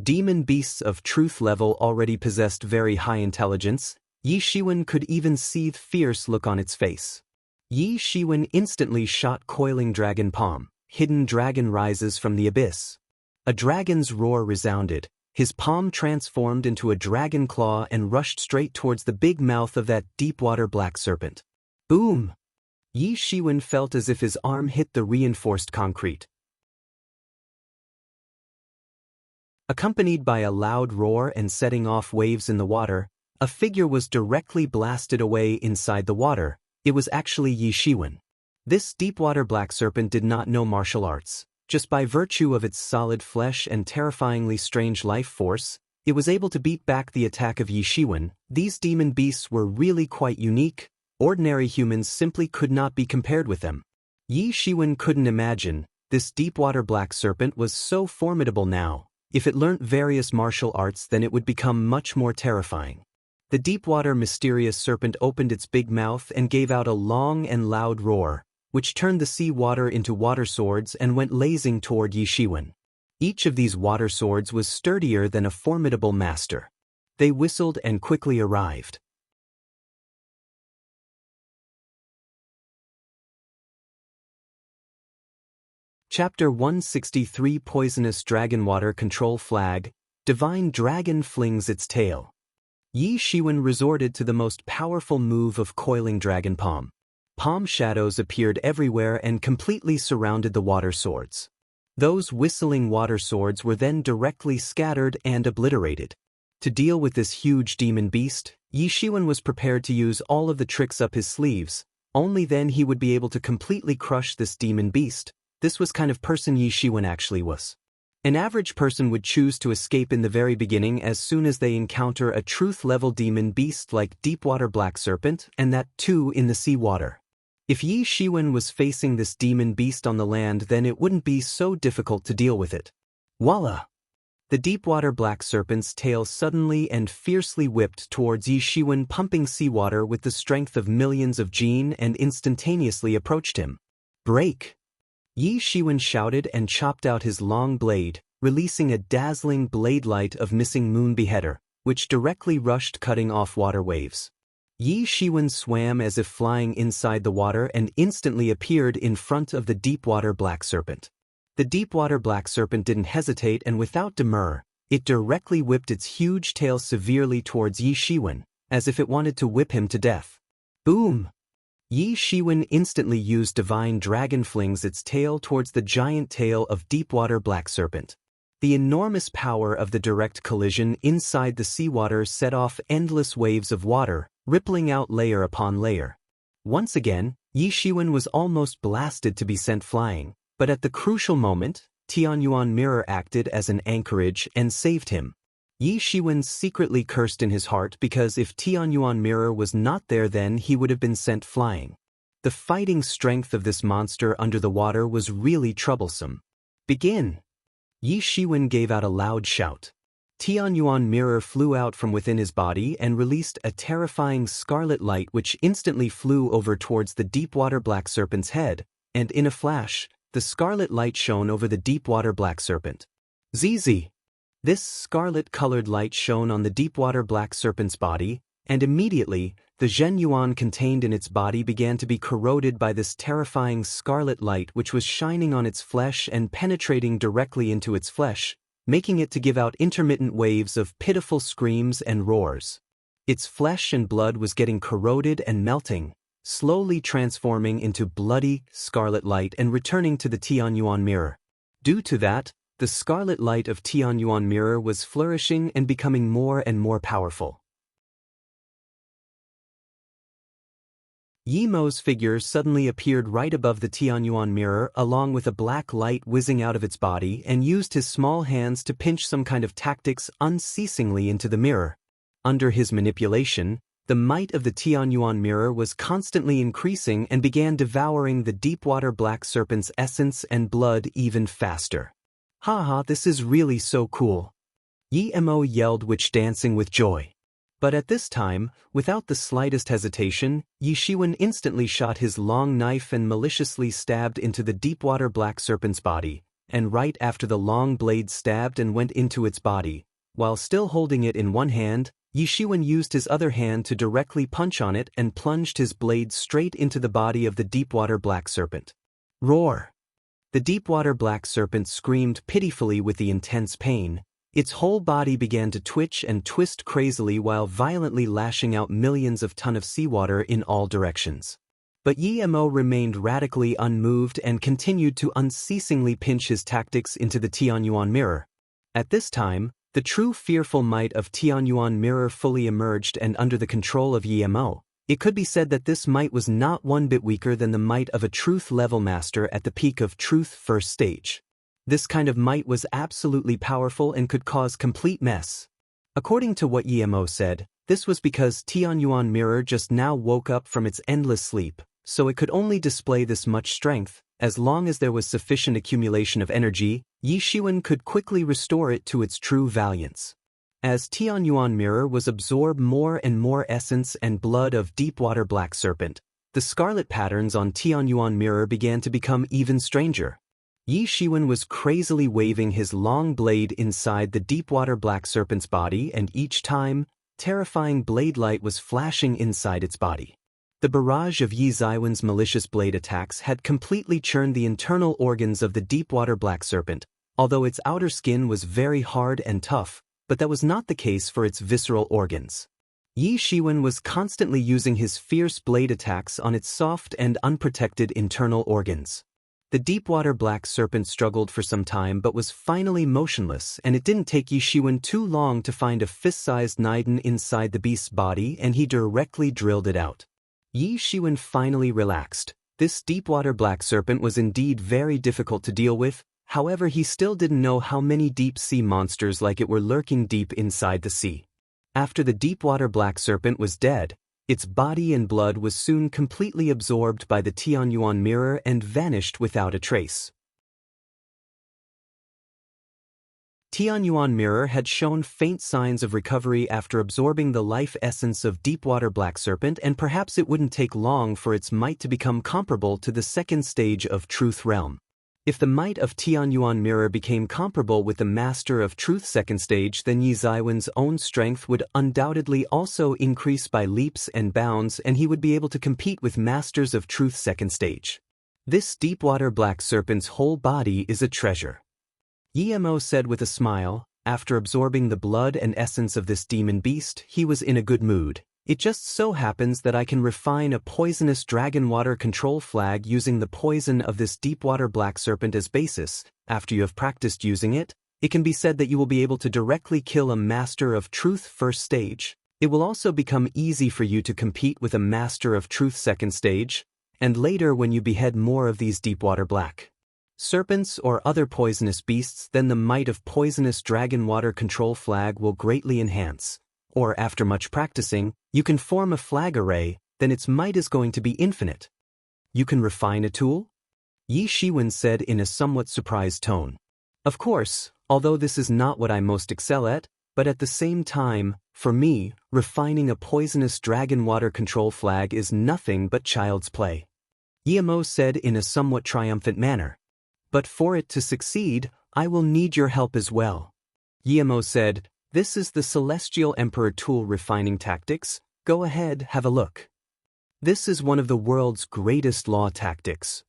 [SPEAKER 1] Demon beasts of truth level already possessed very high intelligence, Yi Shiwen could even see the fierce look on its face. Yi Shiwen instantly shot coiling dragon palm. Hidden dragon rises from the abyss. A dragon's roar resounded. His palm transformed into a dragon claw and rushed straight towards the big mouth of that deep-water black serpent. Boom! Yi Shiwen felt as if his arm hit the reinforced concrete. Accompanied by a loud roar and setting off waves in the water, a figure was directly blasted away inside the water. It was actually Yi Shiwen. This deep-water black serpent did not know martial arts. Just by virtue of its solid flesh and terrifyingly strange life force, it was able to beat back the attack of Yi Shiwen. These demon beasts were really quite unique. Ordinary humans simply could not be compared with them. Yi Shiwen couldn't imagine this deep-water black serpent was so formidable now. If it learnt various martial arts, then it would become much more terrifying. The deep-water mysterious serpent opened its big mouth and gave out a long and loud roar, which turned the sea water into water swords and went lazing toward Yi Shiwen. Each of these water swords was sturdier than a formidable master. They whistled and quickly arrived. Chapter 163 Poisonous Dragon Water Control Flag. Divine Dragon flings its tail. Yi Shiwen resorted to the most powerful move of coiling dragon palm. Palm shadows appeared everywhere and completely surrounded the water swords. Those whistling water swords were then directly scattered and obliterated. To deal with this huge demon beast, Yi Shiwen was prepared to use all of the tricks up his sleeves. Only then he would be able to completely crush this demon beast. This was kind of person Yi Shiwen actually was. An average person would choose to escape in the very beginning as soon as they encounter a truth-level demon beast like deep-water black serpent, and that too in the sea water. If Yi Shiwen was facing this demon beast on the land, then it wouldn't be so difficult to deal with it. Voila! The deep-water black serpent's tail suddenly and fiercely whipped towards Yi Shiwen, pumping seawater with the strength of millions of Jin, and instantaneously approached him. Break! Yi Shiwen shouted and chopped out his long blade, releasing a dazzling blade light of missing moon beheader, which directly rushed, cutting off water waves. Yi Shiwen swam as if flying inside the water and instantly appeared in front of the deep-water black serpent. The deep-water black serpent didn't hesitate, and without demur, it directly whipped its huge tail severely towards Yi Shiwen, as if it wanted to whip him to death. Boom! Yi Shiwen instantly used Divine Dragon flings its tail towards the giant tail of deep-water black serpent. The enormous power of the direct collision inside the seawater set off endless waves of water, rippling out layer upon layer. Once again, Yi Shiwen was almost blasted to be sent flying, but at the crucial moment, Tianyuan Mirror acted as an anchorage and saved him. Yi Shiwen secretly cursed in his heart, because if Tianyuan Mirror was not there, then he would have been sent flying. The fighting strength of this monster under the water was really troublesome. Begin! Yi Shiwen gave out a loud shout. Tianyuan Mirror flew out from within his body and released a terrifying scarlet light, which instantly flew over towards the deep-water black serpent's head, and in a flash, the scarlet light shone over the deep-water black serpent. ZZ! This scarlet-colored light shone on the deep-water black serpent's body, and immediately, the Zhen Yuan contained in its body began to be corroded by this terrifying scarlet light, which was shining on its flesh and penetrating directly into its flesh, making it to give out intermittent waves of pitiful screams and roars. Its flesh and blood was getting corroded and melting, slowly transforming into bloody, scarlet light and returning to the Tianyuan Mirror. Due to that, the scarlet light of Tianyuan Mirror was flourishing and becoming more and more powerful. Yi Mo's figure suddenly appeared right above the Tianyuan Mirror along with a black light whizzing out of its body, and used his small hands to pinch some kind of tactics unceasingly into the mirror. Under his manipulation, the might of the Tianyuan Mirror was constantly increasing and began devouring the deep-water black serpent's essence and blood even faster. Haha, this is really so cool! Yi Mo yelled, which dancing with joy. But at this time, without the slightest hesitation, Yi Shiwen instantly shot his long knife and maliciously stabbed into the deep-water black serpent's body, and right after the long blade stabbed and went into its body, while still holding it in one hand, Yi Shiwen used his other hand to directly punch on it and plunged his blade straight into the body of the deepwater black serpent. Roar! The deepwater black serpent screamed pitifully with the intense pain. Its whole body began to twitch and twist crazily while violently lashing out millions of tons of seawater in all directions. But Yi Mo remained radically unmoved and continued to unceasingly pinch his tactics into the Tianyuan mirror. At this time, the true fearful might of Tianyuan mirror fully emerged, and under the control of Yi Mo, it could be said that this might was not one bit weaker than the might of a truth level master at the peak of truth first stage. This kind of might was absolutely powerful and could cause complete mess. According to what Yi Mo said, this was because Tianyuan mirror just now woke up from its endless sleep, so it could only display this much strength. As long as there was sufficient accumulation of energy, Yi Shiwen could quickly restore it to its true valiance. As Tianyuan mirror was absorbed more and more essence and blood of deepwater black serpent, the scarlet patterns on Tianyuan mirror began to become even stranger. Yi Shiwen was crazily waving his long blade inside the deepwater black serpent's body, and each time, terrifying blade light was flashing inside its body. The barrage of Yi Ziwen's malicious blade attacks had completely churned the internal organs of the deepwater black serpent, although its outer skin was very hard and tough, but that was not the case for its visceral organs. Yi Shiwen was constantly using his fierce blade attacks on its soft and unprotected internal organs. The deepwater black serpent struggled for some time but was finally motionless, and it didn't take Yi Shiwen too long to find a fist-sized Niden inside the beast's body, and he directly drilled it out. Yi Shiwen finally relaxed. This deepwater black serpent was indeed very difficult to deal with. However, he still didn't know how many deep-sea monsters like it were lurking deep inside the sea. After the deepwater black serpent was dead, its body and blood was soon completely absorbed by the Tianyuan mirror and vanished without a trace. Tianyuan mirror had shown faint signs of recovery after absorbing the life essence of deepwater black serpent, and perhaps it wouldn't take long for its might to become comparable to the second stage of Truth Realm. If the might of Tianyuan mirror became comparable with the Master of Truth second stage, then Yi Ziwen's own strength would undoubtedly also increase by leaps and bounds, and he would be able to compete with Masters of Truth second stage. This deepwater black serpent's whole body is a treasure. Yi Mo said with a smile. After absorbing the blood and essence of this demon beast, he was in a good mood. It just so happens that I can refine a poisonous dragon water control flag using the poison of this deepwater black serpent as basis. After you have practiced using it, it can be said that you will be able to directly kill a Master of Truth first stage. It will also become easy for you to compete with a Master of Truth second stage, and later when you behead more of these deepwater black serpents or other poisonous beasts, then the might of poisonous dragon water control flag will greatly enhance. Or after much practicing, you can form a flag array, then its might is going to be infinite. You can refine a tool? Yi Shiwen said in a somewhat surprised tone. Of course, although this is not what I most excel at, but at the same time, for me, refining a poisonous dragon water control flag is nothing but child's play. Yi Mo said in a somewhat triumphant manner. But for it to succeed, I will need your help as well. Yi Mo said, this is the Celestial Emperor tool refining tactics. Go ahead, have a look. This is one of the world's greatest law tactics.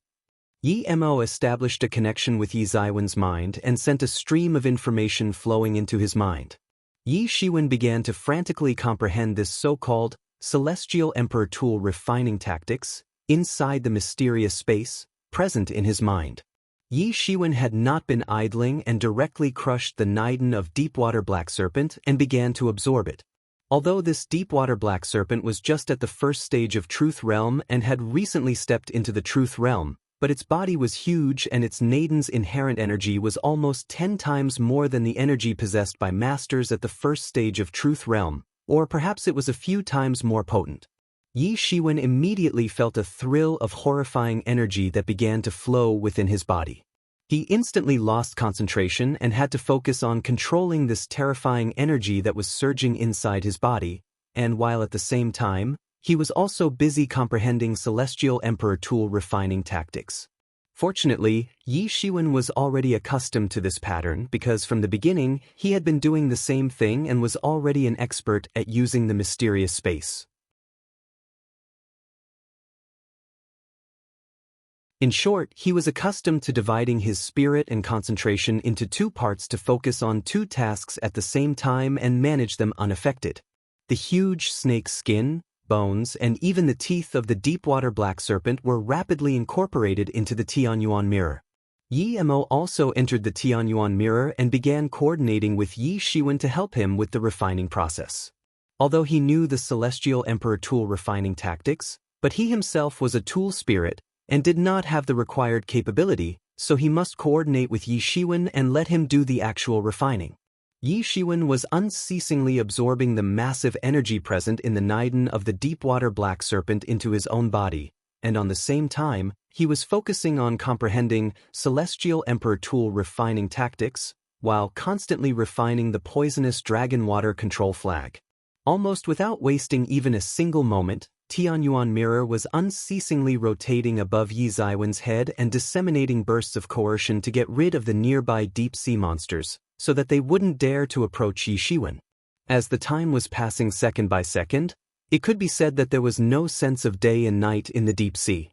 [SPEAKER 1] Yi Mo established a connection with Yi Ziwen's mind and sent a stream of information flowing into his mind. Yi Shiwen began to frantically comprehend this so-called Celestial Emperor tool refining tactics inside the mysterious space present in his mind. Yi Shiwen had not been idling and directly crushed the Niden of deepwater black serpent and began to absorb it. Although this deepwater black serpent was just at the first stage of Truth Realm and had recently stepped into the Truth Realm, but its body was huge and its Niden's inherent energy was almost 10 times more than the energy possessed by Masters at the first stage of Truth Realm, or perhaps it was a few times more potent. Yi Shiwen immediately felt a thrill of horrifying energy that began to flow within his body. He instantly lost concentration and had to focus on controlling this terrifying energy that was surging inside his body, and while at the same time, he was also busy comprehending Celestial Emperor tool refining tactics. Fortunately, Yi Shiwen was already accustomed to this pattern because from the beginning he had been doing the same thing and was already an expert at using the mysterious space. In short, he was accustomed to dividing his spirit and concentration into two parts to focus on two tasks at the same time and manage them unaffected. The huge snake's skin, bones, and even the teeth of the deep-water black serpent were rapidly incorporated into the Tianyuan mirror. Yi Mo also entered the Tianyuan mirror and began coordinating with Yi Shiwen to help him with the refining process. Although he knew the Celestial Emperor tool refining tactics, but he himself was a tool spirit and did not have the required capability, so he must coordinate with Yi Shiwen and let him do the actual refining. Yi Shiwen was unceasingly absorbing the massive energy present in the Niden of the deep-water black serpent into his own body, and on the same time, he was focusing on comprehending Celestial Emperor tool refining tactics, while constantly refining the poisonous dragon water control flag. Almost without wasting even a single moment, Tianyuan mirror was unceasingly rotating above Yi Ziwen's head and disseminating bursts of coercion to get rid of the nearby deep-sea monsters, so that they wouldn't dare to approach Yi Shiwen. As the time was passing second by second, it could be said that there was no sense of day and night in the deep sea.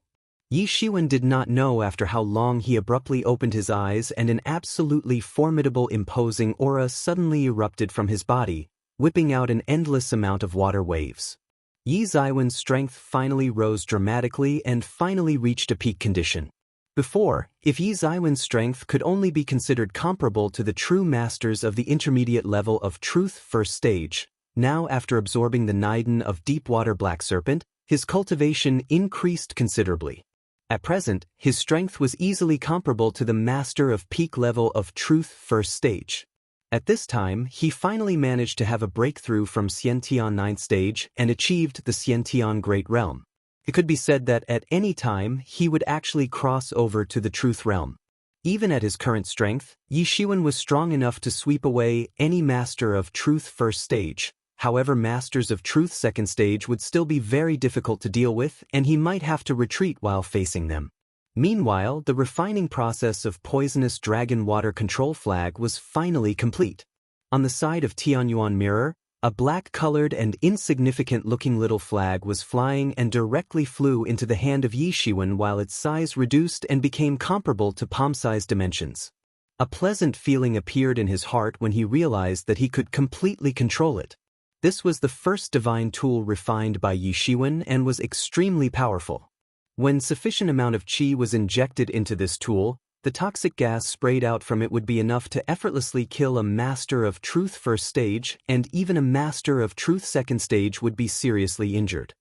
[SPEAKER 1] Yi Shiwen did not know after how long he abruptly opened his eyes and an absolutely formidable imposing aura suddenly erupted from his body, whipping out an endless amount of water waves. Yi Ziwen's strength finally rose dramatically and finally reached a peak condition. Before, if Yi Ziwen's strength could only be considered comparable to the true masters of the intermediate level of Truth First Stage, now after absorbing the Niden of Deepwater Black Serpent, his cultivation increased considerably. At present, his strength was easily comparable to the master of peak level of Truth First Stage. At this time, he finally managed to have a breakthrough from Xiantian 9th Stage and achieved the Xiantian Great Realm. It could be said that at any time, he would actually cross over to the Truth Realm. Even at his current strength, Yi Shiwen was strong enough to sweep away any master of Truth First Stage. However, masters of Truth Second Stage would still be very difficult to deal with, and he might have to retreat while facing them. Meanwhile, the refining process of poisonous dragon water control flag was finally complete. On the side of Tianyuan mirror, a black-colored and insignificant-looking little flag was flying and directly flew into the hand of Yi Shiwen while its size reduced and became comparable to palm-sized dimensions. A pleasant feeling appeared in his heart when he realized that he could completely control it. This was the first divine tool refined by Yi Shiwen and was extremely powerful. When sufficient amount of qi was injected into this tool, the toxic gas sprayed out from it would be enough to effortlessly kill a master of Truth First Stage, and even a master of Truth Second Stage would be seriously injured.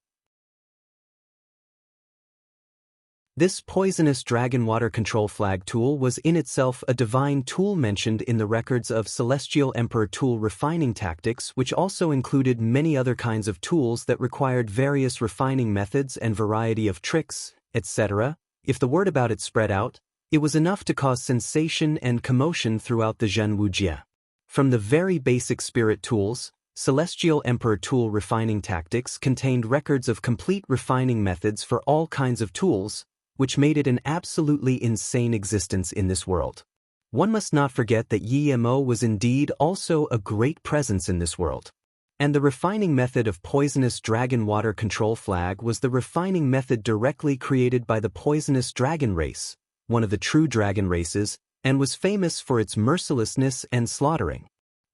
[SPEAKER 1] This poisonous dragon water control flag tool was in itself a divine tool mentioned in the records of Celestial Emperor tool refining tactics, which also included many other kinds of tools that required various refining methods and variety of tricks, etc. If the word about it spread out, it was enough to cause sensation and commotion throughout the Zhen Wujie. From the very basic spirit tools, Celestial Emperor tool refining tactics contained records of complete refining methods for all kinds of tools, which made it an absolutely insane existence in this world. One must not forget that Yi Mo was indeed also a great presence in this world. And the refining method of poisonous dragon water control flag was the refining method directly created by the poisonous dragon race, one of the true dragon races, and was famous for its mercilessness and slaughtering.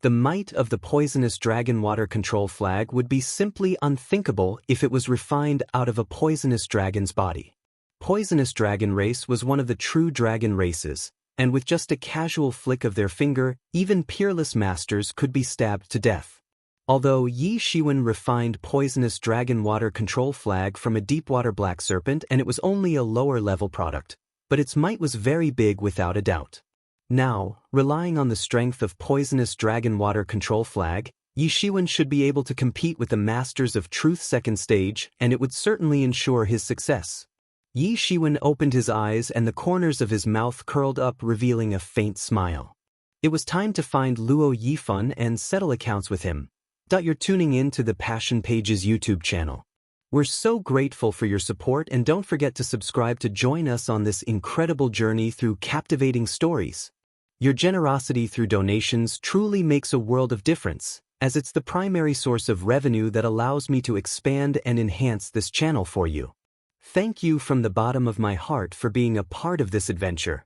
[SPEAKER 1] The might of the poisonous dragon water control flag would be simply unthinkable if it was refined out of a poisonous dragon's body. Poisonous dragon race was one of the true dragon races, and with just a casual flick of their finger, even peerless masters could be stabbed to death. Although Yi Shiwen refined poisonous dragon water control flag from a deepwater black serpent and it was only a lower-level product, but its might was very big without a doubt. Now, relying on the strength of poisonous dragon water control flag, Yi Shiwen should be able to compete with the masters of Truth Second Stage, and it would certainly ensure his success. Yi Shiwen opened his eyes and the corners of his mouth curled up, revealing a faint smile. It was time to find Luo Yifan and settle accounts with him. You're tuning in to the Passion Pages YouTube channel. We're so grateful for your support, and don't forget to subscribe to join us on this incredible journey through captivating stories. Your generosity through donations truly makes a world of difference, as it's the primary source of revenue that allows me to expand and enhance this channel for you. Thank you from the bottom of my heart for being a part of this adventure.